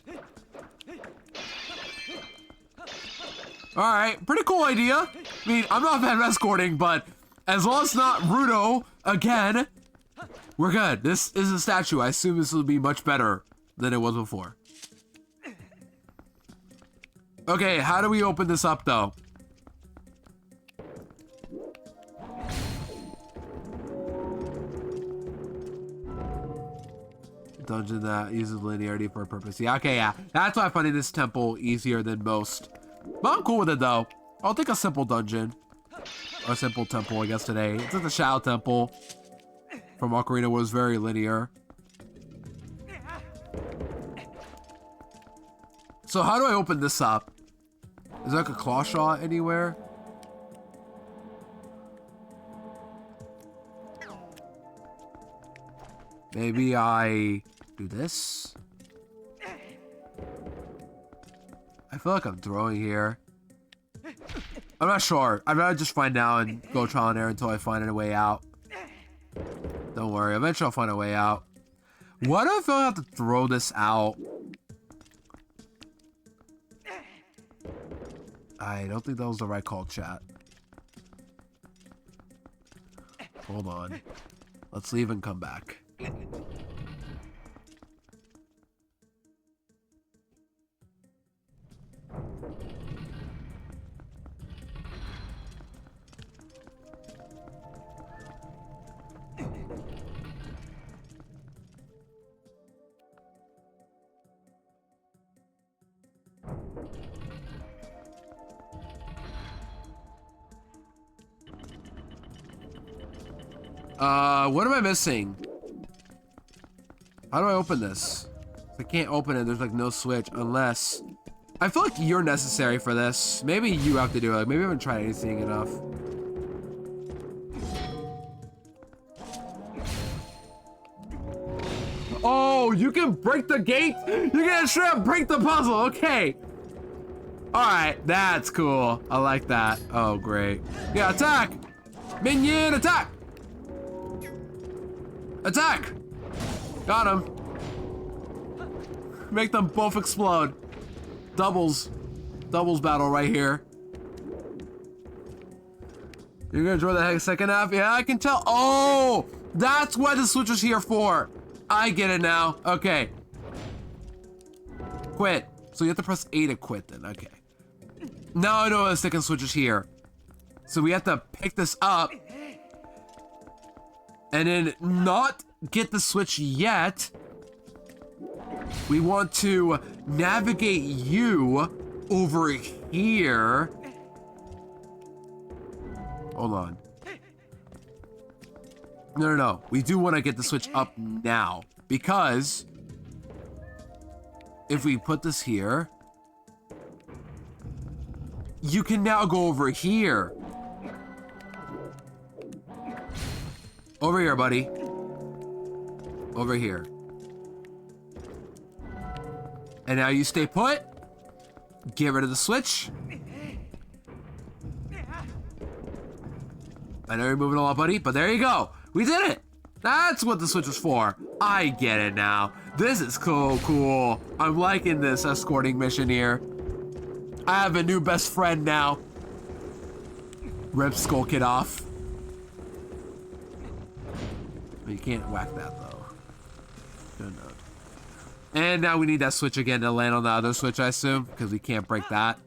Alright, pretty cool idea. I mean, I'm not a fan of escorting, but as long as it's not Rudo again, we're good. This is a statue. I assume this will be much better than it was before. Okay, how do we open this up, though? Dungeon that uses linearity for a purpose. Yeah, okay, yeah. That's why I'm finding this temple easier than most. But I'm cool with it, though. I'll take a simple dungeon. Or a simple temple, I guess, today. It's like the Shadow Temple from Ocarina was very linear. So how do I open this up? Is there like a claw shot anywhere? Maybe I do this? I feel like I'm throwing here. I'm not sure. I'd rather just find out and go trial and error until I find a way out. Don't worry, eventually I'll find a way out. What if I have to throw this out? I don't think that was the right call, chat. Hold on. Let's leave and come back. What am I missing? How do I open this? I can't open it. There's like no switch unless... I feel like you're necessary for this. Maybe you have to do it. Maybe I haven't tried anything enough. Oh, you can break the gate? You can straight up break the puzzle. Okay. Alright, that's cool. I like that. Oh, great. Yeah, attack! Minion, attack! Attack! Got him. Make them both explode. Doubles battle right here. You're gonna enjoy the second half? Yeah, I can tell. Oh, that's what the switch is here for. I get it now. Okay. Quit. So you have to press A to quit then. Okay. Now I know the second switch is here. So we have to pick this up. And then not get the switch yet. We want to navigate you over here. Hold on. No. We do want to get the switch up now. Because if we put this here, you can now go over here. Over here, buddy. Over here. And now you stay put. Get rid of the switch. I know you're moving a lot, buddy, but there you go. We did it. That's what the switch was for. I get it now. This is cool. I'm liking this escorting mission here. I have a new best friend now. Rip Skull Kid off. You can't whack that though. No. And now we need that switch again to land on the other switch, I assume, because we can't break that.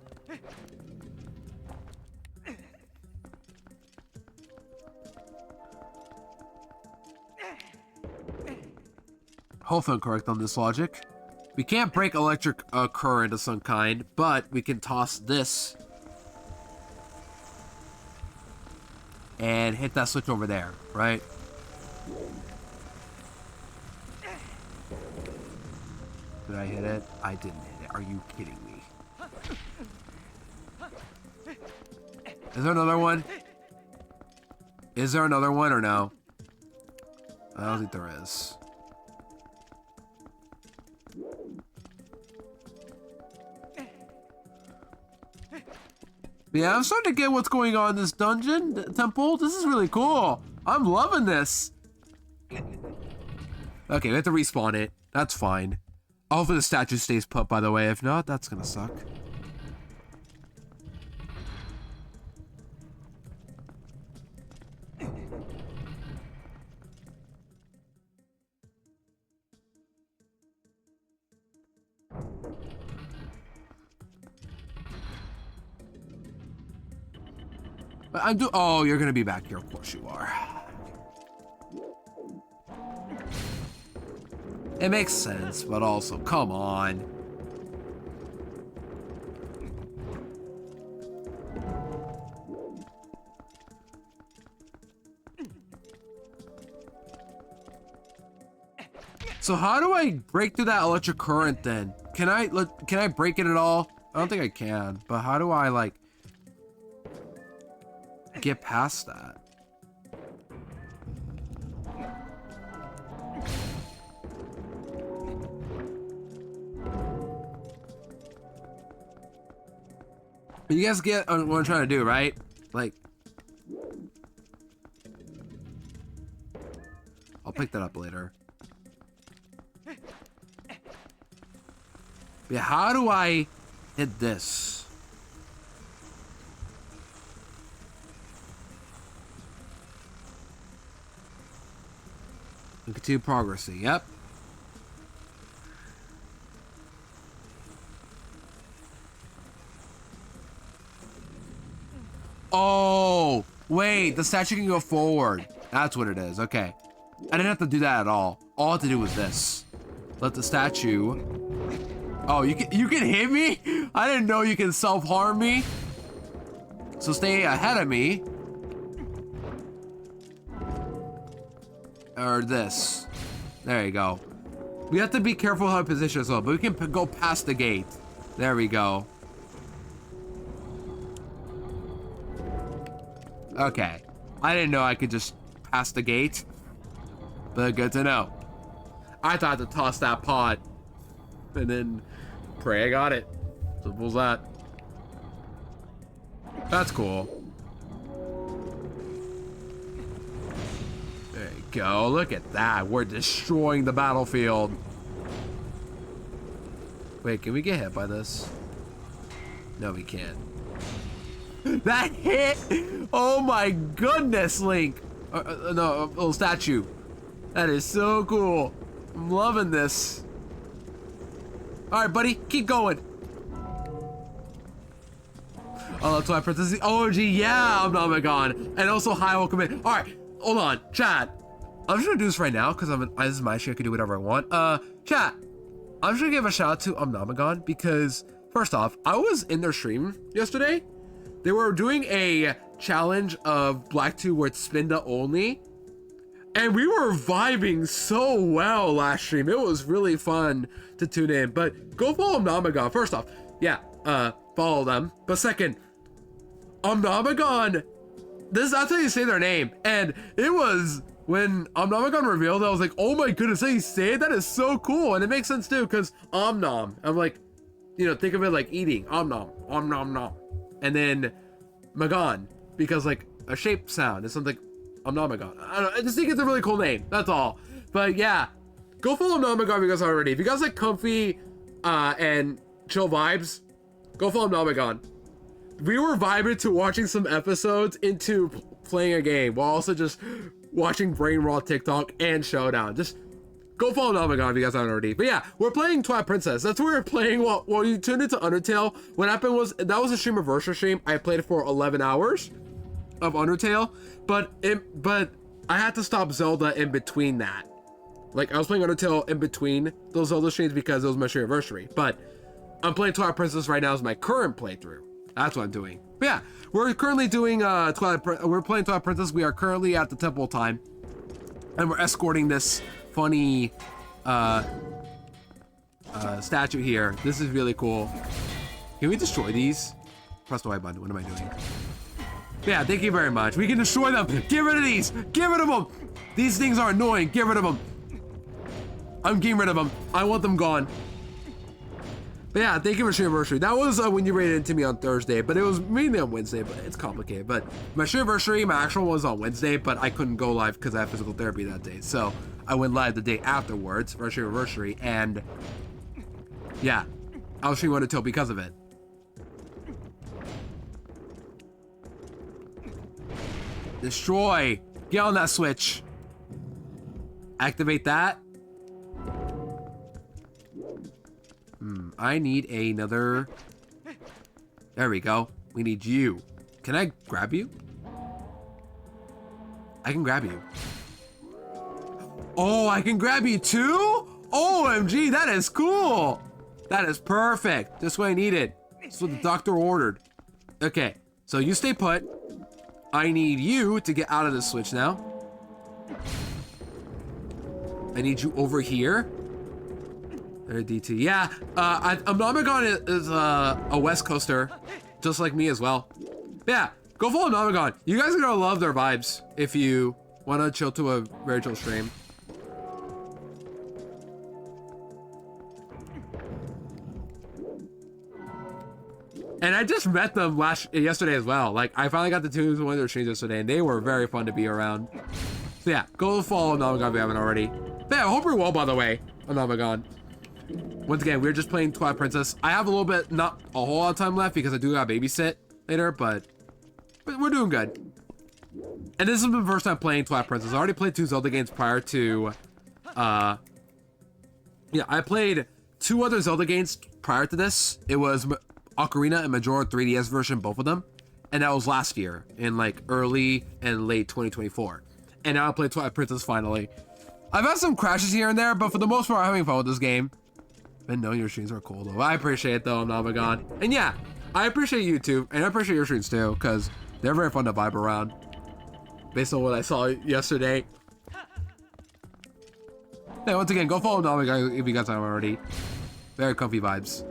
hopefully I'm correct on this logic. We can't break electric current of some kind, but we can toss this and hit that switch over there, right? Did I hit it? I didn't hit it. Are you kidding me? Is there another one? Is there another one or no? I don't think there is. Yeah, I'm starting to get what's going on in this dungeon, temple. This is really cool. I'm loving this. Okay, we have to respawn it. That's fine. Hopefully the statue stays put, by the way. If not, that's gonna suck. Oh, you're gonna be back here. Of course you are. It makes sense, but also, come on. So how do I break through that electric current then? Can I break it at all? I don't think I can, but how do I like get past that? You guys get what I'm trying to do, right? Like, I'll pick that up later. Yeah, how do I hit this? And continue progressing. Yep. Oh, wait, the statue can go forward. That's what it is. Okay. I didn't have to do that at all. All I had to do was this. Let the statue... Oh, you can hit me? I didn't know you can self-harm me. So stay ahead of me. Or this. There you go. We have to be careful how to position as well, but we can go past the gate. There we go. Okay. I didn't know I could just pass the gate. But good to know. I thought to toss that pot. And then pray I got it. Simple as that. That's cool. There you go. Look at that. We're destroying the battlefield. Wait, can we get hit by this? No, we can't. That hit! Oh my goodness, Link! No, a little statue. That is so cool. I'm loving this. Alright, buddy, keep going. Oh, that's why Princess OG, yeah, oh my god. And also, hi, welcome in. Alright, hold on, chat. I'm just gonna do this right now because this is my shit. I can do whatever I want. Chat. I'm just gonna give a shout out to Omnamagon because, first off, I was in their stream yesterday. They were doing a challenge of Black 2 where it's Spinda only. And we were vibing so well last stream. It was really fun to tune in. But go follow Omnamagon. First off, yeah, follow them. But second, Omnamagon, that's how you say their name. And it was when Omnamagon revealed, I was like, oh my goodness, how you say it? That is so cool. And it makes sense too, because Omnom. I'm like, you know, think of it like eating. Omnom, Omnom, nom. And then Magon, because like a shape sound is something. Omnamagon. I don't know. I just think it's a really cool name. That's all. But yeah, go follow Omnamagon if you guys already. If you guys like comfy and chill vibes, go follow Omnamagon. We were vibing to watching some episodes into playing a game while also just watching Brain Raw TikTok and Showdown. Just go follow Omnamagon if you guys haven't already. But yeah, we're playing Twilight Princess. That's what we were playing while you tuned into Undertale. What happened was, that was a stream reversal stream. I played it for 11 hours of Undertale, but I had to stop Zelda in between that. Like, I was playing Undertale in between those Zelda streams because it was my anniversary. But I'm playing Twilight Princess right now as my current playthrough. That's what I'm doing. But yeah, we're currently doing we're playing Twilight Princess. We are currently at the Temple of Time. And we're escorting this funny statue here. This is really cool. Can we destroy these? Press the Y button. What am I doing? Yeah, thank you very much. We can destroy them. Get rid of these. Get rid of them. These things are annoying. Get rid of them. I'm getting rid of them. I want them gone. But yeah, thank you for your anniversary. That was when you rated into me on Thursday, but it was mainly on Wednesday, but it's complicated. But my anniversary, my actual one was on Wednesday, but I couldn't go live because I had physical therapy that day. So I went live the day afterwards for your anniversary, and yeah, I was streaming Undertale because of it. Destroy. Get on that switch. Activate that. I need another. There we go. We need you. Can I grab you? I can grab you. Oh, I can grab you too? OMG, that is cool. That is perfect. That's what I needed. That's what the doctor ordered. Okay, so you stay put. I need you to get out of this switch now. I need you over here. There, DT. Yeah, Omnamagon is a West Coaster, just like me as well. Yeah, go follow Omnamagon. You guys are gonna love their vibes if you want to chill to a very chill stream. And I just met them yesterday as well. Like, I finally got to tune into one of their streams yesterday, and they were very fun to be around. So yeah, go follow Omnamagon if you haven't already. But yeah, I hope you're well, by the way, Omnamagon. Once again, we're just playing Twilight Princess. I have a little bit, not a whole lot of time left because I do got babysit later, but we're doing good. And this is my first time playing Twilight Princess. I already played 2 Zelda games prior to, yeah, I played 2 other Zelda games prior to this. It was Ocarina and Majora 3DS version, both of them. And that was last year in like early and late 2024. And now I played Twilight Princess finally. I've had some crashes here and there, but for the most part, I'm having fun with this game. And knowing your streams are cool though. I appreciate it though, Omnamagon. And yeah, I appreciate you too. And I appreciate your streams too, because they're very fun to vibe around. Based on what I saw yesterday. Yeah, once again, go follow Omnamagon if you guys haven't already. Very comfy vibes.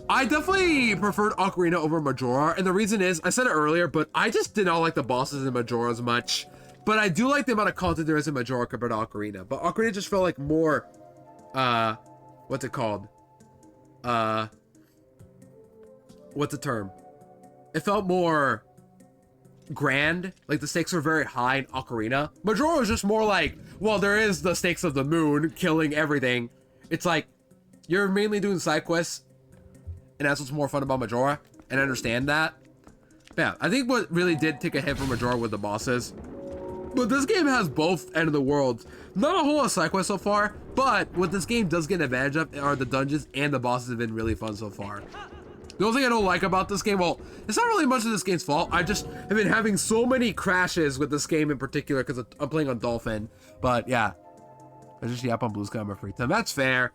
I definitely preferred Ocarina over Majora, and the reason is, I said it earlier, but I just did not like the bosses in Majora as much. But I do like the amount of content there is in Majora compared to Ocarina. But Ocarina just felt like more, what's it called? What's the term? It felt more grand. Like the stakes were very high in Ocarina. Majora was just more like, well, there is the stakes of the moon, killing everything. It's like, you're mainly doing side quests. And that's what's more fun about Majora, and I understand that. But yeah, I think what really did take a hit from Majora with the bosses. But this game has both end of the worlds. Not a whole lot of side quests so far, but what this game does get an advantage of are the dungeons, and the bosses have been really fun so far. The only thing I don't like about this game, well, it's not really much of this game's fault. I just have been having so many crashes with this game in particular because I'm playing on Dolphin. But yeah, I just yap on Blue Sky on my free time. That's fair.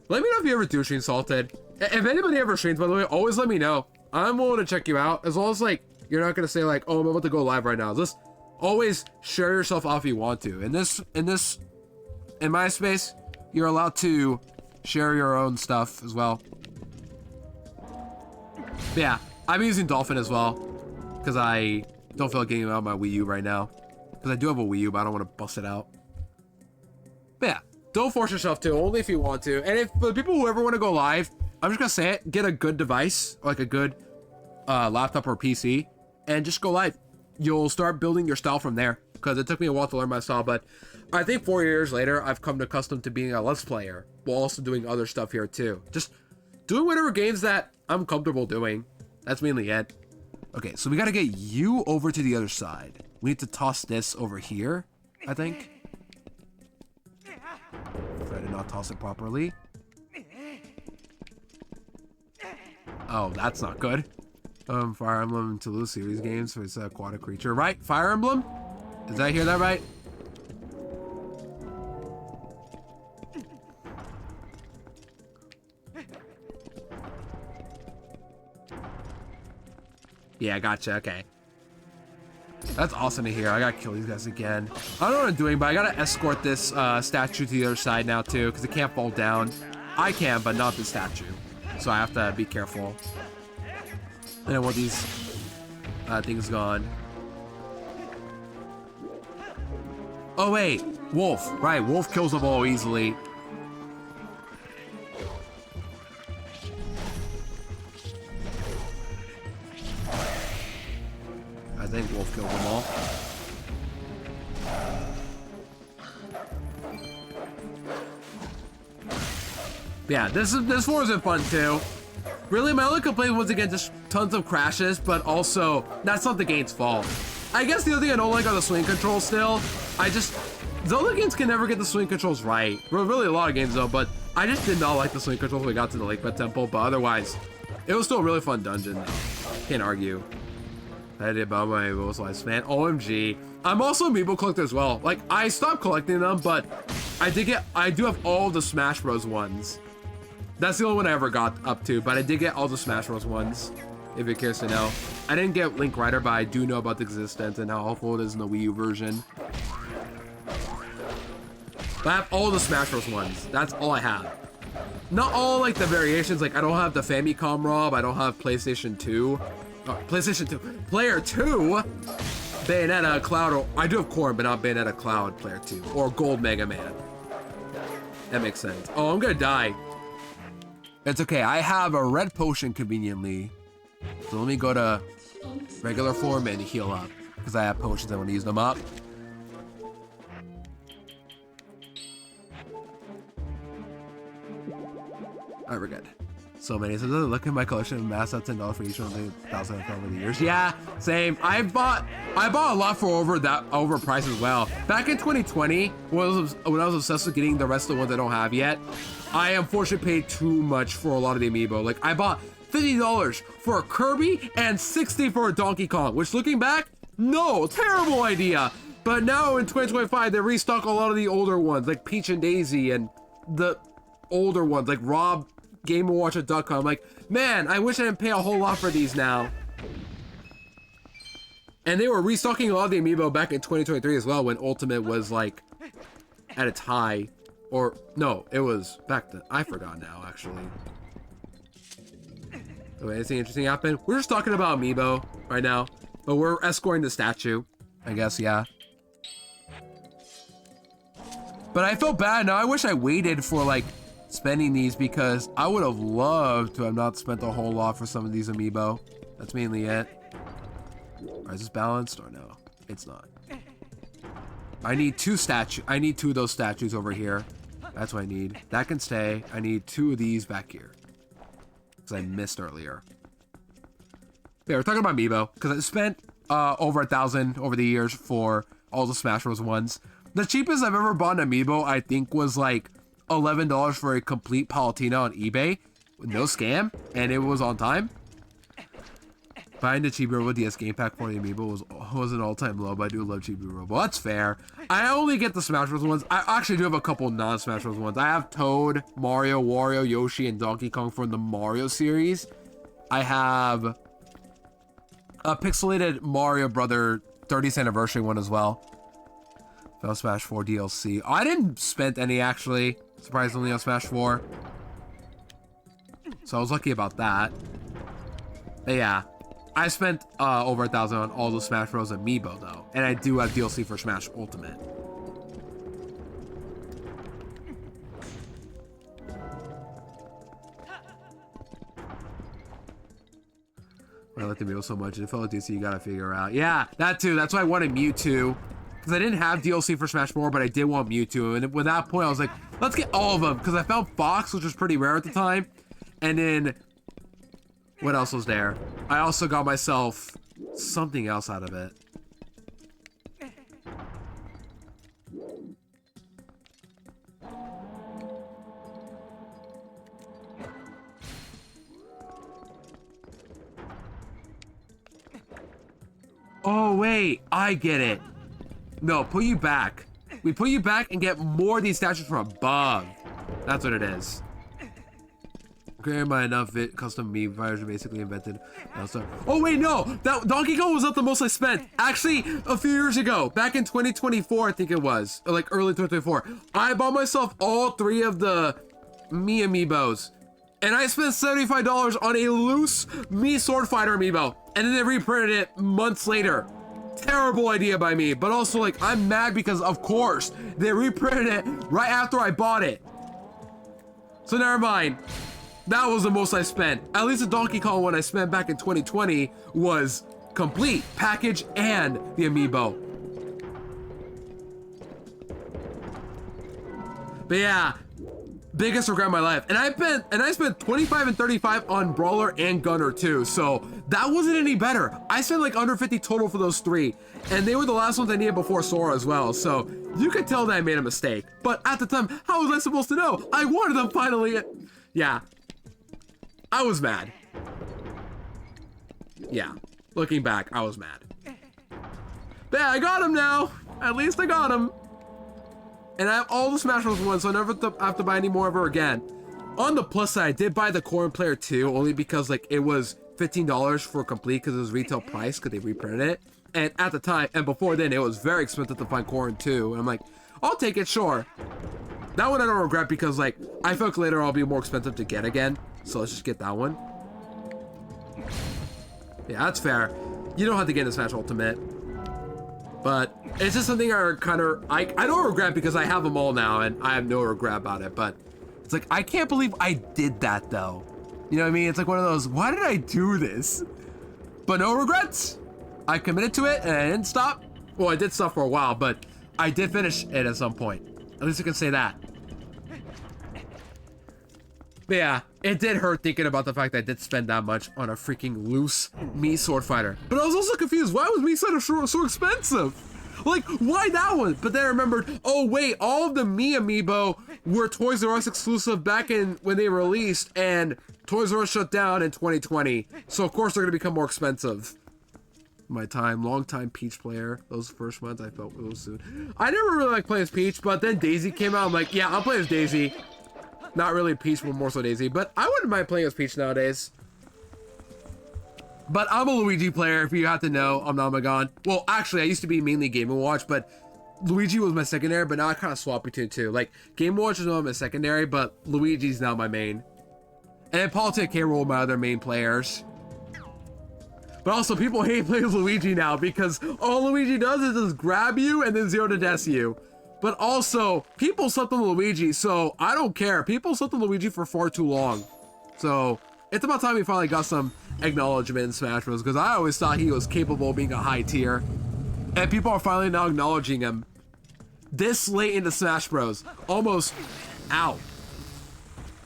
Let me know if you ever do stream Salted. If anybody ever streams, by the way, always let me know. I'm willing to check you out. As long as, like, you're not going to say, like, oh, I'm about to go live right now. Just always share yourself off if you want to. In my space, you're allowed to share your own stuff as well. But yeah, I'm using Dolphin as well. Because I don't feel like getting out my Wii U right now. Because I do have a Wii U, but I don't want to bust it out. But yeah, don't force yourself to, only if you want to. And if for the people who ever want to go live, I'm just gonna say it, get a good device, like a good laptop or PC, and just go live. You'll start building your style from there, because it took me a while to learn my style, but I think 4 years later, I've come accustomed to being a Let's Player, while also doing other stuff here too. Just doing whatever games that I'm comfortable doing. That's mainly it. Okay, so we gotta get you over to the other side. We need to toss this over here, I think. If I did not toss it properly. Oh, that's not good. Fire Emblem Toulouse series games for its aquatic creature. Right? Fire Emblem? Did I hear that right? Yeah, gotcha. Okay. That's awesome to hear. I gotta kill these guys again. I don't know what I'm doing, but I gotta escort this statue to the other side now too, because it can't fall down. I can, but not the statue. So I have to be careful. And I want these things gone. Oh wait, Wolf. Right, Wolf kills them all easily. I think Wolf killed them all. Yeah, this floor isn't fun too. Really, my only complaint was again just tons of crashes, but also that's not the game's fault. I guess the other thing I don't like are the swing controls still. Zelda games can never get the swing controls right. Really a lot of games though, but I just did not like the swing controls when we got to the Lakebed Temple, but otherwise, it was still a really fun dungeon though. Can't argue. I did about my amiibo slice, man. OMG. I'm also an amiibo collector as well. Like, I stopped collecting them, but I do have all the Smash Bros. Ones. That's the only one I ever got up to, but I did get all the Smash Bros. Ones, if you're curious to know. I didn't get Link Rider, but I do know about the existence and how awful it is in the Wii U version. But I have all the Smash Bros. Ones. That's all I have. Not all, like, the variations. Like, I don't have the Famicom ROM. I don't have PlayStation 2. Oh, PlayStation 2. Player 2? Bayonetta, Cloud, or... I do have Corn, but not Bayonetta, Cloud, Player 2. Or Gold Mega Man. That makes sense. Oh, I'm gonna die. It's okay. I have a red potion conveniently. So let me go to regular form and heal up. Because I have potions. I want to use them up. Alright, we're good. So many. So look at my collection of mass sets and $10 for each one of the 1,000 over the years. Yeah, same. I bought a lot for overpriced as well. Back in 2020, when I was obsessed with getting the rest of the ones I don't have yet, I unfortunately paid too much for a lot of the amiibo. Like, I bought $50 for a Kirby and $60 for a Donkey Kong, which looking back, no, terrible idea. But now in 2025, they restock a lot of the older ones, like Peach and Daisy, and the older ones, like Rob GameWatch.com. Like, man, I wish I didn't pay a whole lot for these now. And they were restocking a lot of the amiibo back in 2023 as well, when Ultimate was like at its high. Or no, it was back then. I forgot now, actually. Okay, anything interesting happen? We're just talking about amiibo right now, but we're escorting the statue, I guess. Yeah. But I feel bad now. I wish I waited for like spending these, because I would have loved to have not spent a whole lot for some of these amiibo. That's mainly it. Is this balanced or no? It's not. I need two of those statues over here. That's what I need. That can stay. I need two of these back here, because I missed earlier. Yeah, we're talking about amiibo, because I spent over 1,000 over the years for all the Smash Bros. Ones. The cheapest I've ever bought an amiibo, I think, was like $11 for a complete Palutena on eBay with no scam, and it was on time. Buying the Chibi Robo DS game pack for the amiibo was an all-time low, but I do love Chibi Robo. That's fair. I only get the Smash Bros. Ones. I actually do have a couple non-Smash Bros. Ones. I have Toad, Mario, Wario, Yoshi, and Donkey Kong from the Mario series. I have a pixelated Mario Brother 30th anniversary one as well. Final Smash 4 DLC. I didn't spend any, actually, surprisingly, on Smash 4. So I was lucky about that. But yeah, I spent over 1,000 on all the Smash Bros. Amiibo, though. And I do have DLC for Smash Ultimate. I like the Amiibo so much. It felt like DLC you gotta figure out. Yeah, that too. That's why I wanted Mewtwo. Because I didn't have DLC for Smash 4, but I did want Mewtwo. And at that point, I was like, let's get all of them. Because I found Fox, which was pretty rare at the time. And then, what else was there? I also got myself something else out of it. Oh, wait. I get it. No, put you back. We put you back and get more of these statues from above. That's what it is. Created by enough custom meme version basically invented. Oh wait, no! That Donkey Kong was not the most I spent. Actually, a few years ago, back in 2024, I think it was, or like early 2024, I bought myself all 3 of the Mii amiibos, and I spent $75 on a loose Mii Sword Fighter amiibo, and then they reprinted it months later. Terrible idea by me, but also like I'm mad because of course they reprinted it right after I bought it. So never mind. That was the most I spent. At least the Donkey Kong one I spent back in 2020 was complete, package, and the amiibo. But yeah, biggest regret of my life. And I spent 25 and 35 on Brawler and Gunner too, so that wasn't any better. I spent like under 50 total for those 3, and they were the last ones I needed before Sora as well, so you could tell that I made a mistake. But at the time, how was I supposed to know? I wanted them finally. Yeah. I was mad. Yeah, looking back, I was mad. But yeah, I got him now. At least I got him. And I have all the Smash Bros. Ones, so I never have to buy any more ever again. On the plus side, I did buy the Corn Player 2, only because like it was $15 for complete because it was retail price because they reprinted it. And at the time, and before then, it was very expensive to find Corn 2. And I'm like, I'll take it, sure. That one I don't regret because like, I feel like later I'll be more expensive to get again. So let's just get that one. Yeah, that's fair. You don't have to get into Smash Ultimate. But it's just something I don't regret because I have them all now and I have no regret about it. But it's like, I can't believe I did that though. You know what I mean? It's like one of those, why did I do this? But no regrets. I committed to it and I didn't stop. Well, I did stop for a while, but I did finish it at some point. At least I can say that. But yeah, it did hurt thinking about the fact that I did spend that much on a freaking loose Mii Sword Fighter. But I was also confused. Why was Mii Sword Fighter so expensive? Like, why that one? But then I remembered, oh wait, all of the Mii amiibo were Toys R Us exclusive back in when they released, and Toys R Us shut down in 2020. So of course they're gonna become more expensive. My time, long time Peach player. Those first months I felt it was soon. I never really liked playing as Peach, but then Daisy came out. I'm like, yeah, I'll play as Daisy. Not really Peach, but more so Daisy. But I wouldn't mind playing as Peach nowadays. But I'm a Luigi player, if you have to know. I'm not Magon. Well, actually, I used to be mainly Game & Watch, but Luigi was my secondary, but now I kind of swap between the two. Like, Game & Watch is now my secondary, but Luigi's now my main. And then Politic K roll my other main players. But also, people hate playing Luigi now because all Luigi does is just grab you and then 0 to death you. But also, people slept on Luigi, so I don't care. People slept on Luigi for far too long. So, it's about time we finally got some acknowledgement in Smash Bros. Because I always thought he was capable of being a high tier. And people are finally now acknowledging him. This late into Smash Bros. Almost, ow.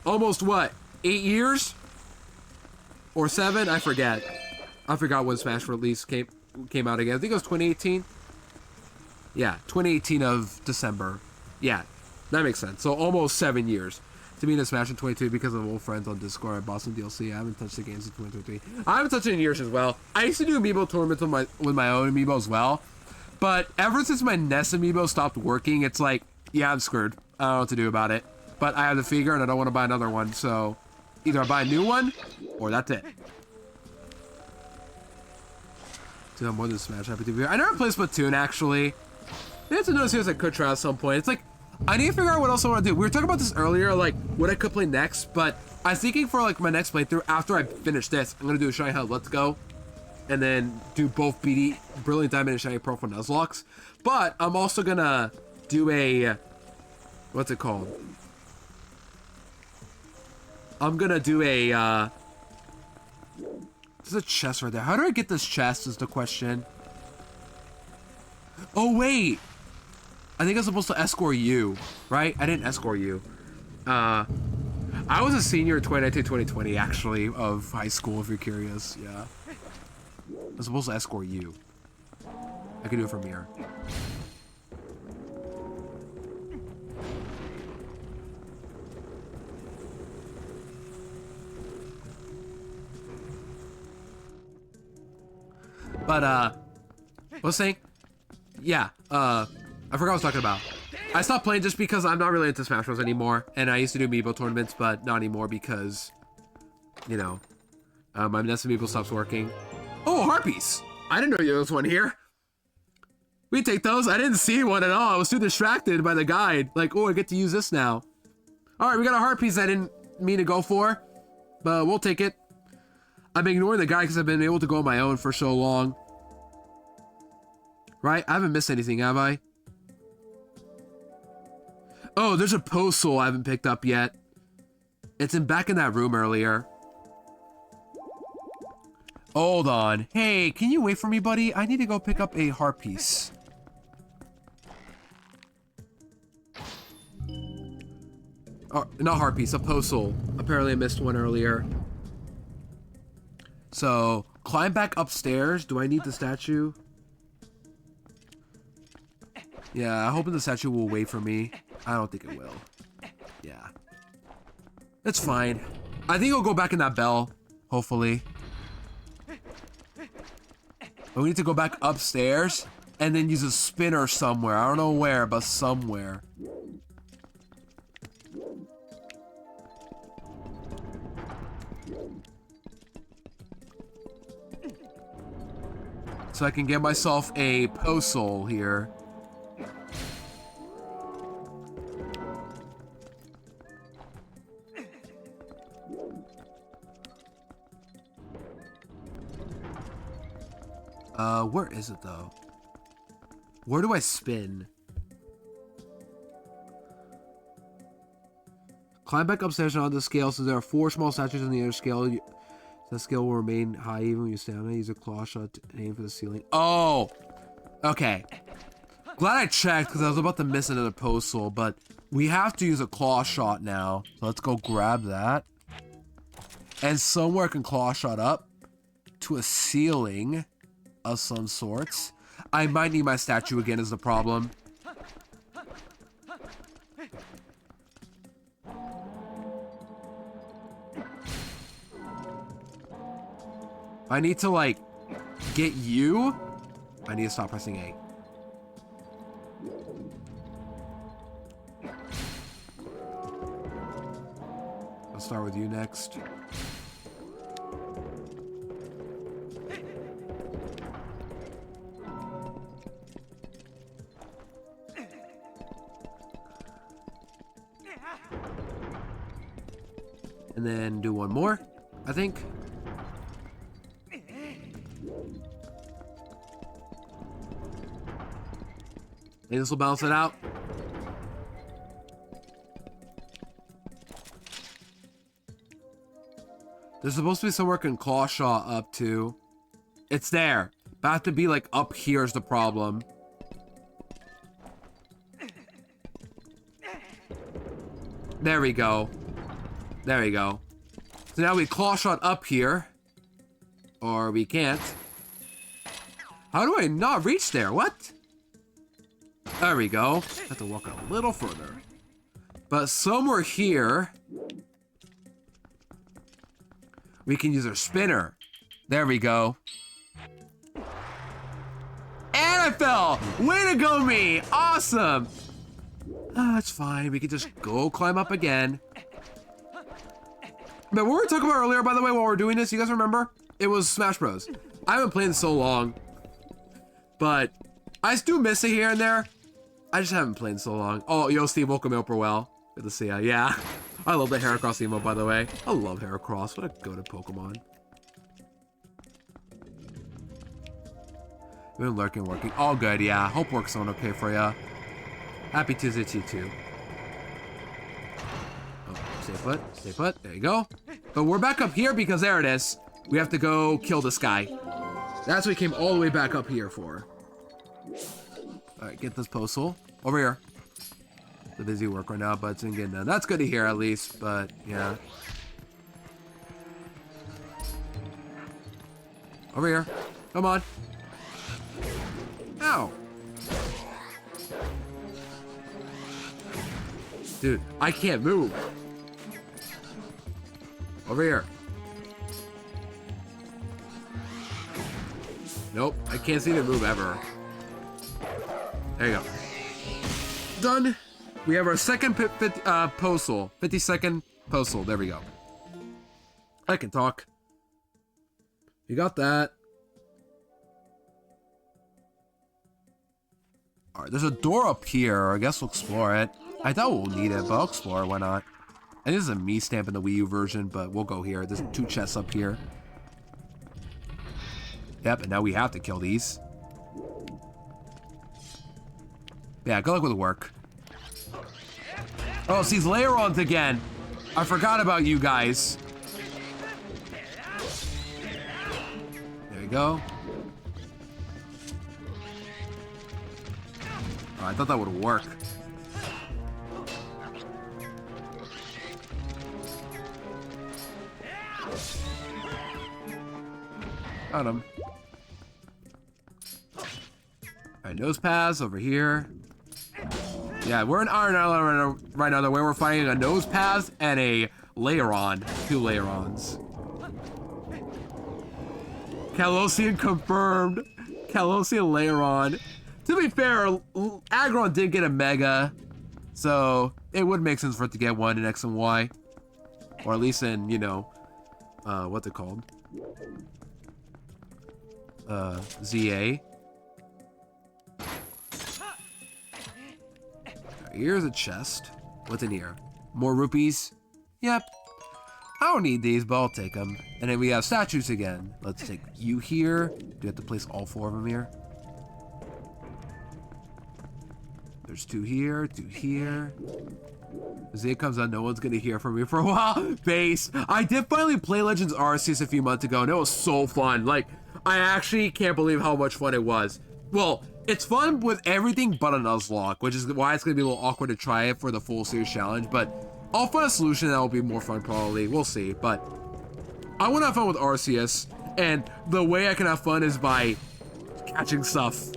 Almost what? 8 years? Or 7? I forget. I forgot when Smash release came out again. I think it was 2018. Yeah, 2018 of December. Yeah, that makes sense. So almost 7 years. To be in a Smash in 22 because of old friends on Discord. I bought some DLC. I haven't touched the game since 2023. I haven't touched it in years as well. I used to do amiibo tournaments with my own amiibo as well. But ever since my NES amiibo stopped working, it's like, yeah, I'm screwed. I don't know what to do about it. But I have the figure and I don't want to buy another one. So either I buy a new one or that's it. Dude, I'm more than Smash Happy TV. I never played Splatoon actually. I have to notice here I could try at some point. It's like, I need to figure out what else I want to do. We were talking about this earlier, like, what I could play next, but I was thinking for, like, my next playthrough, after I finish this, I'm going to do a Shiny Hell Let's Go, and then do both BD, Brilliant Diamond and Shiny Pearl for Nuzlocke. But I'm also going to do a, what's it called? I'm going to do a, there's a chest right there. How do I get this chest is the question. Oh, wait. I think I'm supposed to escort you, right? I didn't escort you. I was a senior in 2019-2020, actually, of high school, if you're curious. Yeah. I'm supposed to escort you. I can do it from here. But, what's saying? Yeah, I forgot what I was talking about. I stopped playing just because I'm not really into Smash Bros. Anymore, and I used to do amiibo tournaments, but not anymore because you know, my Nest Meeple stops working. Oh, harpies! I didn't know there was one here. We take those. I didn't see one at all. I was too distracted by the guide. Like, oh, I get to use this now. All right, we got a harpies I didn't mean to go for, but we'll take it. I'm ignoring the guide because I've been able to go on my own for so long. Right? I haven't missed anything, have I? Oh, there's a postal I haven't picked up yet. It's back in that room earlier. Hold on. Hey, can you wait for me, buddy? I need to go pick up a harpies. Oh, not harpies, a postal. Apparently I missed one earlier. So, climb back upstairs. Do I need the statue? Yeah, I'm hoping the statue will wait for me. I don't think it will. Yeah. It's fine. I think I'll go back in that bell. Hopefully. But we need to go back upstairs and then use a spinner somewhere. I don't know where, but somewhere. So I can get myself a postal here. Where is it though? Where do I spin? Climb back upstairs and on the scale. So there are 4 small statues on the other scale. The scale will remain high even when you stand on it. Use a claw shot to aim for the ceiling. Oh! Okay. Glad I checked because I was about to miss another postal, but we have to use a claw shot now. So let's go grab that. And somewhere I can claw shot up to a ceiling of some sorts. I might need my statue again is the problem. I need to, like, get you. I need to stop pressing A. I'll start with you next. And then do one more, I think. And this will balance it out. There's supposed to be somewhere I can claw shot up to. It's there. But I have to be like up here is the problem. There we go. There we go. So now we claw shot up here. Or we can't. How do I not reach there? What? There we go. Have to walk a little further. But somewhere here, we can use our spinner. There we go. And I fell! Way to go, me! Awesome! That's fine. We can just go climb up again. But what were we talking about earlier, by the way, while we're doing this? You guys remember? It was Smash Bros. I haven't played in so long. But I do miss it here and there. I just haven't played in so long. Oh, yo, Steve, welcome over well. Good to see ya. Yeah. I love the Heracross emote, by the way. I love Heracross. What a go-to Pokemon. Been lurking, working. All good, yeah. Hope work's going okay for ya. Happy Tuesday to you, too. Oh, stay put. Stay put. There you go. But we're back up here because there it is. We have to go kill this guy. That's what we came all the way back up here for. Alright, get this postal. Over here. It's a busy work right now, but it's getting done. That's good to hear at least, but yeah. Over here. Come on. Ow. Dude, I can't move. Over here. Nope, I can't seem to move ever. There you go. Done. We have our second postal. 52nd postal. There we go. I can talk. You got that. Alright, there's a door up here. I guess we'll explore it. I doubt we'll need it, but I'll explore it. Why not? And this is a me stamp in the Wii U version, but we'll go here. There's 2 chests up here. Yep, and now we have to kill these. Yeah, good luck with the work. Oh, it's these layer-ons again. I forgot about you guys. There you go. Oh, I thought that would work. Got him. Alright, nose paths over here. Yeah, we're in Iron Island right now, where we're fighting a nose paths and a layer-on. 2 layer-ons. Calosian confirmed. Calosian layer-on. To be fair, Aggron did get a Mega, so it would make sense for it to get one in X and Y. Or at least in, you know, what's it called? ZA. Here's a chest. What's in here? More rupees? Yep. I don't need these, but I'll take them. And then we have statues again. Let's take you here. Do you have to place all 4 of them here? There's 2 here, 2 here. As it comes out, no one's gonna hear from me for a while. Base. I did finally play Legends Arceus a few months ago, and it was so fun. Like, I actually can't believe how much fun it was. Well, it's fun with everything but a Nuzlocke, which is why it's gonna be a little awkward to try it for the full series challenge, but I'll find a solution that will be more fun probably. We'll see, but I want to have fun with Arceus, and the way I can have fun is by catching stuff.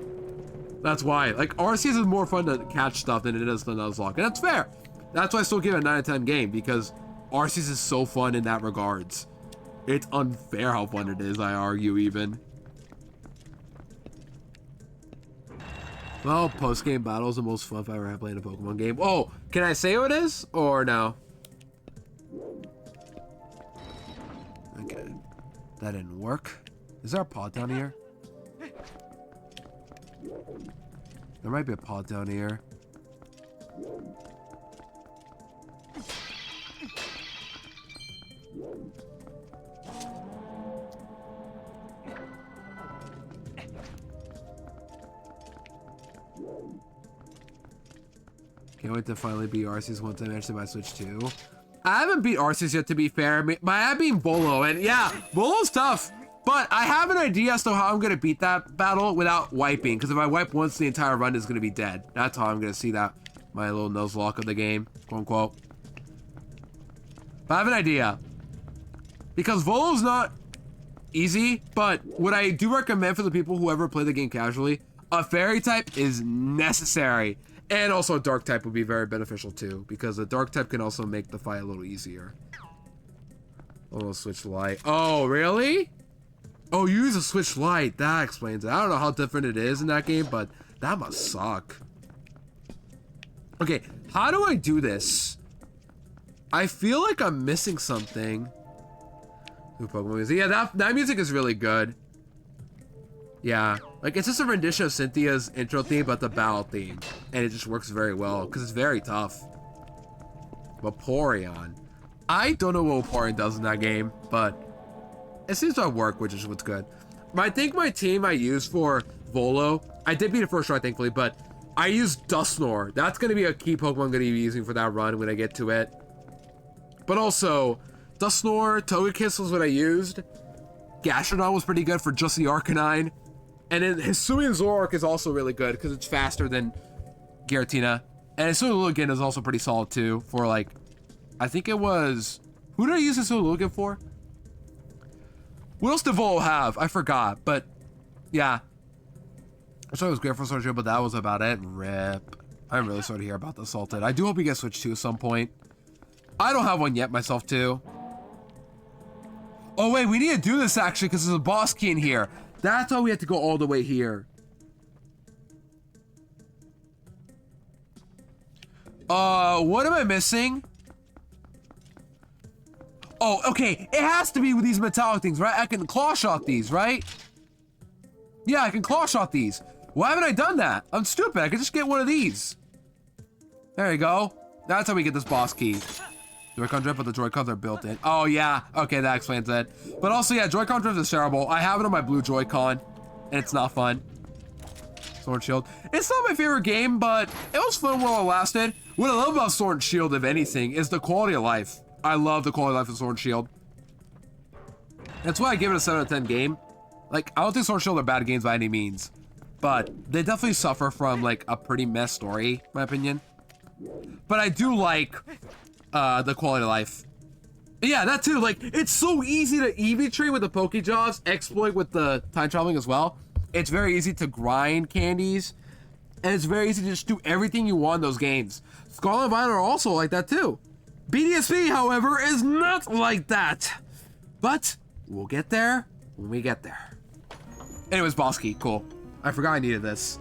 That's why. Like, Arceus is more fun to catch stuff than it is the Nuzlocke, and that's fair. That's why I still give it a 9 out of 10 game, because Arceus is so fun in that regards. It's unfair how fun it is, I argue, even. Well, post-game battle is the most fun I've ever had playing a Pokemon game. Oh, can I say what it is? Or no? Okay. That didn't work. Is there a pod down here? There might be a pod down here. Can't wait to finally beat Arceus once I eventually buy Switch 2. I haven't beat Arceus yet, to be fair, but I have beaten Bolo, and yeah, Bolo's tough. But I have an idea as to how I'm going to beat that battle without wiping, because if I wipe once, the entire run is going to be dead. That's how I'm going to see that, my little Nuzlocke of the game, quote unquote. But I have an idea. Because Volo's not easy, but what I do recommend for the people who ever play the game casually, a Fairy type is necessary. And also a Dark type would be very beneficial too, because a Dark type can also make the fight a little easier. Oh, Switch Lite. Oh, really? Oh, you use a Switch Lite. That explains it. I don't know how different it is in that game, but that must suck. Okay, how do I do this? I feel like I'm missing something. Ooh, Pokemon music. Yeah, that music is really good. Yeah, like it's just a rendition of Cynthia's intro theme, but the battle theme, and it just works very well because it's very tough. Vaporeon. I don't know what Vaporeon does in that game, but it seems to work, which is what's good. I think my team I use for Volo, I did beat it first try, thankfully, but I used Dusknoir. That's going to be a key Pokemon I'm going to be using for that run when I get to it. But also, Dusknoir, Togekiss was what I used. Gastrodon was pretty good for just the Arcanine. And then Hisuian Zoroark is also really good because it's faster than Giratina. And Hisuian Lilligant is also pretty solid too for like, I think it was, who did I use Hisuian Lilligant for? What else did Volo have? I forgot, but yeah. I thought it was great for Sword, but that was about it. RIP. I'm really sorry to hear about the Salted. I do hope you get Switch 2 at some point. I don't have one yet myself too. Oh wait, we need to do this actually because there's a boss key in here. That's why we have to go all the way here. What am I missing? Oh, okay. It has to be with these metallic things, right? I can claw shot these, right? Yeah, I can claw shot these. Why haven't I done that? I'm stupid. I could just get one of these. There you go. That's how we get this boss key. Joy-Con drift, but the Joy-Cons are built in. Oh, yeah. Okay, that explains it. But also, yeah, Joy-Con drift is terrible. I have it on my blue Joy-Con, and it's not fun. Sword and Shield. It's not my favorite game, but it was fun while it lasted. What I love about Sword and Shield, if anything, is the quality of life. I love the quality of life of Sword and Shield. That's why I give it a 7 out of 10 game. Like, I don't think Sword and Shield are bad games by any means, but they definitely suffer from, like, a pretty mess story, in my opinion. But I do like the quality of life. Yeah, that too. Like, it's so easy to EV trade with the Pokejaws, exploit with the time traveling as well. It's very easy to grind candies, and it's very easy to just do everything you want in those games. Scarlet and Violet are also like that too. BDSP, however, is not like that. But we'll get there when we get there. Anyways, boss key, cool. I forgot I needed this.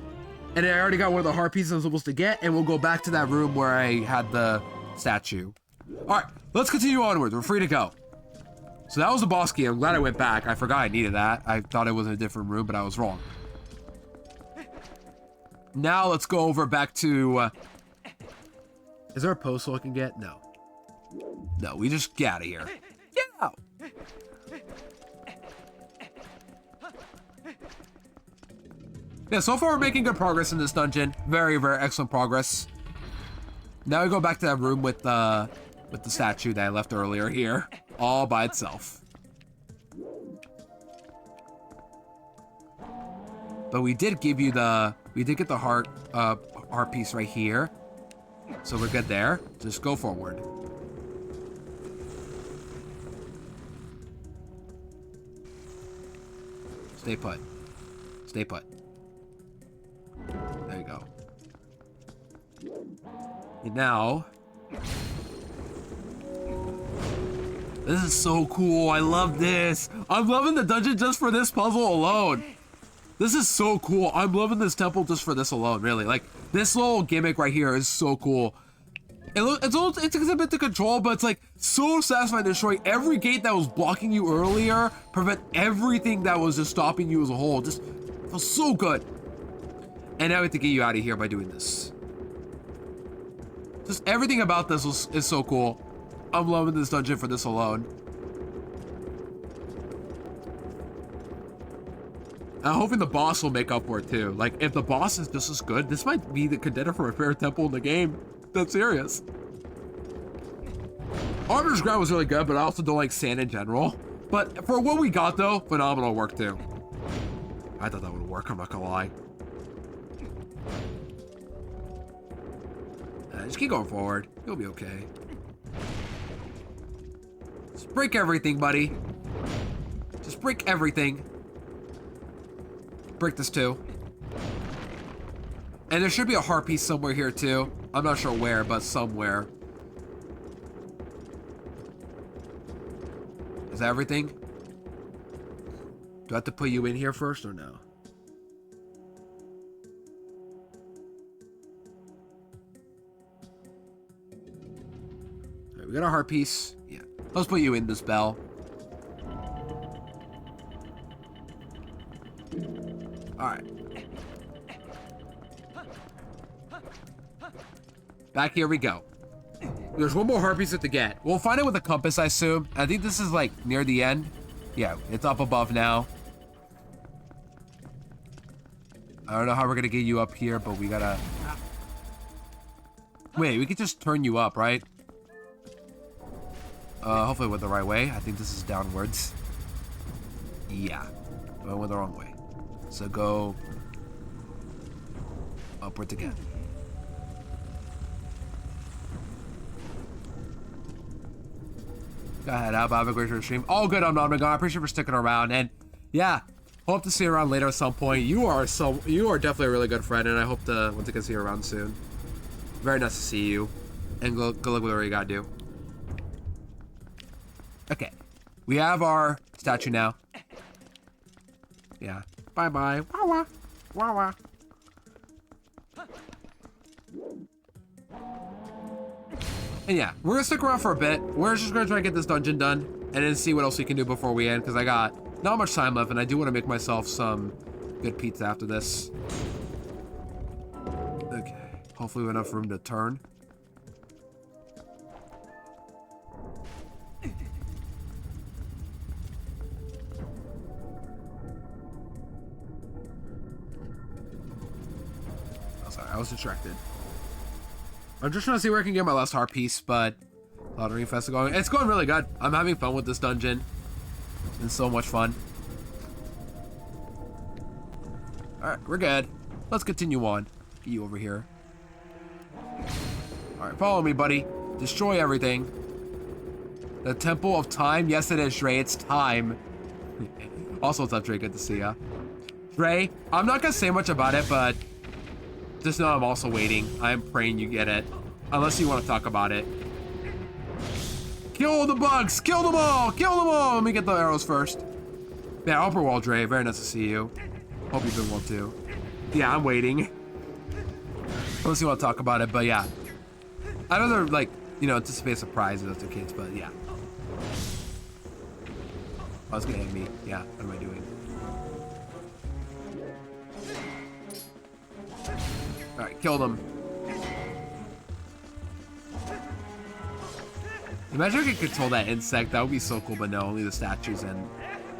And I already got one of the heart pieces I'm supposed to get, and we'll go back to that room where I had the statue. All right, let's continue onwards. We're free to go. So that was the boss key. I'm glad I went back. I forgot I needed that. I thought it was in a different room, but I was wrong. Now let's go over back to... is there a postal I can get? No. No, we just get out of here. Get out! Yeah, so far we're making good progress in this dungeon. Very, very excellent progress. Now we go back to that room with the statue that I left earlier here, all by itself. But we did give you we did get the heart piece right here. So we're good there. Just go forward. Stay put. Stay put. There you go. And now... this is so cool. I love this. I'm loving the dungeon just for this puzzle alone. This is so cool. I'm loving this temple just for this alone, really. Like, this little gimmick right here is so cool. It's a bit to control, but it's like so satisfying to destroy every gate that was blocking you earlier, prevent everything that was just stopping you as a whole. Just feels so good. And now we have to get you out of here by doing this. Just everything about this is so cool. I'm loving this dungeon for this alone. I'm hoping the boss will make up for it too. Like, if the boss is just as good, this might be the contender for my favorite temple in the game. That's serious. Arbiter's Ground was really good, but I also don't like sand in general. But for what we got though, phenomenal work too. I thought that would work, I'm not gonna lie. Just keep going forward. You'll be okay. Just break everything, buddy. Just break everything. Break this too. And there should be a heart piece somewhere here too. I'm not sure where, but somewhere. Is that everything? Do I have to put you in here first or no? Alright, we got a heart piece. Yeah. Let's put you in this bell. Alright. Back here we go. There's one more heart piece to get. We'll find it with a compass, I assume. I think this is like near the end. Yeah, it's up above now. I don't know how we're gonna get you up here, but we gotta... wait, we could just turn you up, right? Hopefully went the right way. I think this is downwards. Yeah, I went the wrong way. So go upwards again. Go ahead, have a great stream. All good, I'm not gonna go. I appreciate you for sticking around, and yeah, hope to see you around later at some point. You are definitely a really good friend, and I hope to once again see you around soon. Very nice to see you, and good luck with whatever you gotta do. Okay, we have our statue now. Yeah. Bye bye. Wah wah. Wah wah. And yeah, we're gonna stick around for a bit. We're just gonna try to get this dungeon done and then see what else we can do before we end, because I got not much time left and I do want to make myself some good pizza after this. Okay, hopefully we have enough room to turn. Oh, sorry, I was distracted. I'm just trying to see where I can get my last heart piece, but Lottery Fest is going. It's going really good. I'm having fun with this dungeon. It's been so much fun. Alright, we're good. Let's continue on. Get you over here. Alright, follow me, buddy. Destroy everything. The Temple of Time? Yes, it is, Dre. It's time. Also, what's up, Dre? Good to see ya. Dre, I'm not gonna say much about it, but just know I'm also waiting. I'm praying you get it. Unless you want to talk about it. Kill the bugs! Kill them all! Kill them all! Let me get the arrows first. Yeah, upper wall, Dre. Very nice to see you. Hope you've been well, too. Yeah, I'm waiting. Unless you want to talk about it, but yeah. I'd rather, like, you know, anticipate surprises as the kids, but yeah. Oh, it's gonna hit me. Yeah, what am I doing? Alright, kill them. Imagine if I could control that insect. That would be so cool, but no, only the statues and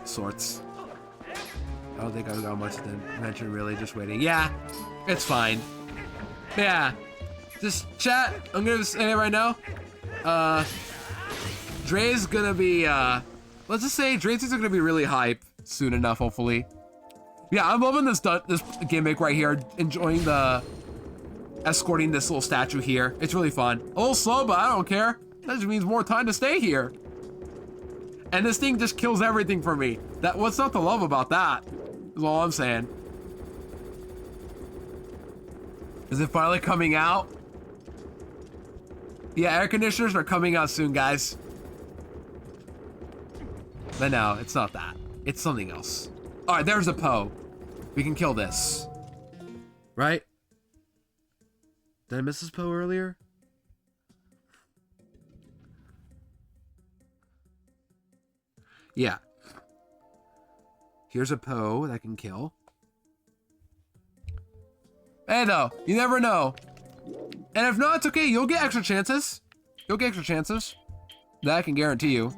swords. I don't think I've got much to mention, really. Just waiting. Yeah, it's fine. Yeah, just chat. I'm gonna say it right now. Dre's gonna be, let's just say Dre's gonna be really hype soon enough, hopefully. Yeah, I'm loving this gimmick right here. Enjoying the escorting this little statue here. It's really fun. A little slow, but I don't care. That just means more time to stay here. And this thing just kills everything for me. What's not to love about that? Is all I'm saying. Is it finally coming out? Yeah, air conditioners are coming out soon, guys. But no, it's not that. It's something else. All right, there's a Poe. We can kill this. Right? Did I miss this Poe earlier? Yeah. Here's a Poe that I can kill. Hey, though, you never know. And if not, it's okay. You'll get extra chances. You'll get extra chances. That I can guarantee you.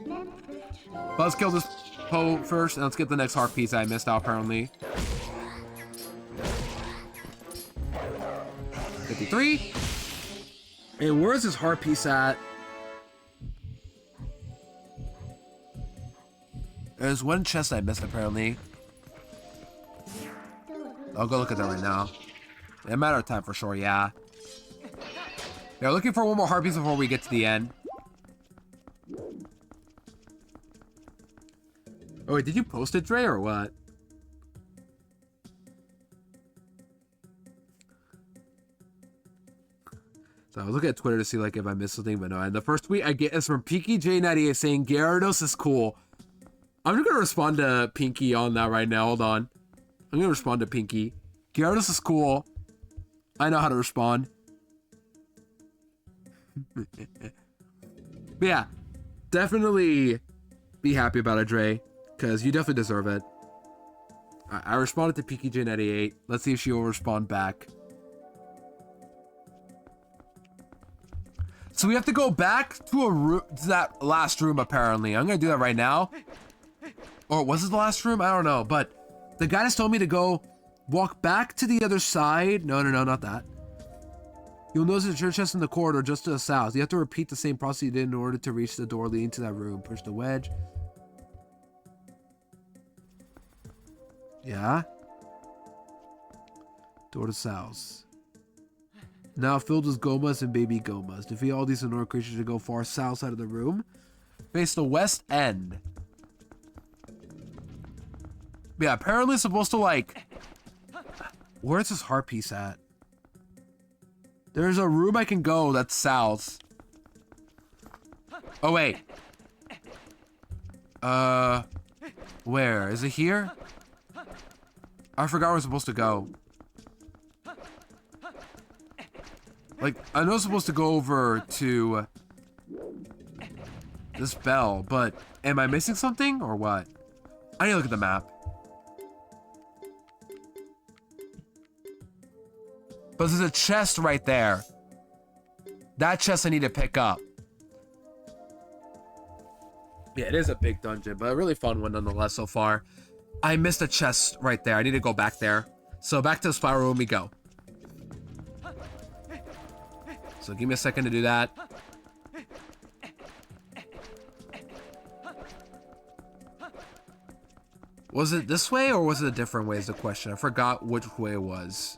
But let's kill this Poe first, and let's get the next heart piece I missed out, apparently. 53. And where's this heart piece at? There's one chest I missed, apparently. I'll go look at that right now. In a matter of time, for sure, yeah. Yeah, looking for one more heart piece before we get to the end. Oh, wait, did you post it, Dre, or what? So I was looking at Twitter to see, like, if I missed something, but no. And the first tweet I get is from PinkyJ98 saying, Gyarados is cool. I'm just gonna respond to Pinky on that right now. Hold on. I'm gonna respond to Pinky. Gyarados is cool. I know how to respond. But yeah, definitely be happy about it, Dre, because you definitely deserve it. I responded to PinkyJ98. Let's see if she will respond back. So we have to go back to a room, to that last room, apparently. I'm gonna do that right now. Or was it the last room? I don't know, but the guy just told me to go walk back to the other side. No, not that. You'll notice a church chest in the corridor just to the south. You have to repeat the same process you did in order to reach the door leading to that room. Push the wedge. Yeah. Door to south. Now filled with gomas and baby gomas. Defeat all these annoying creatures to go far south side of the room. Face the west end. Yeah, apparently it's supposed to, like... Where's this heart piece at? There's a room I can go that's south. Oh, wait. Where? Is it here? I forgot where I'm supposed to go. Like, I know I'm supposed to go over to this bell, but am I missing something or what? I need to look at the map. But there's a chest right there. That chest I need to pick up. Yeah, it is a big dungeon, but a really fun one nonetheless so far. I missed a chest right there. I need to go back there. So back to the spiral room we go. So give me a second to do that. Was it this way or was it a different way is the question. I forgot which way it was.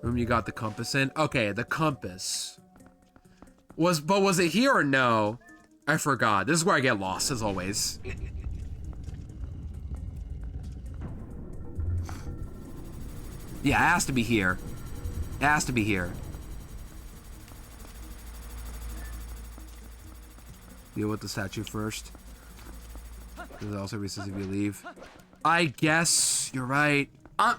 Room you got the compass in? Okay, the compass. But was it here or no? I forgot. This is where I get lost as always. Yeah, it has to be here. It has to be here. Deal with the statue first. Because it also resets if you leave. I guess you're right.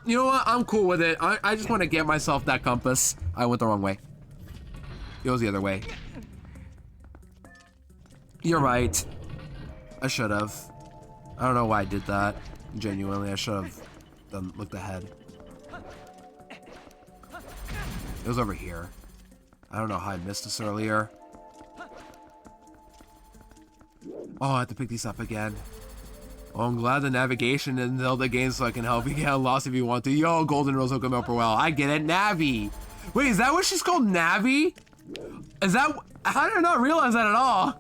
You know what? I'm cool with it. I just want to get myself that compass. I went the wrong way. It was the other way. You're right. I should have. I don't know why I did that. Genuinely, I should have looked ahead. It was over here. I don't know how I missed this earlier. Oh, I have to pick these up again. Oh, I'm glad the navigation in Zelda games so I can help you get lost if you want to. Yo, Golden Rose will come up well. I get it, Navi. Wait, is that what she's called, Navi? Is that? How did I not realize that at all?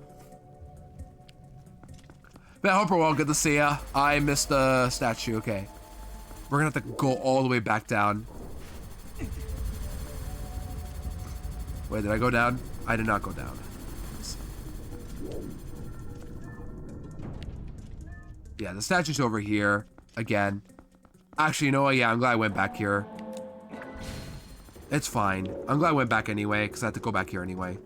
But I hope we're well. Good to see ya. I missed the statue. Okay, we're gonna have to go all the way back down. Wait, did I go down? I did not go down. Yeah, the statue's over here again. Actually, you know what? Yeah, I'm glad I went back here. It's fine. I'm glad I went back anyway, because I had to go back here anyway.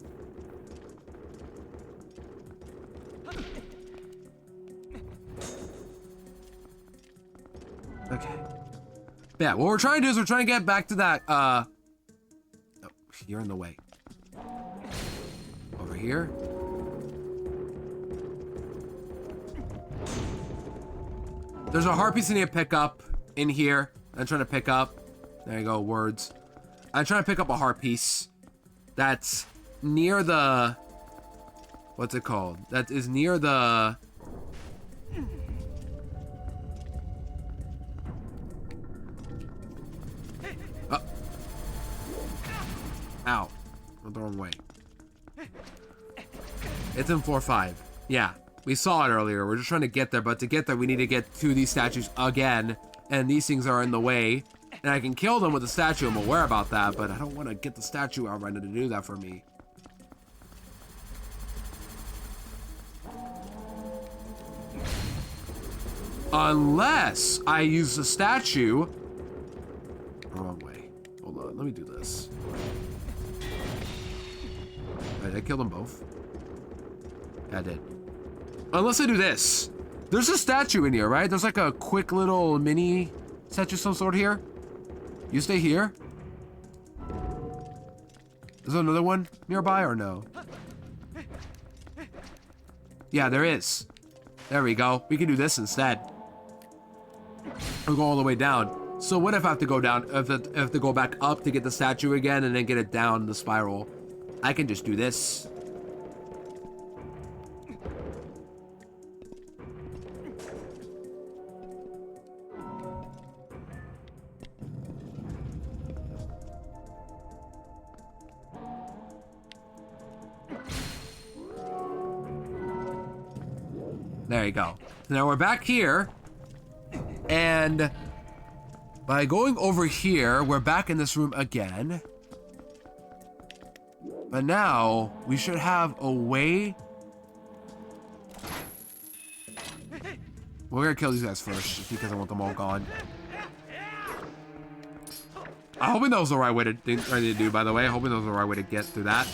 Okay. Yeah, what we're trying to do is we're trying to get back to that, oh, you're in the way. Over here. There's a heart piece I need to pick up in here. I'm trying to pick up. There you go, words. I'm trying to pick up a heart piece that's near the... What's it called? That is near the... Oh. Ow. Went the wrong way. It's in floor 5. Yeah. We saw it earlier. We're just trying to get there, but to get there, we need to get to these statues again, and these things are in the way. And I can kill them with the statue. I'm aware about that, but I don't want to get the statue out right now to do that for me. Unless I use the statue. Wrong way. Hold on. Let me do this. Did I kill them both? Yeah, I did. Unless I do this. There's a statue in here, right? There's like a quick little mini statue of some sort here. You stay here. Is there another one nearby or no? Yeah, there is. There we go. We can do this instead. We'll go all the way down. So what if I have to go down? If I have to go back up to get the statue again and then get it down the spiral? I can just do this. There you go. Now we're back here, and by going over here, we're back in this room again. But now we should have a way. We're gonna kill these guys first, just because I want them all gone. I'm hoping that was the right way to do, by the way. I'm hoping that was the right way to get through that.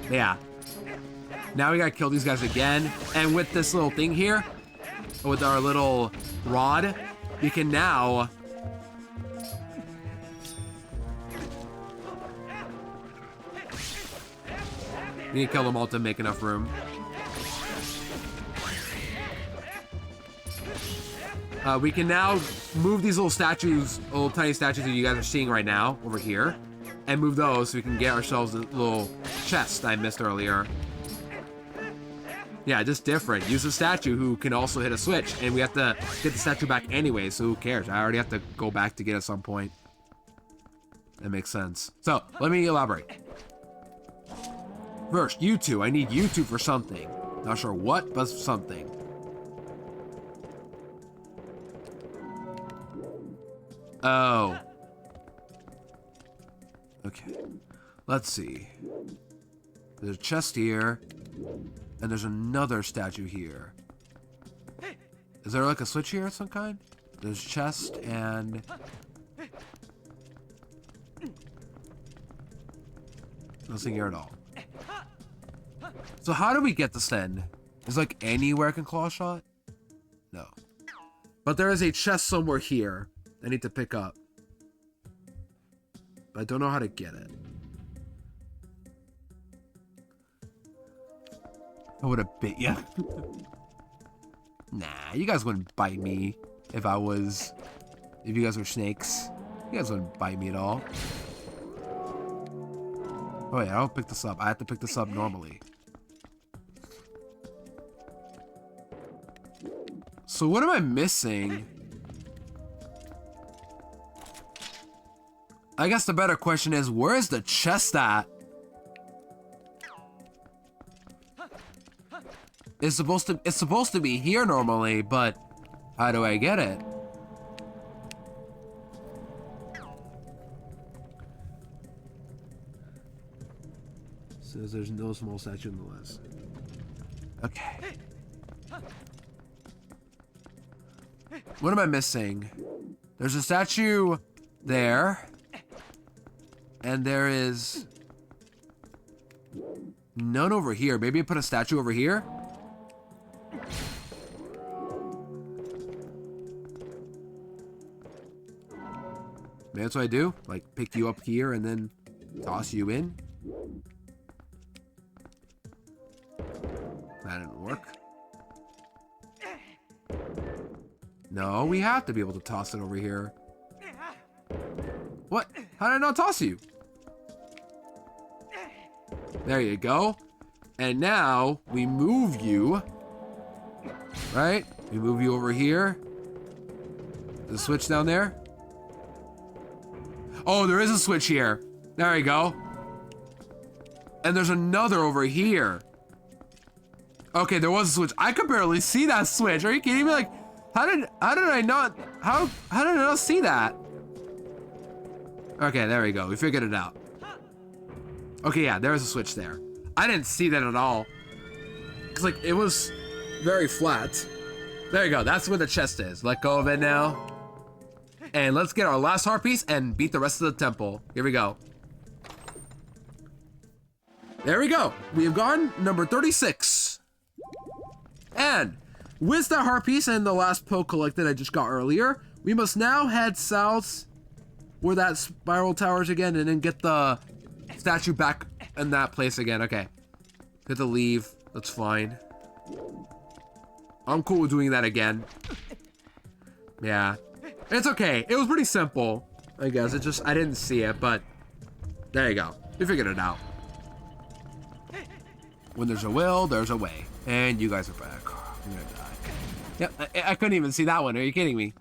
Yeah. Now we gotta kill these guys again. And with this little thing here, with our little rod, we can now We need to kill them all to make enough room. We can now move these little statues, little tiny statues that you guys are seeing right now over here, and move those so we can get ourselves a little chest I missed earlier. Yeah, just different. Use a statue who can also hit a switch, and we have to get the statue back anyway, so who cares? I already have to go back to get it at some point. That makes sense. So, let me elaborate. First, you two. I need you two for something. Not sure what, but something. Oh. Okay. Let's see. There's a chest here, and there's another statue here. Is there like a switch here of some kind? There's chest and... nothing here at all. So how do we get this then? Is like anywhere I can claw shot? No. But there is a chest somewhere here I need to pick up. But I don't know how to get it. I would have bit you. Nah, you guys wouldn't bite me if you guys were snakes. You guys wouldn't bite me at all. Oh yeah, I'll pick this up. I have to pick this up normally. So what am I missing? I guess the better question is, where is the chest at? It's supposed to be here normally, but how do I get it? Says there's no small statue in the list. Okay. What am I missing? There's a statue there. And there is none over here. Maybe I put a statue over here? Maybe that's what I do? Like, pick you up here and then toss you in? That didn't work. No, we have to be able to toss it over here. What? How did I not toss you? There you go. And now we move you. Right? We move you over here. The switch down there. Oh, there is a switch here. There we go. And there's another over here. Okay, there was a switch. I could barely see that switch. Are you kidding me? Like, how did I not see that? Okay, there we go. We figured it out. Okay, yeah, there was a switch there. I didn't see that at all. Cause like it was very flat. There you go. That's where the chest is. Let go of it now. And let's get our last heart piece and beat the rest of the temple. Here we go. There we go. We have gone number 36. And with the heart piece and the last poke collected I just got earlier, we must now head south where that spiral tower is again and then get the statue back in that place again. Okay. Good to leave. That's fine. I'm cool with doing that again. Yeah. It's okay. It was pretty simple, I guess. It just, I didn't see it, but there you go. We figured it out. When there's a will, there's a way. And you guys are back. I'm gonna die. Yep, I couldn't even see that one. Are you kidding me?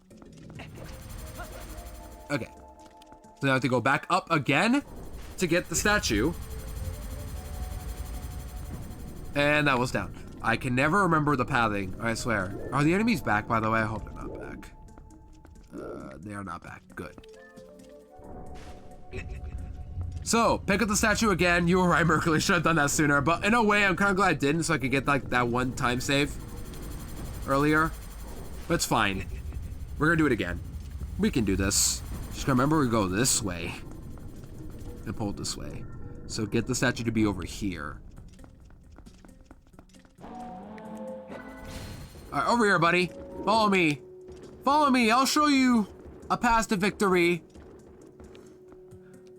Okay. So now I have to go back up again to get the statue. And that was down. I can never remember the pathing, I swear. Are the enemies back, by the way? I hope they're not back. They are not back. Good. So, pick up the statue again. You were right, Mercury. Should have done that sooner. But in a way, I'm kind of glad I didn't, so I could get like that one time save earlier. But it's fine. We're gonna do it again. We can do this. Just gotta remember we go this way. And pull it this way. So get the statue to be over here. Alright, over here, buddy. Follow me. Follow me. I'll show you a path to victory.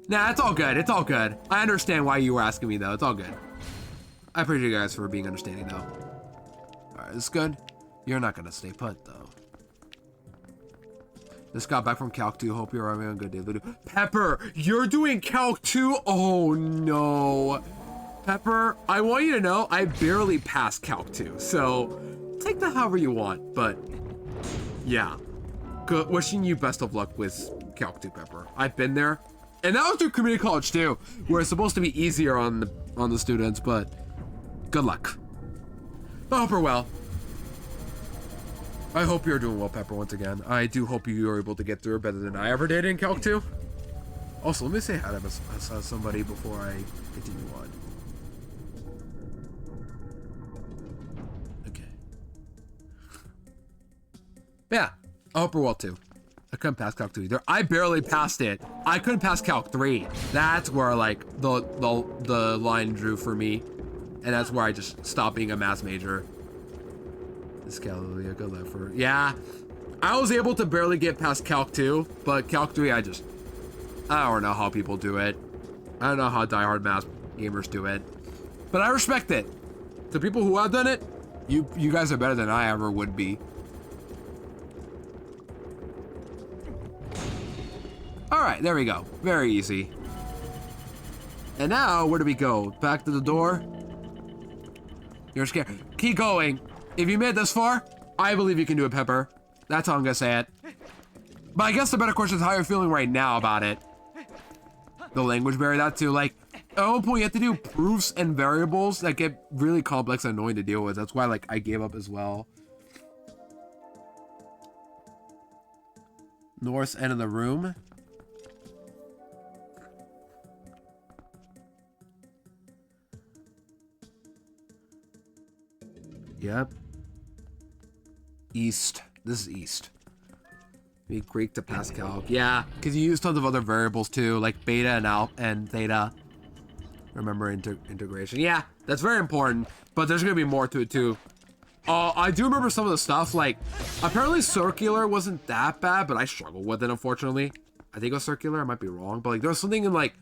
Nah, it's all good. It's all good. I understand why you were asking me, though. It's all good. I appreciate you guys for being understanding, though. Alright, this is good. You're not gonna stay put, though. Just got back from Calc 2. Hope you're having a good day, Ludo. Pepper, you're doing Calc 2? Oh, no. Pepper, I want you to know I barely passed Calc 2, so take that however you want, but yeah. Good. Wishing you best of luck with Calc 2, Pepper. I've been there. And that was through community college, too, where it's supposed to be easier on the students, but good luck. I hope you're well. I hope you're doing well, Pepper, once again. I do hope you are able to get through better than I ever did in Calc 2. Also, let me say hi to somebody before I continue on. Okay. Yeah, I hope you're well, too. I couldn't pass Calc 2 either. I barely passed it. I couldn't pass Calc 3. That's where, like, the line drew for me. And that's where I just stopped being a math major. This Calc, good luck for... Yeah, I was able to barely get past Calc 2, but Calc 3, I don't know how people do it. I don't know how diehard math gamers do it. But I respect it. The people who have done it, you guys are better than I ever would be. Alright, there we go. Very easy. And now, where do we go? Back to the door? You're scared. Keep going. If you made it this far, I believe you can do it, Pepper. That's how I'm gonna say it. But I guess the better question is how you're feeling right now about it. The language barrier, that too. Like, at one point you have to do proofs and variables that get really complex and annoying to deal with. That's why, like, I gave up as well. North end of the room. Yep. East. This is east. Be Greek to Pascal. Yeah, because you use tons of other variables too, like beta and alpha and theta. Remember integration. Yeah, that's very important, but there's gonna be more to it too. I do remember some of the stuff, like, apparently circular wasn't that bad, but I struggled with it, unfortunately. I think it was circular, I might be wrong, but like there was something in like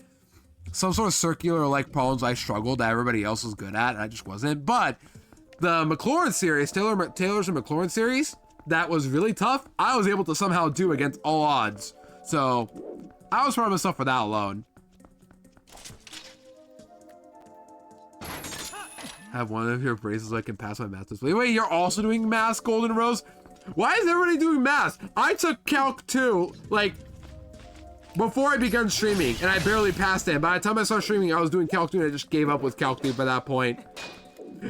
some sort of circular like problems I struggled that everybody else was good at, and I just wasn't. But the McLaurin series, Taylor's and McLaurin series, that was really tough. I was able to somehow do against all odds. So I was proud of myself for that alone. Have one of your braces so I can pass my math display. Wait, you're also doing math, Golden Rose? Why is everybody doing math? I took Calc 2, like, before I began streaming, and I barely passed it. By the time I started streaming, I was doing Calc 2, and I just gave up with Calc 2 by that point.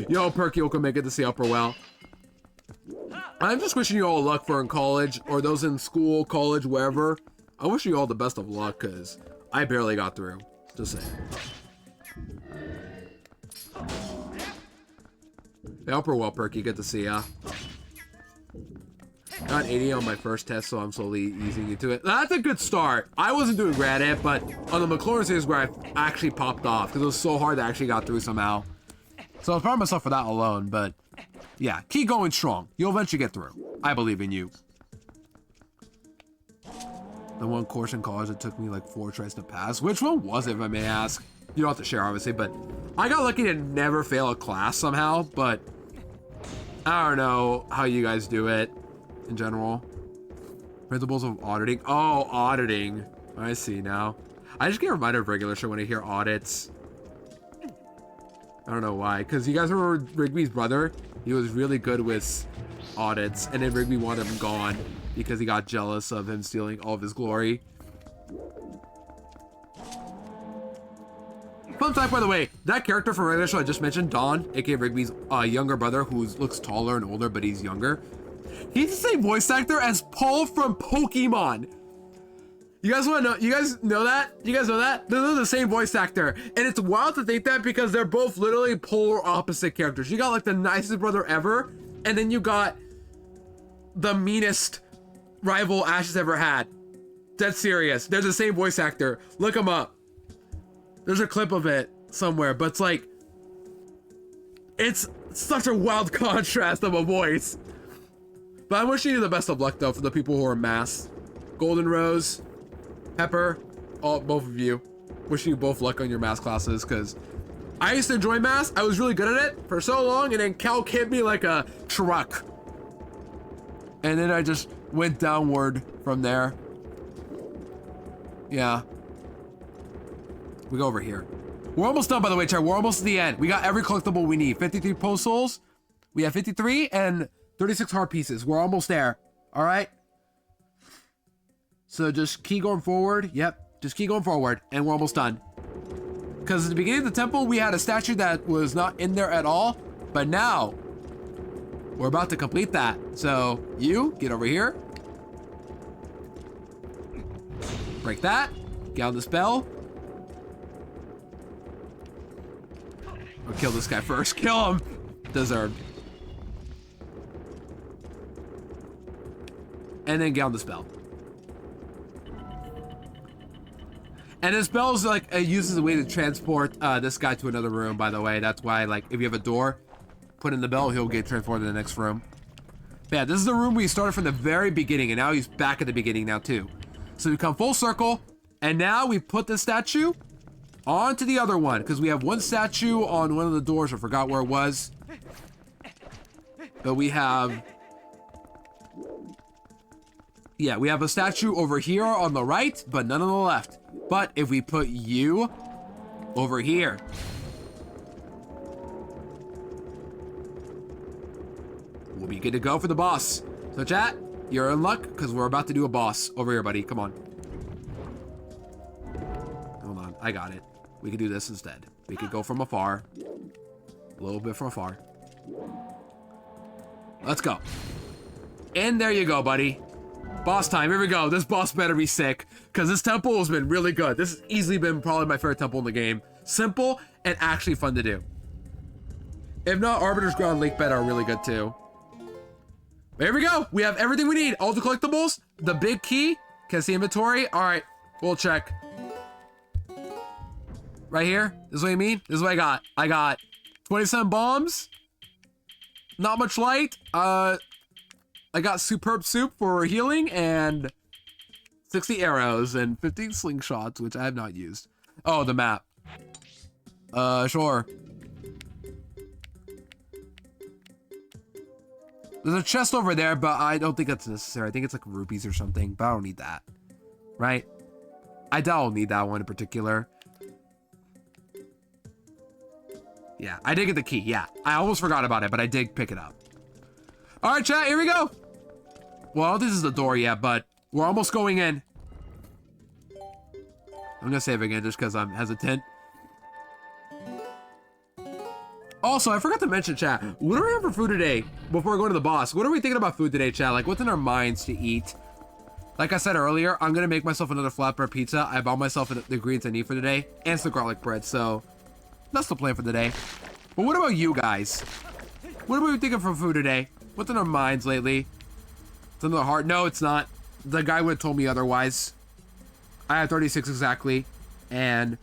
Yo, Perky can make it to see upper well. I'm just wishing you all luck for in college, or those in school, college, wherever. I wish you all the best of luck, because I barely got through. Just saying. The upper well, Perky, good to see ya. Got 80 on my first test, so I'm slowly easing into it. That's a good start. I wasn't doing great at it, but on the McLaurin series where I actually popped off, because it was so hard that I actually got through somehow. So I was proud of myself for that alone, but yeah, keep going strong. You'll eventually get through. I believe in you. The one course in college that took me like 4 tries to pass. Which one was it, if I may ask? You don't have to share, obviously, but I got lucky to never fail a class somehow, but I don't know how you guys do it in general. Principles of auditing. Oh, auditing. I see now. I just get reminded of regular shit when I hear audits. I don't know why, because you guys remember Rigby's brother? He was really good with audits, and then Rigby wanted him gone because he got jealous of him stealing all of his glory. Fun fact, by the way, that character from regular show I just mentioned, Don, aka Rigby's younger brother, who looks taller and older, but he's younger. He's the same voice actor as Paul from Pokemon. You guys want to know? You guys know that? You guys know that? They're the same voice actor. And it's wild to think that because they're both literally polar opposite characters. You got like the nicest brother ever, and then you got the meanest rival Ash has ever had. Dead serious. They're the same voice actor. Look them up. There's a clip of it somewhere, but it's like, it's such a wild contrast of a voice. But I'm wishing you the best of luck though for the people who are mass. Golden Rose, Pepper, both of you. Wishing you both luck on your math classes, because I used to enjoy math. I was really good at it for so long, and then calc hit me like a truck. And then I just went downward from there. Yeah. We go over here. We're almost done, by the way, chat. We're almost at the end. We got every collectible we need. 53 post souls. We have 53 and 36 heart pieces. We're almost there. All right. So just keep going forward. Yep. Just keep going forward, and we're almost done. Because at the beginning of the temple, we had a statue that was not in there at all. But now, we're about to complete that. So, you, get over here. Break that. Get on the spell. Or kill this guy first. Kill him. Deserved. And then get on the spell. And this spell is like, it uses a way to transport this guy to another room, by the way. That's why, like, if you have a door, put in the bell, he'll get transported to the next room. But yeah, this is the room we started from the very beginning, and now he's back at the beginning now, too. So we come full circle, and now we put the statue onto the other one, because we have one statue on one of the doors. I forgot where it was. But we have... Yeah, we have a statue over here on the right, but none on the left. But if we put you over here, we'll be good to go for the boss. So chat, you're in luck because we're about to do a boss. Over here, buddy. Come on. Hold on. I got it. We could do this instead. We could go from afar. A little bit from afar. Let's go. And there you go, buddy. Boss time, here we go. This boss better be sick, because this temple has been really good. This has easily been probably my favorite temple in the game. Simple and actually fun to do. If not, Arbiter's Ground Lake Bed are really good too. But here we go. We have everything we need. All the collectibles, the big key. Can I see inventory? All right, we'll check. Right here, this is what you mean? This is what I got. I got 27 bombs. Not much light. I got superb soup for healing and 60 arrows and 15 slingshots, which I have not used. Oh, the map. Sure. There's a chest over there, but I don't think that's necessary. I think it's like rupees or something, but I don't need that. Right? I don't need that one in particular. Yeah, I did get the key. Yeah, I almost forgot about it, but I did pick it up. All right, chat, here we go. Well, this is the door yet, but we're almost going in. I'm gonna save again just because I'm hesitant. Also, I forgot to mention, chat, what do we have for food today before we go to the boss? What are we thinking about food today, chat? Like, what's in our minds to eat? Like I said earlier, I'm gonna make myself another flatbread pizza. I bought myself the ingredients I need for today and some garlic bread, so that's the plan for the day. But what about you guys? What are we thinking for food today? What's in our minds lately? It's another heart. No, it's not. The guy would have told me otherwise. I have 36 exactly. And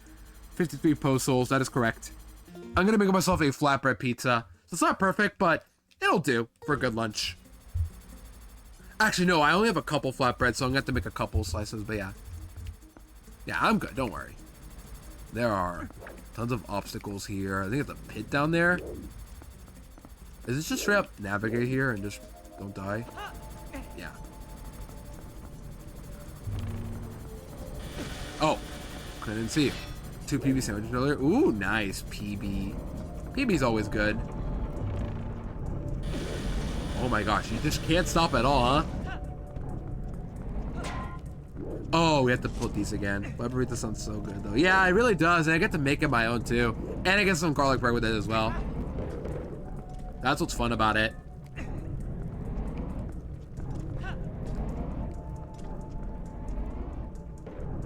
53 post souls. That is correct. I'm going to make myself a flatbread pizza. So it's not perfect, but it'll do for a good lunch. Actually, no. I only have a couple flatbreads, so I'm going to have to make a couple slices. But yeah. Yeah, I'm good. Don't worry. There are tons of obstacles here. I think it's a pit down there. Is it just straight up navigate here and just don't die? Yeah. Oh, I didn't see you. 2 PB sandwiches earlier. Ooh, nice PB. PB's always good. Oh my gosh, you just can't stop at all, huh? Oh, we have to put these again. Web burrito sounds so good though. Yeah, it really does, and I get to make it my own too. And I get some garlic bread with it as well. That's what's fun about it.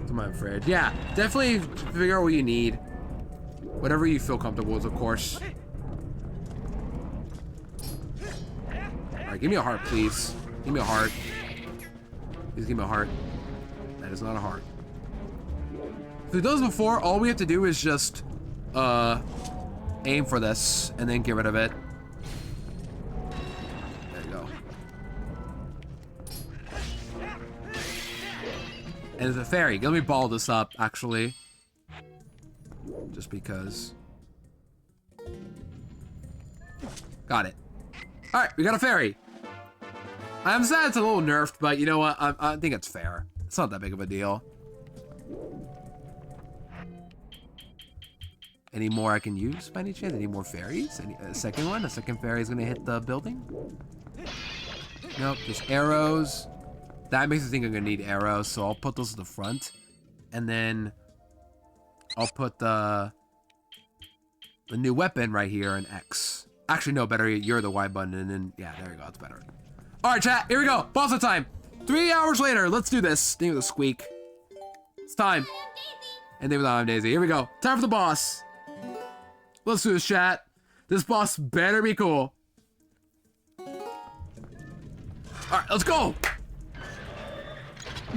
My friend. Yeah, definitely figure out what you need. Whatever you feel comfortable with, of course. Alright, give me a heart, please. Give me a heart. Please give me a heart. That is not a heart. If we've done this before, all we have to do is just aim for this and then get rid of it. There you go. And there's a fairy. Let me ball this up, actually. Just because. Got it. All right, we got a fairy. I'm sad it's a little nerfed, but you know what? I think it's fair. It's not that big of a deal. Any more I can use by any chance? Any more fairies? A second one? A second fairy is gonna hit the building? Nope, just arrows. That makes me think I'm gonna need arrows, so I'll put those at the front. And then I'll put the new weapon right here, an X. Actually, no, better, you're the Y button, and then, yeah, there you go, it's better. All right, chat, here we go, boss of time. 3 hours later, let's do this. Name of the squeak. It's time. And name of the I'm Daisy. Here we go, time for the boss. Let's do this, chat. This boss better be cool. All right, let's go.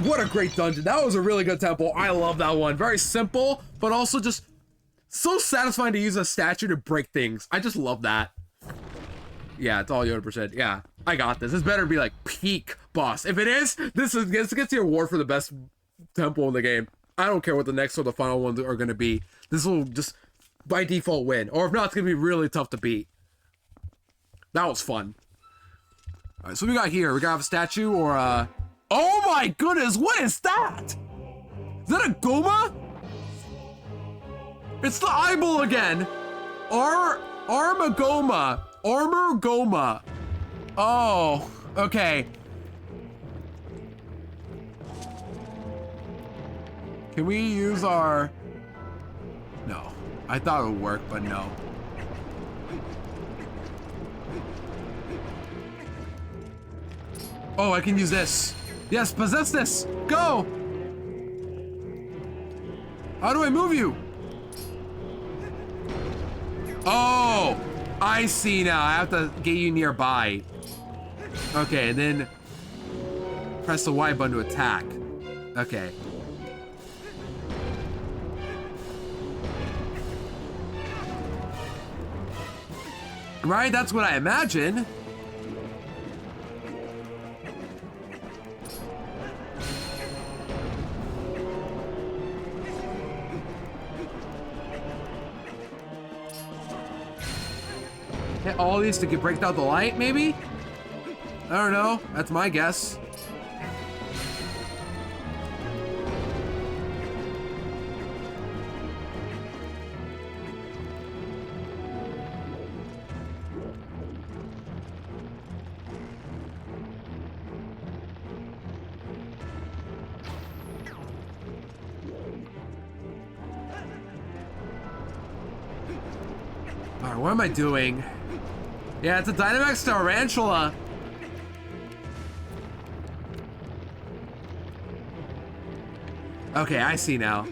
What a great dungeon. That was a really good temple. I love that one. Very simple, but also just so satisfying to use a statue to break things. I just love that. Yeah, it's all 100%. Yeah, I got this. This better be like peak boss. If it is, this gets the award for the best temple in the game. I don't care what the next or the final ones are going to be. This will just by default win. Or if not, it's going to be really tough to beat. That was fun. All right, so we got here. We got to have a statue or a... Oh my goodness, what is that? Is that a Goma? It's the eyeball again. Armor Goma. Oh, okay. Can we use our... No, I thought it would work, but no. Oh, I can use this. Yes, possess this. Go. How do I move you? Oh, I see now. I have to get you nearby. Okay, and then press the Y button to attack. Okay. Right, that's what I imagine. Hit all these to break out the light, maybe? I don't know. That's my guess. All right, what am I doing? Yeah, it's a Dynamax Tarantula. Okay, I see now.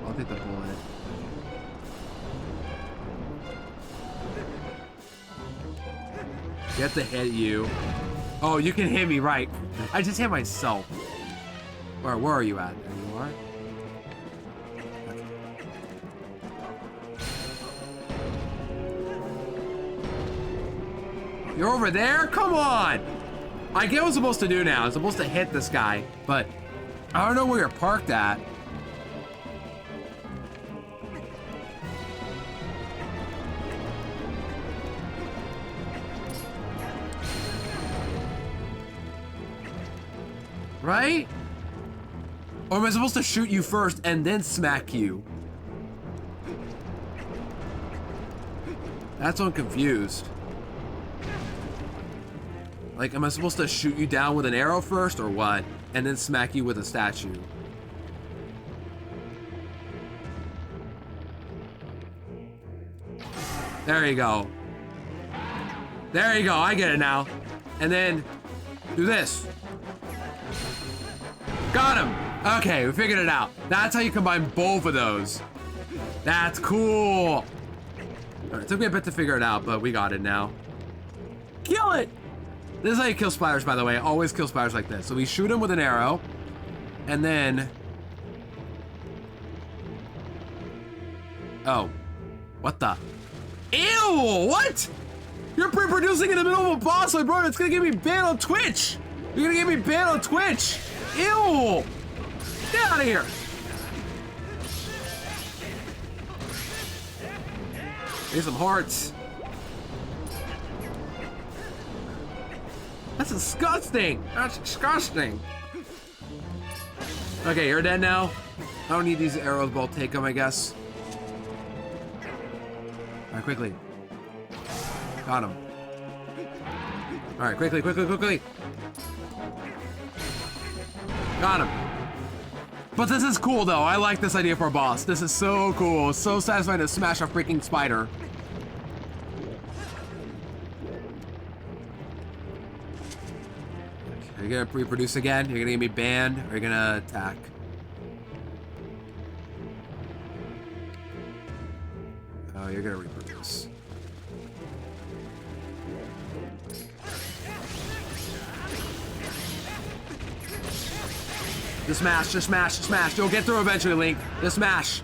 I'll take the bullet. You have to hit you. Oh, you can hit me, right. I just hit myself. Where are you at? There you are? Okay. You're over there? Come on! I get what I'm supposed to do now. I'm supposed to hit this guy, but I don't know where you're parked at. Right? Or am I supposed to shoot you first and then smack you? That's what I'm confused. Like, am I supposed to shoot you down with an arrow first or what? And then smack you with a statue? There you go. There you go, I get it now. And then do this. Got him! Okay, we figured it out. That's how you combine both of those. That's cool! Alright, it took me a bit to figure it out, but we got it now. Kill it! This is how you kill spiders, by the way. Always kill spiders like this. So we shoot them with an arrow, and then... Oh. What the? Ew! What? You're pre-producing in the middle of a boss fight, bro. It's gonna get me banned on Twitch! You're gonna get me banned on Twitch! Ew! Get out of here! Need some hearts. That's disgusting! That's disgusting! Okay, you're dead now. I don't need these arrows, but I'll take them, I guess. Alright, quickly. Got him. Alright, quickly, quickly, quickly! Got him. But this is cool, though. I like this idea for a boss. This is so cool. So satisfying to smash a freaking spider. Are you gonna reproduce again? You're gonna get me banned, or you're gonna attack? Oh, you're gonna reproduce. Just smash, just smash, just smash. You'll get through eventually, Link. Just smash.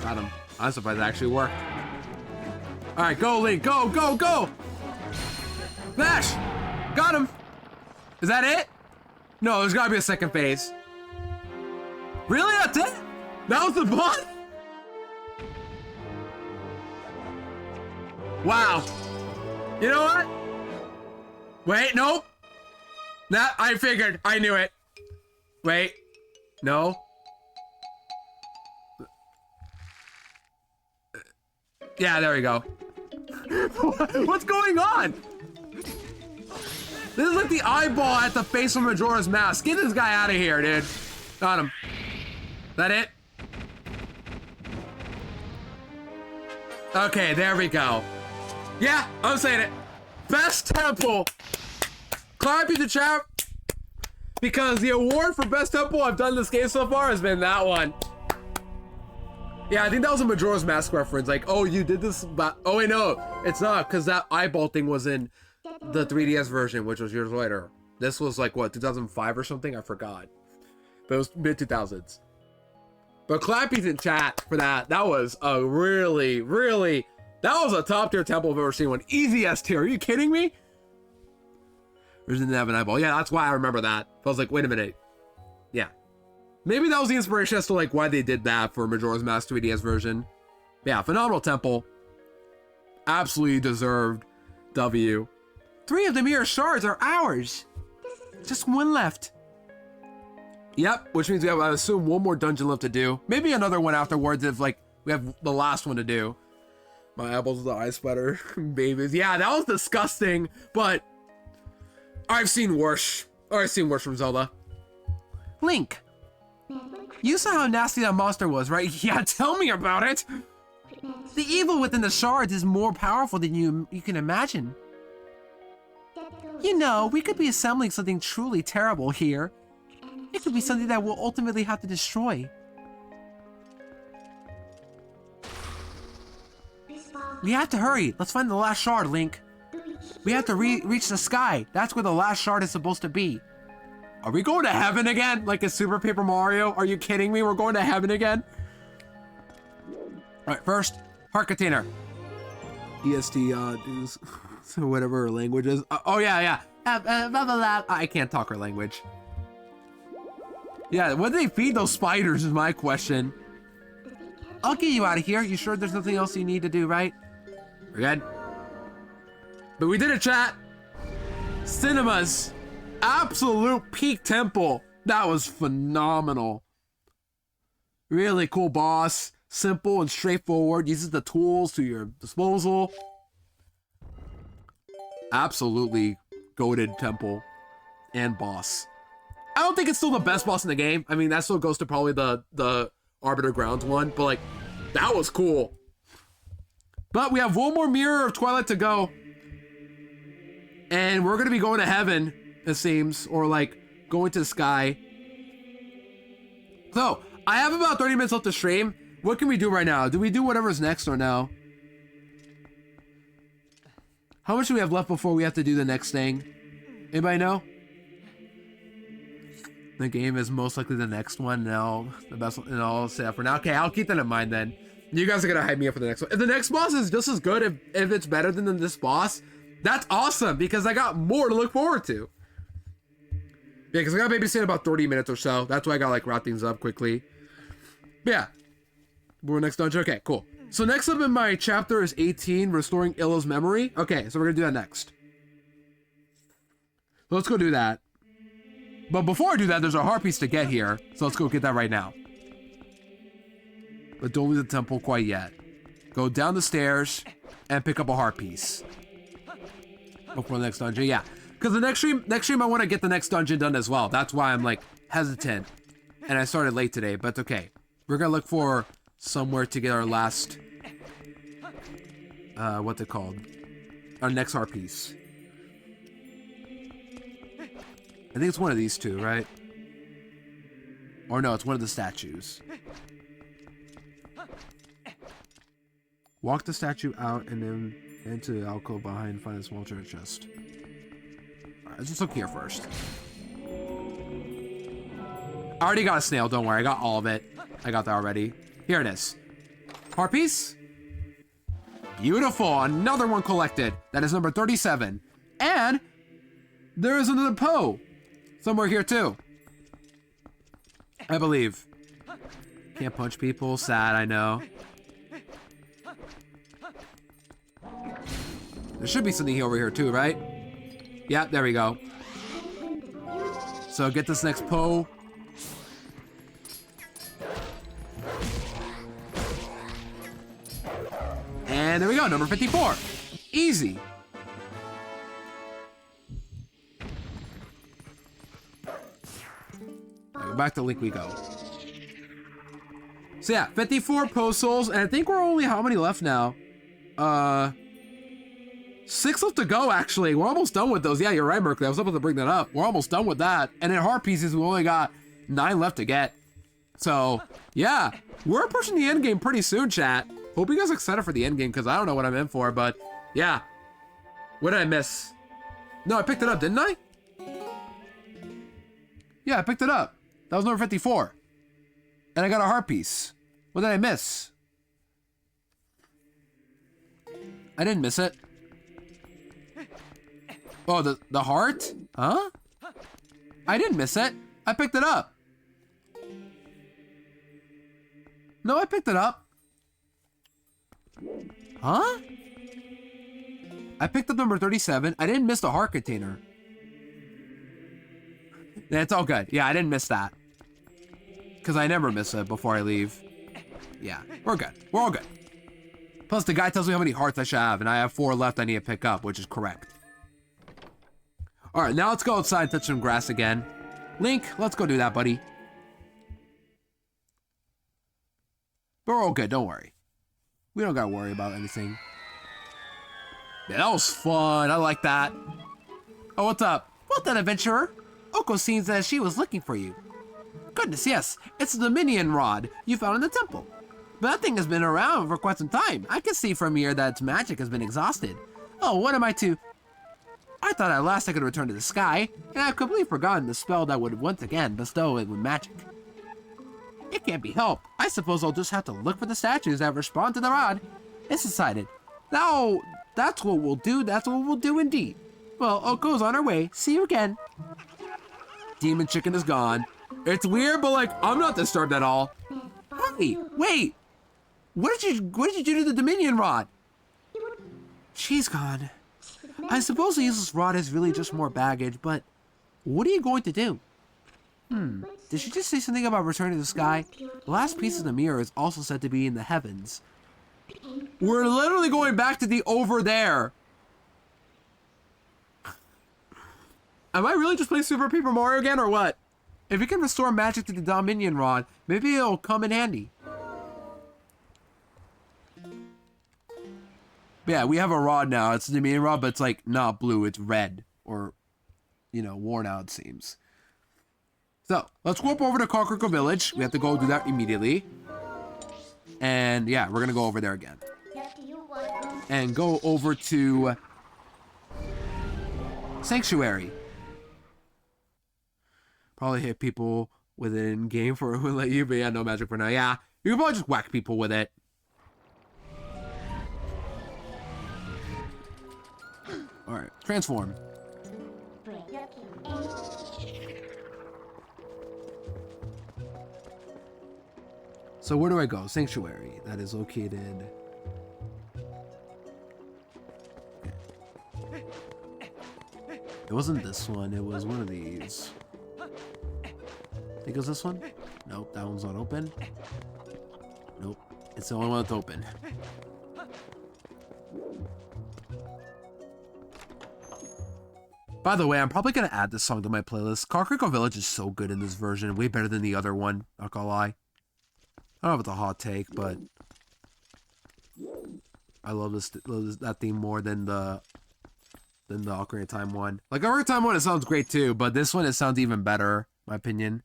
Got him. I'm surprised it actually worked. Alright, go, Link. Go, go, go! Smash! Got him! Is that it? No, there's gotta be a second phase. Really? That's it? That was the boss? Wow. You know what? Wait, nope. That, I figured. I knew it. Wait. No. Yeah, there we go. What's going on? This is like the eyeball at the face of Majora's Mask. Get this guy out of here, dude. Got him. That it? Okay, there we go. Yeah, I'm saying it. Best temple. Clap you the chat. Because the award for best temple I've done this game so far has been that one. Yeah, I think that was a Majora's Mask reference. Like, oh, you did this, but oh wait, no, it's not, because that eyeball thing was in the 3DS version, which was years later. This was like what, 2005 or something? I forgot. But it was mid 2000s. But clappies in chat for that. That was a really, really, that was a top tier temple I've ever seen one. Easy S tier. Are you kidding me? Or didn't have an eyeball. Yeah, that's why I remember that. I was like, wait a minute. Yeah. Maybe that was the inspiration as to like why they did that for Majora's Mask 3DS version. Yeah, phenomenal temple. Absolutely deserved W. 3 of the mirror shards are ours. Just one left. Yep, which means we have, I assume, one more dungeon left to do. Maybe another one afterwards if like we have the last one to do. My eyeballs, the eye sweater, babies. Yeah, that was disgusting, but I've seen worse. Or I've seen worse from Zelda. Link, you saw how nasty that monster was, right? Yeah, tell me about it. The evil within the shards is more powerful than you can imagine. You know, we could be assembling something truly terrible here. It could be something that we'll ultimately have to destroy. We have to hurry. Let's find the last shard, Link. We have to reach the sky. That's where the last shard is supposed to be. Are we going to heaven again? Like in Super Paper Mario? Are you kidding me? We're going to heaven again? Alright, first, heart container. EST, dudes. Whatever her language is. Oh, yeah, yeah. Blah, blah, blah. I can't talk her language. Yeah, what do they feed those spiders is my question. I'll get you out of here. You sure there's nothing else you need to do, right? We're good. But we did it, chat. Cinemas. Absolute peak temple. That was phenomenal. Really cool boss. Simple and straightforward. Uses the tools to your disposal. Absolutely goated temple and boss. I don't think it's still the best boss in the game. I mean, that still goes to probably the Arbiter Grounds one, but like, that was cool. But we have one more mirror of Twilight to go. And we're gonna be going to heaven, it seems, or like going to the sky. So, I have about 30 minutes left to stream. What can we do right now? Do we do whatever's next or no? How much do we have left before we have to do the next thing? Anybody know? The game is most likely the next one. No, the best one. And I'll say that for now. Okay, I'll keep that in mind then. You guys are gonna hype me up for the next one. If the next boss is just as good, if it's better than this boss, that's awesome because I got more to look forward to. Yeah, because I got babysit about 30 minutes or so. That's why I gotta like wrap things up quickly. But yeah. We're next dungeon. Okay, cool. So next up in my chapter is 18, restoring Illa's memory. Okay, so we're gonna do that next. So let's go do that. But before I do that, there's a heart piece to get here. So let's go get that right now. But don't leave the temple quite yet. Go down the stairs and pick up a heart piece. Before the next dungeon, yeah. Because the next stream I want to get the next dungeon done as well. That's why I'm like hesitant. And I started late today, but it's okay. We're gonna look for somewhere to get our last, what's it called? Our next heart piece. I think it's one of these two, right? Or no, it's one of the statues. Walk the statue out and then into the alcove behind and find a small treasure chest. Alright, let's just look here first. I already got a snail, don't worry. I got all of it. I got that already. Here it is. Heart piece. Beautiful. Another one collected. That is number 37. And there is another Poe. Somewhere here too. I believe. Can't punch people. Sad, I know. There should be something over here too, right? Yeah, there we go. So get this next Poe. And there we go, number 54. Easy. Right, back to Link we go. So yeah, 54 Poe souls, and I think we're only how many left now? 6 left to go, actually. We're almost done with those. Yeah, you're right, Merkley. I was supposed to bring that up. We're almost done with that. And in heart pieces, we only got 9 left to get. So, yeah. We're approaching the end game pretty soon, chat. Hope you guys are excited for the end game, because I don't know what I'm in for, but yeah. What did I miss? No, I picked it up, didn't I? Yeah, I picked it up. That was number 54. And I got a heart piece. What did I miss? I didn't miss it. Oh, the heart? Huh? I didn't miss it. I picked it up. No, I picked it up. Huh? I picked up number 37. I didn't miss the heart container. Yeah, it's all good. Yeah, I didn't miss that. Because I never miss it before I leave. Yeah, we're good. We're all good. Plus, the guy tells me how many hearts I should have, and I have 4 left I need to pick up, which is correct. Alright, now let's go outside and touch some grass again. Link, let's go do that, buddy. But we're all good, don't worry. We don't gotta worry about anything. Yeah, that was fun. I like that. Oh, what's up? Well done, adventurer. Oko seems as she was looking for you. Goodness, yes. It's the Dominion rod you found in the temple. But that thing has been around for quite some time. I can see from here that its magic has been exhausted. Oh, what am I to... I thought at last I could return to the sky, and I've completely forgotten the spell that would once again bestow it with magic. It can't be helped. I suppose I'll just have to look for the statues that respond to the rod. It's decided. Now, that's what we'll do. That's what we'll do indeed. Well, Oko's on her way. See you again. Demon chicken is gone. It's weird, but like, I'm not disturbed at all. Hey, wait. What did you do to the Dominion rod? She's gone. I suppose the useless rod is really just more baggage, but what are you going to do? Did she just say something about returning to the sky? The last piece of the mirror is also said to be in the heavens. We're literally going back to the over there. Am I really just playing Super Paper Mario again, or what? If you can restore magic to the Dominion rod, maybe it'll come in handy. Yeah, we have a rod now. It's the Dominion rod, but it's like not blue, it's red. Or, you know, worn out, it seems. So, let's go up over to Kakariko Village. We have to go do that immediately. And yeah, we're gonna go over there again. And go over to Sanctuary. Probably hit people with it in game for who let you, but yeah, no magic for now. Yeah, you can probably just whack people with it. Alright, transform. So where do I go? Sanctuary. That is located... Okay. It wasn't this one, it was one of these. I think it was this one? Nope, that one's not open. Nope, it's the only one that's open. By the way, I'm probably gonna add this song to my playlist. Kakariko Village is so good in this version, way better than the other one, not gonna lie. I don't know if it's a hot take, but I love that theme more than the Ocarina of Time one. Like Ocarina of Time one, it sounds great too, but this one it sounds even better, in my opinion.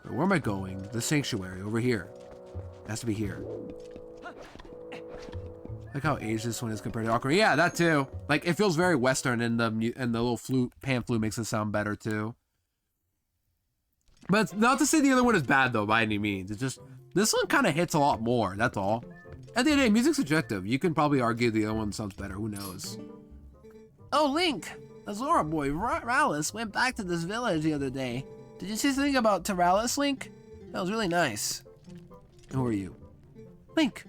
Where am I going? The sanctuary over here. It has to be here. Like how aged this one is compared to Ocarina. Yeah, that too. Like it feels very Western, and the little flute, pan flute makes it sound better too. But it's not to say the other one is bad though by any means. It's just this one kind of hits a lot more. That's all. At the end of the day, music's subjective. You can probably argue the other one sounds better. Who knows? Oh, Link, the Zora boy Rallis went back to this village the other day. Did you see something about Teralis, Link? That was really nice. Who are you? Link,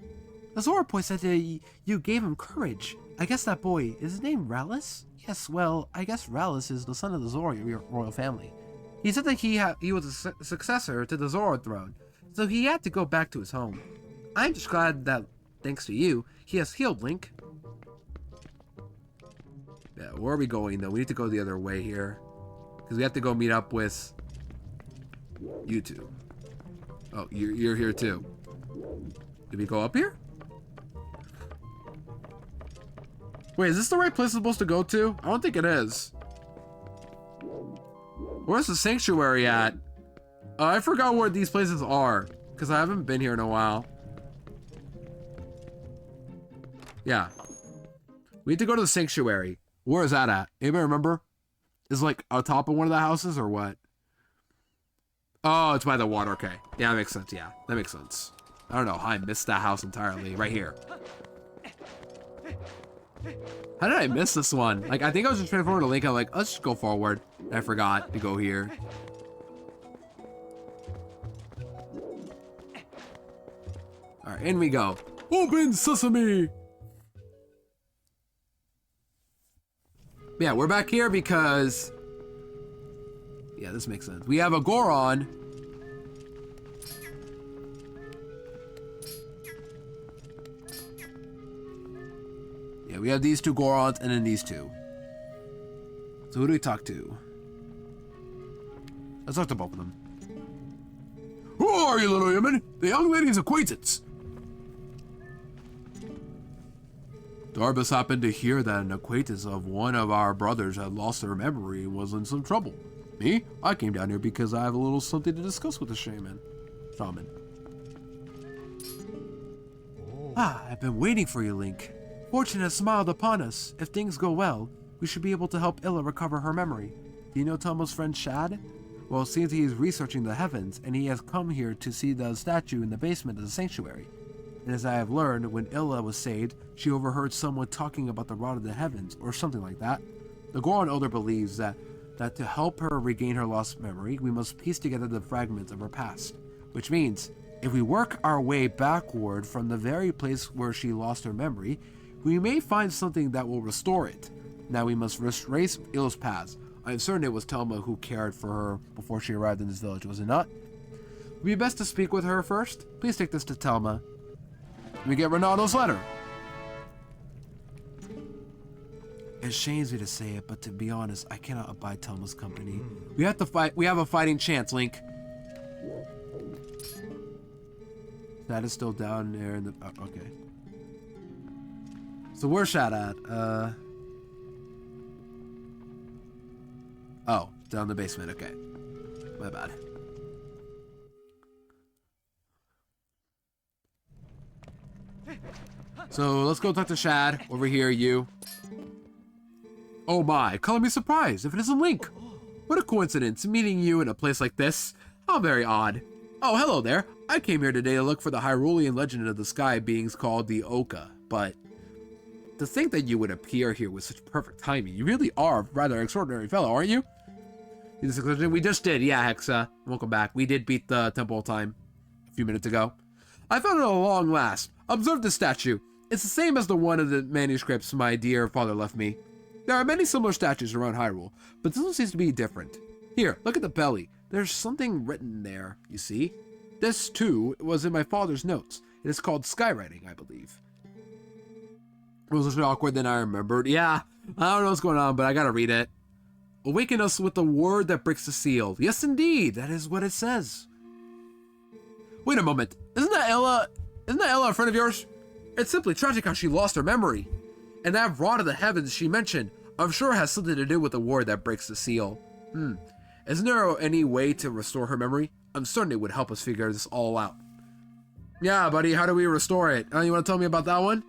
the Zora boy said that you gave him courage. I guess that boy, is his name Rallis? Yes, well, I guess Rallis is the son of the Zora royal family. He said that he was a successor to the Zora throne, so he had to go back to his home. I'm just glad that, thanks to you, he has healed, Link. Yeah, where are we going, though? We need to go the other way here. Because we have to go meet up with you two. Oh, you're here too. Did we go up here? Wait, is this the right place we're supposed to go to? I don't think it is. Where's the sanctuary at? I forgot where these places are, because I haven't been here in a while. Yeah. We need to go to the sanctuary. Where is that at? Anybody remember? Is like on top of one of the houses or what? Oh, it's by the water. Okay. Yeah, that makes sense. Yeah, that makes sense. I don't know how I missed that house entirely. Right here. How did I miss this one? Like, I think I was just transforming to Link. I'm like, let's just go forward. And I forgot to go here. All right, in we go. Open sesame. Yeah, we're back here because... Yeah, this makes sense. We have a Goron. Yeah, we have these two Gorons and then these two. So who do we talk to? Let's talk to both of them. Who are you, little human? The young lady's acquaintance. Darbus happened to hear that an acquaintance of one of our brothers had lost their memory and was in some trouble. Me? I came down here because I have a little something to discuss with the shaman. Ah, I've been waiting for you, Link. Fortune has smiled upon us. If things go well, we should be able to help Illa recover her memory. Do you know Telma's friend Shad? Well, it seems he is researching the heavens, and he has come here to see the statue in the basement of the sanctuary. And as I have learned, when Illa was saved, she overheard someone talking about the rod of the heavens, or something like that. The Goron Elder believes that to help her regain her lost memory, we must piece together the fragments of her past. Which means, if we work our way backward from the very place where she lost her memory, we may find something that will restore it. Now we must retrace Illa's paths. I am certain it was Telma who cared for her before she arrived in this village, was it not? It would be best to speak with her first. Please take this to Telma. We get Ronaldo's letter. It shames me to say it, but to be honest, I cannot abide Telma's company. We have to fight. We have a fighting chance, Link. That is still down there in the... Oh, okay. So where's Shad at? Oh, down in the basement. Okay. My bad. So let's go talk to Shad. Over here, you. Oh my, color me surprised if it isn't Link. What a coincidence, meeting you in a place like this. How very odd. Oh, hello there. I came here today to look for the Hyrulean legend of the sky beings called the Oka, but to think that you would appear here with such perfect timing, you really are a rather extraordinary fellow, aren't you? We just did, yeah, Hexa. Welcome back. We did beat the Temple of Time a few minutes ago. I found it at long last. Observe the statue. It's the same as the one of the manuscripts my dear father left me. There are many similar statues around Hyrule, but this one seems to be different. Here, look at the belly. There's something written there, you see? This, too, was in my father's notes. It is called skywriting, I believe. It was a bit awkward than I remembered. Yeah, I don't know what's going on, but I gotta read it. Awaken us with the word that breaks the seal. Yes, indeed, that is what it says. Wait a moment. Isn't that Ella in front of yours? It's simply tragic how she lost her memory. And that rod of the heavens she mentioned, I'm sure has something to do with the word that breaks the seal. Isn't there any way to restore her memory? I'm certain it would help us figure this all out. Yeah, buddy, how do we restore it? You want to tell me about that one?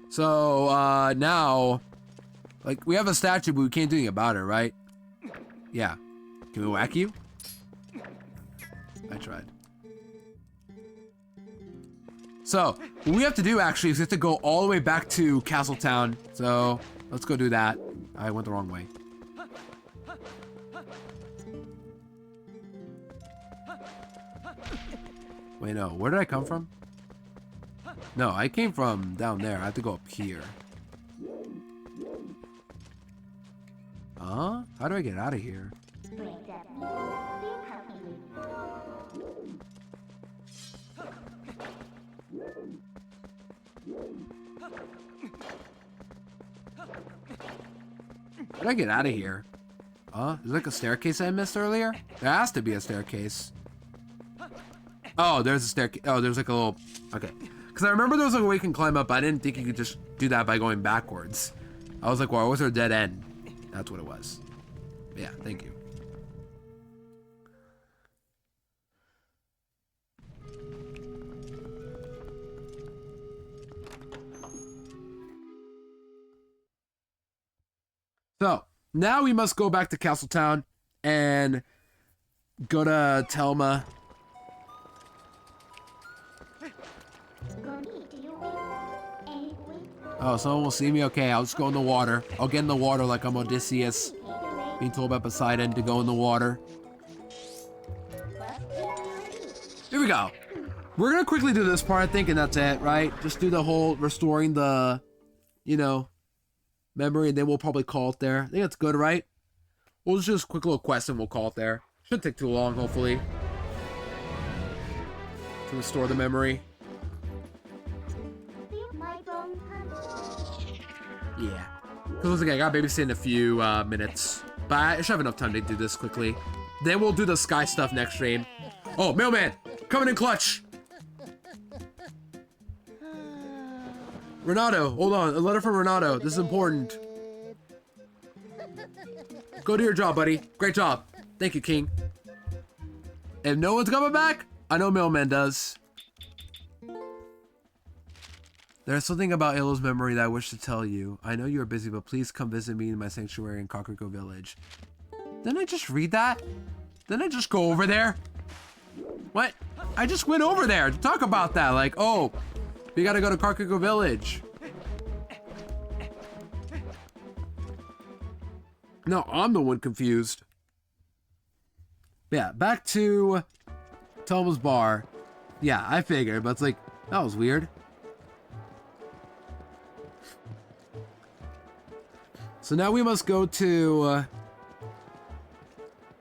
So, now, like, we have a statue, but we can't do anything about it, right? Yeah. Can we whack you? I tried. So, what we have to do, actually, is we have to go all the way back to Castletown. So, let's go do that. I went the wrong way. Wait, no. Where did I come from? No, I came from down there. I have to go up here. Huh? How do I get out of here? How do I get out of here? Is there like a staircase I missed earlier? There has to be a staircase. Oh, there's a staircase. Oh, there's like a little... Okay. Because I remember there was like a way you can climb up. I didn't think you could just do that by going backwards. I was like, well, was there a dead end? That's what it was. Yeah, thank you. So, now we must go back to Castletown and go to Telma. Oh, someone will see me? Okay, I'll just go in the water. I'll get in the water like I'm Odysseus, being told by Poseidon to go in the water. Here we go. We're gonna quickly do this part, I think, and that's it, right? Just do the whole restoring the, you know, memory, and then we'll probably call it there. I think that's good, right? We'll just do this quick little quest and we'll call it there. Shouldn't take too long, hopefully, to restore the memory. Yeah. Because I got babysit in a few minutes. But I should have enough time to do this quickly. Then we'll do the sky stuff next stream. Oh, mailman! Coming in clutch! Renato, hold on. A letter from Renato. This is important. Go do your job, buddy. Great job. Thank you, King. If no one's coming back, I know mailman does. There's something about Elo's memory that I wish to tell you. I know you're busy, but please come visit me in my sanctuary in Kakariko Village. Didn't I just read that? Didn't I just go over there? What? I just went over there to talk about that. Like, oh, we gotta go to Kakariko Village. No, I'm the one confused. Yeah, back to Telma's bar. Yeah, I figured, but it's like, that was weird. So now we must go to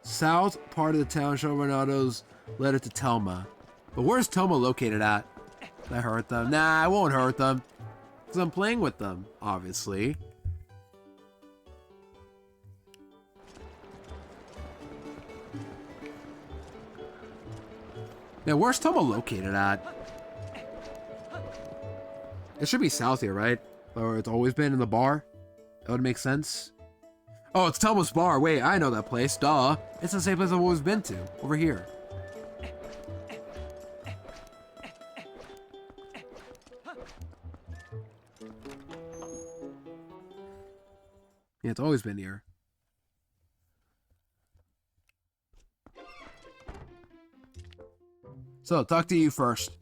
south part of the town, show Renato's letter to Telma. But where's Telma located at? Did I hurt them? Nah, I won't hurt them. Because I'm playing with them, obviously. Now, where's Telma located at? It should be south here, right? Or it's always been in the bar? That would make sense. Oh, it's Telma's bar. Wait, I know that place. Duh. It's the same place I've always been to. Over here. it's always been here. So, talk to you first.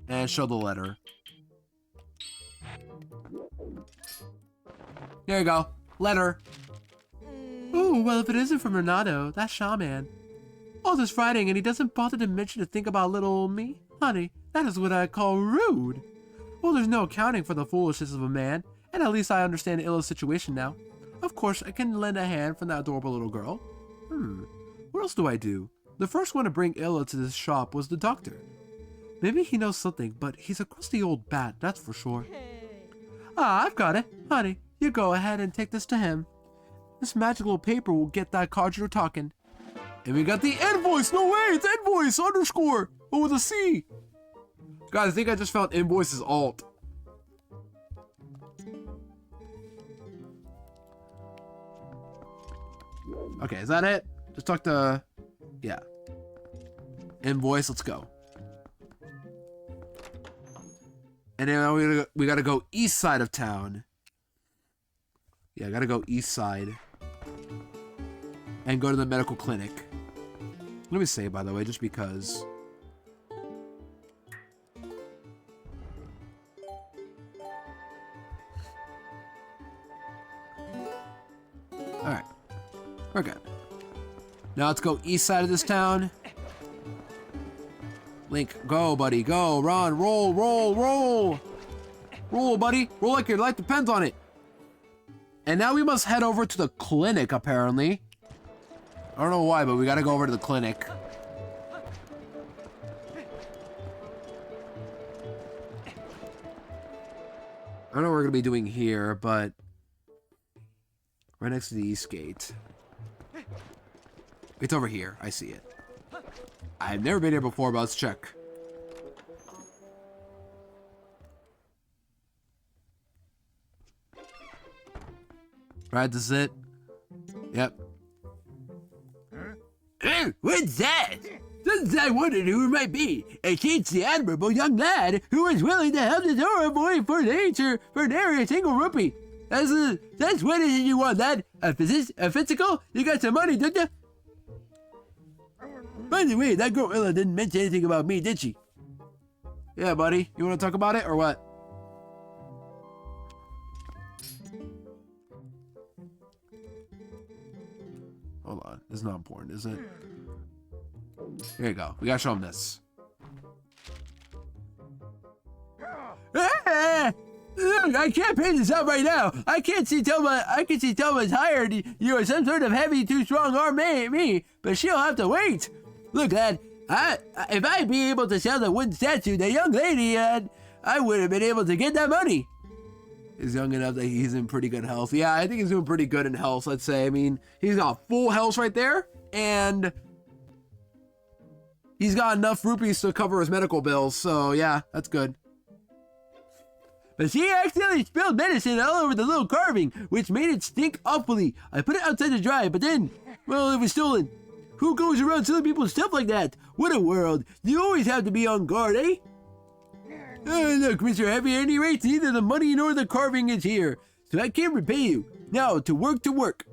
And show the letter. There you go. Letter. Ooh, well, if it isn't from Renato, that shaman. All this writing, and he doesn't bother to mention to think about little old me? Honey, that is what I call rude. Well, there's no accounting for the foolishness of a man, and at least I understand Illa's situation now. Of course, I can lend a hand from that adorable little girl. What else do I do? The first one to bring Illa to this shop was the doctor. Maybe he knows something, but he's a crusty old bat, that's for sure. Ah, I've got it. Honey, you go ahead and take this to him. This magical paper will get that conjurer talking. And we got the invoice! No way! It's invoice! Underscore! But with a C! Guys, I think I just found invoice's alt. Okay, is that it? Just talk to... Yeah. Invoice, let's go. And then we gotta go east side of town. Yeah, I gotta go east side. And go to the medical clinic. Let me say, by the way, just because. Alright. We're good. Now let's go east side of this town. Link, go, buddy, go. Run, roll, roll, roll. Roll, buddy. Roll like your life depends on it. And now we must head over to the clinic, apparently. I don't know why, but we gotta go over to the clinic. I don't know what we're gonna be doing here, but... right next to the east gate. It's over here. I see it. I've never been here before, but let's check. Right, this is it. Yep. What's that? Since I wondered who it might be, it keeps the admirable young lad who is willing to help the door boy for nature for nary a single rupee. That's what is it you want, lad? A physical? You got some money, don't you? By the way, that girl Illa didn't mention anything about me, did she? Yeah, buddy. You want to talk about it or what? Hold on. This is not important, is it? Here you go. We gotta show him this. Ah! Look, I can't pay this out right now. I can see Thelma's hired you are some sort of heavy, too strong arm me, but she'll have to wait. Look, lad, if I'd be able to sell the wooden statue, the young lady, I would have been able to get that money. He's young enough that he's in pretty good health. Yeah, I think he's doing pretty good in health, let's say. I mean, he's got full health right there, and he's got enough rupees to cover his medical bills, so yeah, that's good. But she accidentally spilled medicine all over the little carving, which made it stink awfully. I put it outside to dry, but then, well, it was stolen. Who goes around selling people stuff like that? What a world. You always have to be on guard, eh? Look, Mr. Heavy, at any rate, neither the money nor the carving is here, so I can't repay you. Now, to work, to work.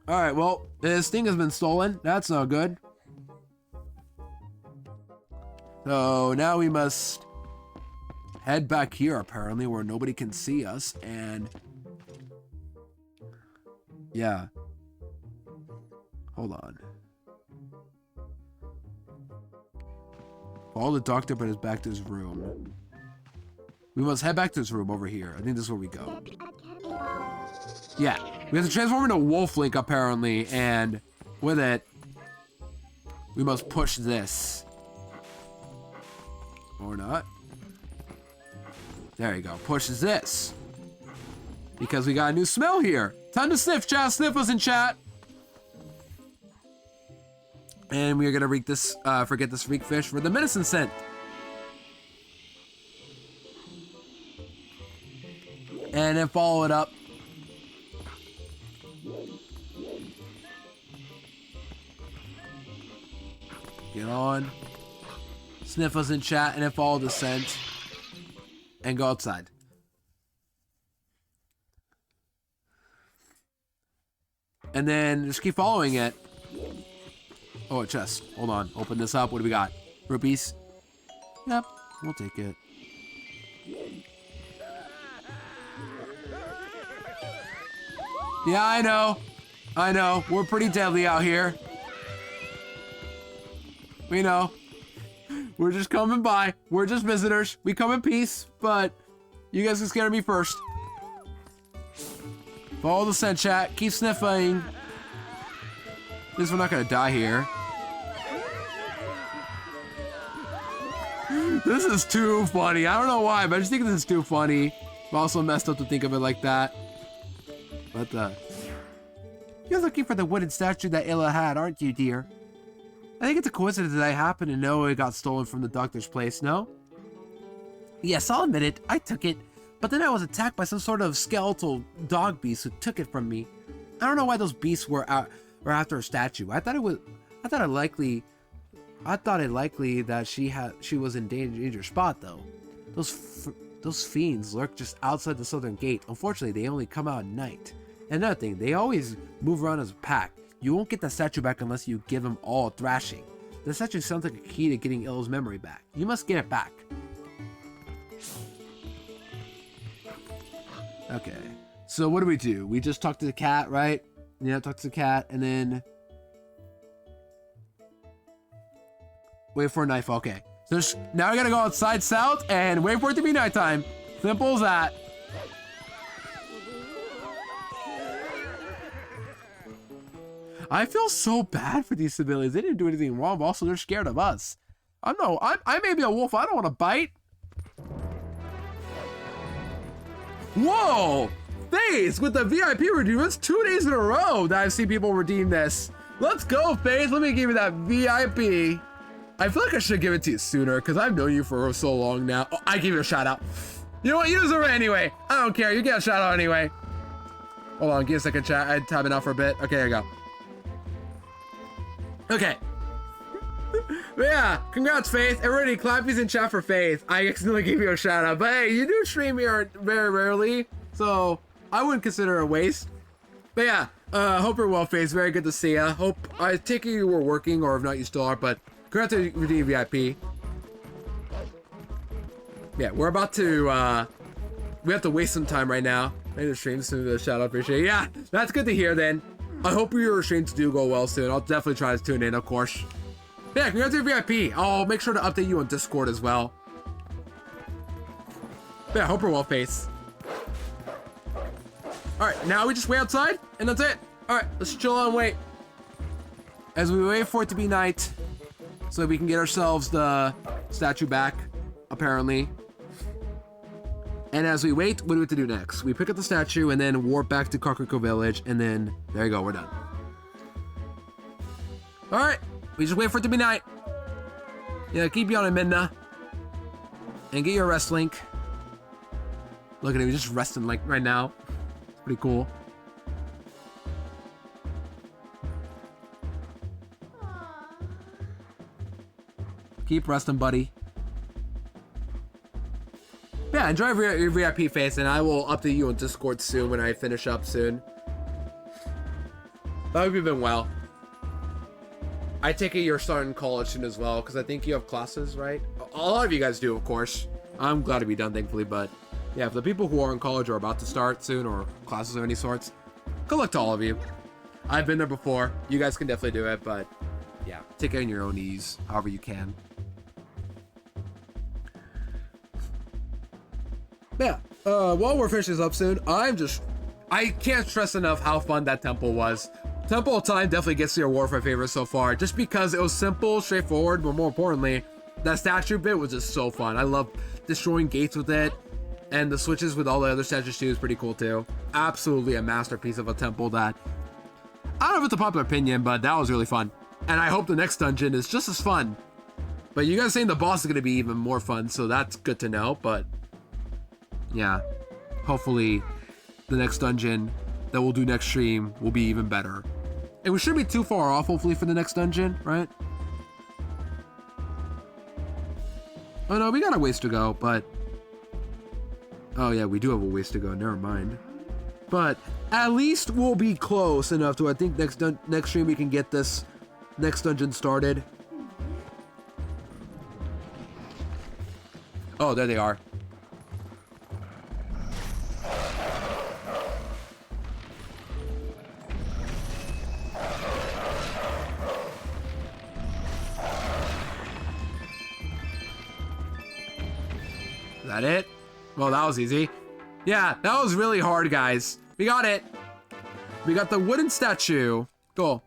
Alright, well, this thing has been stolen. That's not good. So, now we must head back here, apparently, where nobody can see us, and... yeah. Hold on. Follow the doctor, but is back to his room. We must head back to his room over here. I think this is where we go. Yeah. We have to transform into Wolf Link, apparently, and with it, we must push this. Or not. There you go. Pushes this. Because we got a new smell here. Time to sniff, chat. Sniff us in chat. And we are gonna reek this, forget this reek fish for the medicine scent. And then follow it up. Get on. Sniff us in chat and then follow the scent. And go outside. And then just keep following it. Oh, a chest. Hold on. Open this up. What do we got? Rupees? Yep. We'll take it. Yeah, I know. I know. We're pretty deadly out here. We know. We're just coming by. We're just visitors. We come in peace, but you guys can scare me first. Follow the scent, chat. Keep sniffing. At least we're not gonna die here. This is too funny. I don't know why, but I just think this is too funny. I'm also messed up to think of it like that. But you're looking for the wooden statue that Illa had, aren't you, dear? I think it's a coincidence that I happen to know it got stolen from the doctor's place, no? Yes, I'll admit it. I took it. But then I was attacked by some sort of skeletal dog beast who took it from me. I don't know why those beasts were after a statue. I thought it likely that she was in danger spot though. Those fiends lurk just outside the southern gate. Unfortunately, they only come out at night. And another thing, they always move around as a pack. You won't get that statue back unless you give them all a thrashing. The statue sounds like a key to getting Illa's memory back. You must get it back. Okay, so what do? We just talk to the cat, right? Yeah, talk to the cat, and then wait for a knife. Okay, so now I gotta go outside south and wait for it to be nighttime. Simple as that. I feel so bad for these civilians. They didn't do anything wrong, but also they're scared of us. I may be a wolf. I don't want to bite. Whoa! FaZe with the VIP redeem. It's 2 days in a row that I've seen people redeem this. Let's go, FaZe. Let me give you that VIP. I feel like I should give it to you sooner because I've known you for so long now. Oh, I give you a shout out. You know what? You deserve it anyway. I don't care. You get a shout out anyway. Hold on. Give me a second, chat. I'm tabbing out for a bit. Okay, here we go. Okay. But yeah, congrats, FaZe. Everybody clappies in chat for FaZe. I accidentally gave you a shout out. But hey, you do stream here very rarely, so I wouldn't consider it a waste. But yeah, hope you're well, FaZe. Very good to see ya. Hope, I take it you were working, or if not, you still are, but congrats to redeem VIP. Yeah, we're about to, we have to waste some time right now. I need to stream soon to the shout out, appreciate it. Yeah, that's good to hear then. I hope your streams do go well soon. I'll definitely try to tune in, of course. But yeah, congrats to your VIP. I'll make sure to update you on Discord as well. But yeah, hope you're well, FaZe. Alright, now we just wait outside, and that's it. Alright, let's chill out and wait. As we wait for it to be night, so we can get ourselves the statue back, apparently. And as we wait, what do we have to do next? We pick up the statue and then warp back to Kakariko Village, and then there you go, we're done. Alright, we just wait for it to be night. Yeah, keep yawning, Midna. And get your rest link. Look at him, he's just resting like right now. It's pretty cool. Keep resting, buddy. Yeah, enjoy your VIP face, and I will update you on Discord soon when I finish up soon. I hope you've been well. I take it you're starting college soon as well, because I think you have classes, right? A lot of you guys do, of course. I'm glad to be done, thankfully, but yeah, for the people who are in college or about to start soon, or classes of any sorts, good luck to all of you. I've been there before. You guys can definitely do it, but yeah, take it on your own ease, however you can. Yeah, while we're finishing this up soon, I can't stress enough how fun that temple was. Temple of Time definitely gets the award for my favorite so far, just because it was simple, straightforward, but more importantly, that statue bit was just so fun. I love destroying gates with it, and the switches with all the other statues too is pretty cool too. Absolutely a masterpiece of a temple that, I don't know if it's a popular opinion, but that was really fun. And I hope the next dungeon is just as fun. But you guys saying the boss is going to be even more fun, so that's good to know, but yeah, hopefully the next dungeon that we'll do next stream will be even better. And we shouldn't be too far off, hopefully, for the next dungeon, right? Oh no, we got a ways to go, but... Oh yeah, we do have a ways to go, never mind. But at least we'll be close enough to, I think next stream we can get this next dungeon started. Oh, there they are. Is that it? Well, that was easy. Yeah, that was really hard, guys. We got it. We got the wooden statue. Cool.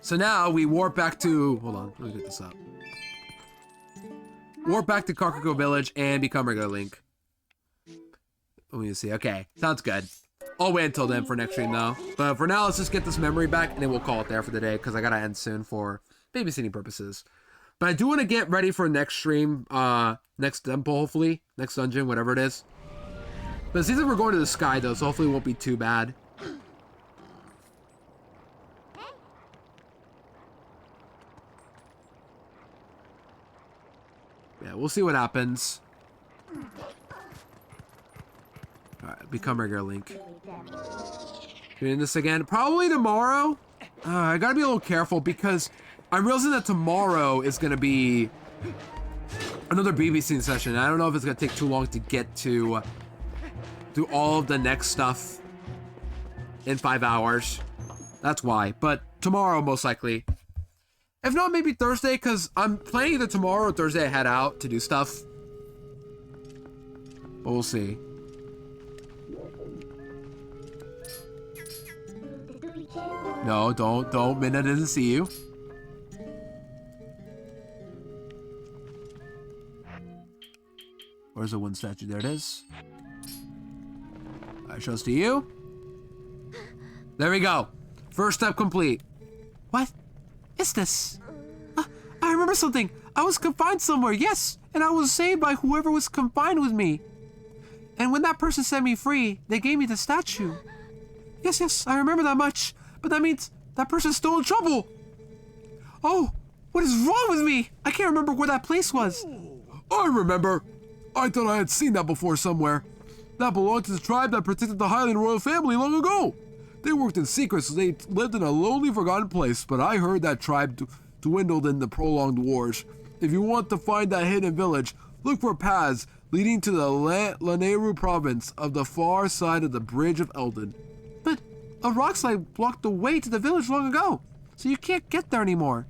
So now we warp back to... Hold on, let me get this up. Warp back to Kakariko Village and become regular Link. Let me see. Okay, sounds good. I'll wait until then for next stream, though. But for now, let's just get this memory back, and then we'll call it there for the day, because I gotta end soon for babysitting purposes. But I do want to get ready for next stream, next temple, hopefully. Next dungeon, whatever it is. But it seems like we're going to the sky, though, so hopefully it won't be too bad. Yeah, we'll see what happens. Alright, become regular Link. Doing this again. Probably tomorrow. I gotta be a little careful because I'm realizing that tomorrow is gonna be another babysitting session. I don't know if it's gonna take too long to get to do all of the next stuff in 5 hours. That's why. But tomorrow, most likely. If not, maybe Thursday, because I'm planning either tomorrow or Thursday I head out to do stuff. But we'll see. No, don't. Minna doesn't see you. Where's the one statue? There it is. Alright, shows to you. There we go. First step complete. What is this? I remember something. I was confined somewhere, yes, and I was saved by whoever was confined with me. And when that person set me free, they gave me the statue. Yes, I remember that much. But that means that person's still in trouble. Oh, what is wrong with me? I can't remember where that place was. I remember. I thought I had seen that before somewhere. That belonged to the tribe that protected the Highland royal family long ago. They worked in secret, so they lived in a lonely, forgotten place, but I heard that tribe dwindled in the prolonged wars. If you want to find that hidden village, look for paths leading to the Lanayru province of the far side of the Bridge of Eldon. But a rock slide blocked the way to the village long ago, so you can't get there anymore.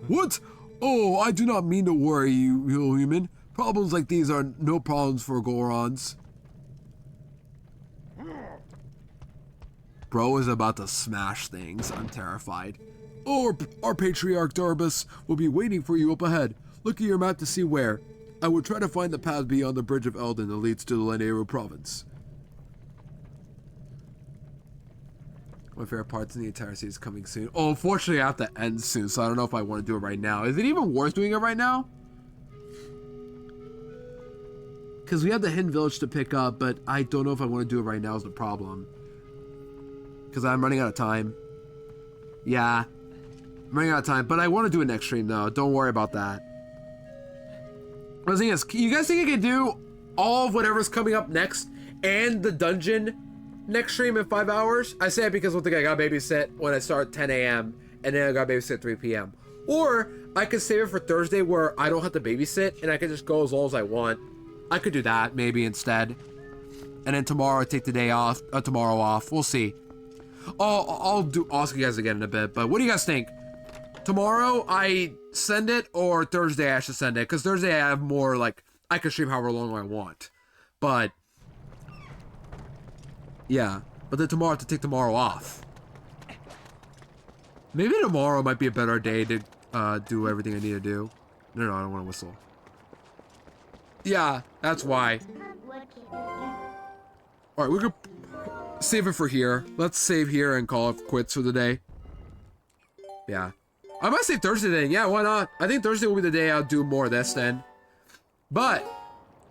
What? Oh, I do not mean to worry you, human. Problems like these are no problems for Gorons. Bro is about to smash things. I'm terrified. Oh, our patriarch Darbus will be waiting for you up ahead. Look at your map to see where. I will try to find the path beyond the Bridge of Eldon that leads to the Lanayru province. My favorite parts in the entire series is coming soon. Oh, unfortunately I have to end soon, so I don't know if I want to do it right now. Is it even worth doing it right now? Because we have the hidden village to pick up, but I don't know if I want to do it right now is the problem. Because I'm running out of time. Yeah. I'm running out of time, but I want to do it next stream though. Don't worry about that. The thing is, you guys think I can do all of whatever's coming up next and the dungeon next stream in 5 hours? I say it because one thing I got babysit when I start at 10 a.m. and then I got babysit at 3 p.m. Or I could save it for Thursday where I don't have to babysit and I can just go as long as I want. I could do that maybe instead. And then tomorrow I take the day off, tomorrow off. We'll see. I'll ask you guys again in a bit, but what do you guys think? Tomorrow I send it or Thursday I should send it? Because Thursday I have more, like, I can stream however long I want. But, yeah. But then tomorrow I have to take tomorrow off. Maybe tomorrow might be a better day to do everything I need to do. No, I don't want to whistle. Yeah, that's why. Alright, we could save it for here. Let's save here and call it quits for the day. Yeah. I might say Thursday then. Yeah, why not? I think Thursday will be the day I'll do more of this then. But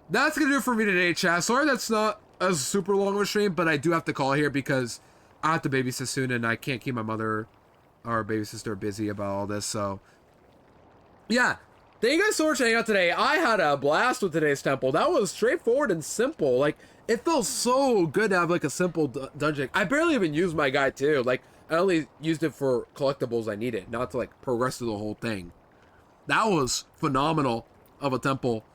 that's gonna do it for me today, chat. Sorry that's not a super long of a stream, but I do have to call here because I have to babysit soon and I can't keep my mother or baby sister busy about all this, so yeah. Thank you guys so much for hanging out today. I had a blast with today's temple. That was straightforward and simple. Like, it felt so good to have like a simple dungeon. I barely even used my guide too. Like, I only used it for collectibles I needed, not to like progress through the whole thing. That was phenomenal of a temple.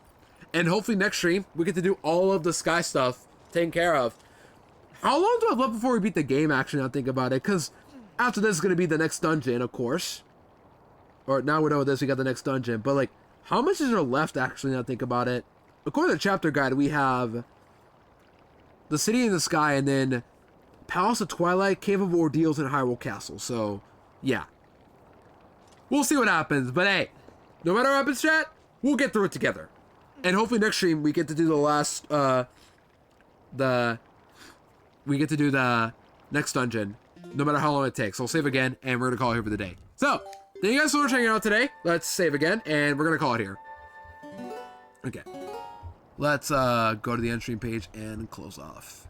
And hopefully next stream, we get to do all of the sky stuff taken care of. How long do I have left before we beat the game, actually, now think about it? Because after this is going to be the next dungeon, of course. Or now we know this, we got the next dungeon. But, like, how much is there left, actually, now think about it? According to the chapter guide, we have the City in the Sky, and then Palace of Twilight, Cave of Ordeals, and Hyrule Castle. So, yeah. We'll see what happens. But, hey, no matter what happens, chat, we'll get through it together. And hopefully next stream, we get to do the last, we get to do the next dungeon, no matter how long it takes. So I'll save again, and we're going to call it here for the day. So, thank you guys so much for hanging out today. Let's save again, and we're going to call it here. Okay. Let's go to the end stream page and close off.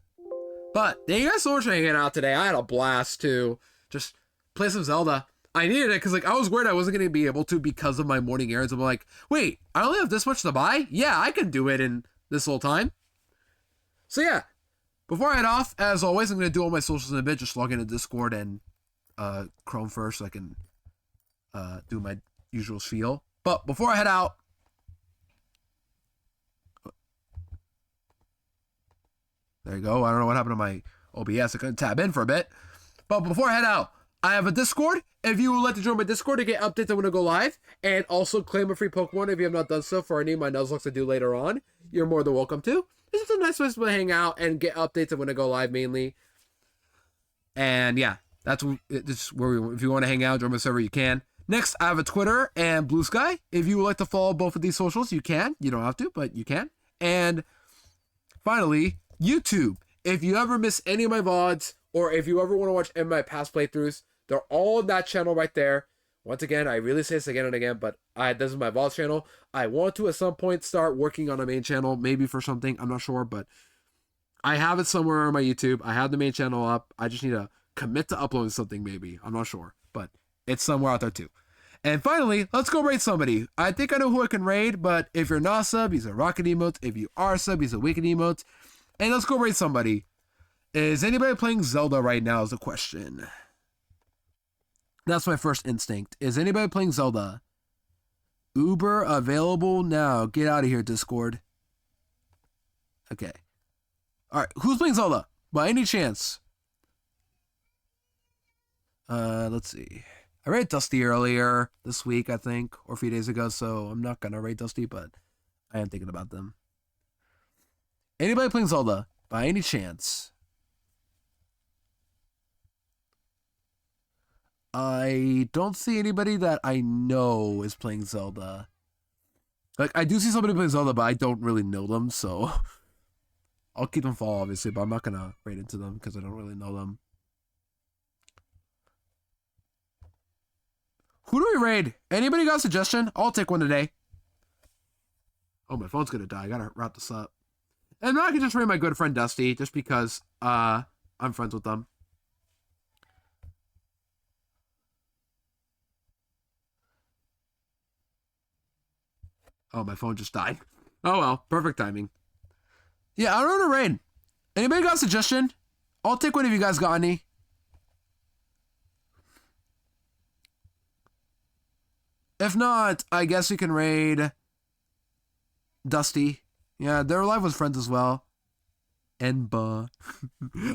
But, thank you guys so much for hanging out today. I had a blast to just play some Zelda. I needed it because, like, I was worried I wasn't going to be able to because of my morning errands. I'm like, wait, I only have this much to buy? Yeah, I can do it in this whole time. So, yeah. Before I head off, as always, I'm going to do all my socials in a bit. Just log into Discord and Chrome first so I can do my usual spiel. But before I head out, there you go. I don't know what happened to my OBS. I couldn't tab in for a bit. But before I head out, I have a Discord. If you would like to join my Discord to get updates when I go live, and also claim a free Pokemon if you have not done so for any of my Nuzlocke I do later on, you're more than welcome to. It's just a nice place to hang out and get updates when I go live mainly. And yeah, that's where if you want to hang out, join my server, you can. Next, I have a Twitter and Blue Sky. If you would like to follow both of these socials, you can. You don't have to, but you can. And finally, YouTube. If you ever miss any of my VODs, or if you ever want to watch any of my past playthroughs, they're all on that channel right there. Once again, I really say this again and again, but this is my VODs channel. I want to at some point start working on a main channel, maybe for something, I'm not sure, but I have it somewhere on my YouTube. I have the main channel up. I just need to commit to uploading something, maybe. I'm not sure, but it's somewhere out there too. And finally, let's go raid somebody. I think I know who I can raid, but if you're not sub, he's a rocket emote. If you are sub, he's a wicked emote. And let's go raid somebody. Is anybody playing Zelda right now is the question. That's my first instinct. Is anybody playing Zelda? Uber available now. Get out of here, Discord. Okay. Alright, who's playing Zelda? By any chance? Let's see. I raided Dusty earlier this week, I think, or a few days ago, so I'm not gonna raid Dusty, but I am thinking about them. Anybody playing Zelda? By any chance? I don't see anybody that I know is playing Zelda. Like, I do see somebody playing Zelda, but I don't really know them, so I'll keep them follow, obviously, but I'm not gonna raid into them because I don't really know them. Who do we raid? Anybody got a suggestion? I'll take one today. Oh, my phone's gonna die. I gotta wrap this up. And now I can just raid my good friend Dusty, just because I'm friends with them. Oh, my phone just died. Oh well, perfect timing. Yeah, I don't know to raid. Anybody got a suggestion? I'll take one if you guys got any. If not, I guess we can raid Dusty. Yeah, they're live with friends as well. Enba.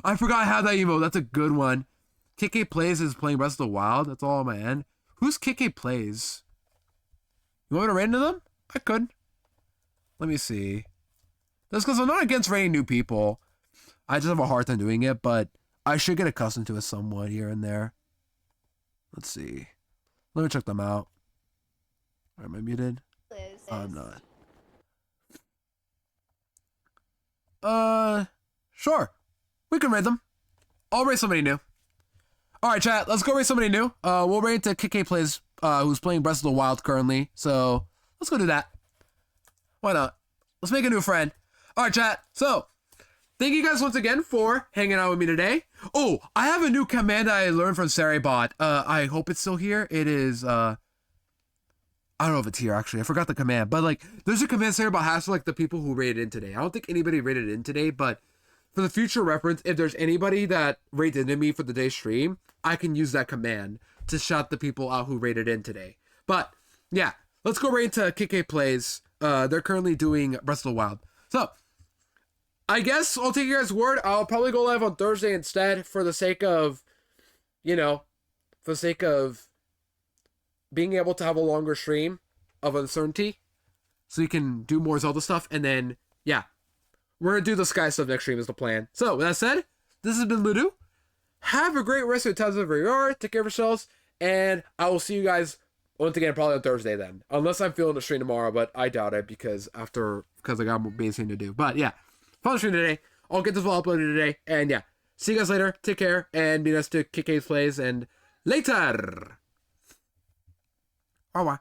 I forgot I had that emote. That's a good one. KK Plays is playing Breath of the Wild. That's all on my end. Who's KK Plays? You want me to raid into them? I could. Let me see. That's because I'm not against raiding new people. I just have a hard time doing it, but I should get accustomed to it somewhat here and there. Let's see. Let me check them out. Am I muted? I'm not. Sure. We can raid them. I'll raid somebody new. Alright, chat. Let's go raid somebody new. We'll raid to KK Plays, who's playing Breath of the Wild currently. So, let's go do that. Why not? Let's make a new friend. Alright, chat. So, thank you guys once again for hanging out with me today. Oh, I have a new command I learned from Saribot. I hope it's still here. It is, I don't know if it's here actually. I forgot the command, but like there's a command saying about hash for like the people who rated in today. I don't think anybody rated in today, but for the future reference, if there's anybody that rated into me for the day stream, I can use that command to shout the people out who rated in today. But yeah, let's go right into KK Plays. They're currently doing Breath of the Wild. So I guess I'll take your guys' word. I'll probably go live on Thursday instead for the sake of, for the sake of being able to have a longer stream of uncertainty so you can do more Zelda stuff. And then, yeah, we're going to do the Sky stuff next stream is the plan. So, with that said, this has been Ludo. Have a great rest of your times wherever you are. Take care of yourselves. And I will see you guys once again probably on Thursday then. Unless I'm feeling the stream tomorrow, but I doubt it because I got more basing to do. But yeah, fun stream today. I'll get this all uploaded today. And yeah, see you guys later. Take care. And be nice to KK's Plays. And later. Bye bye.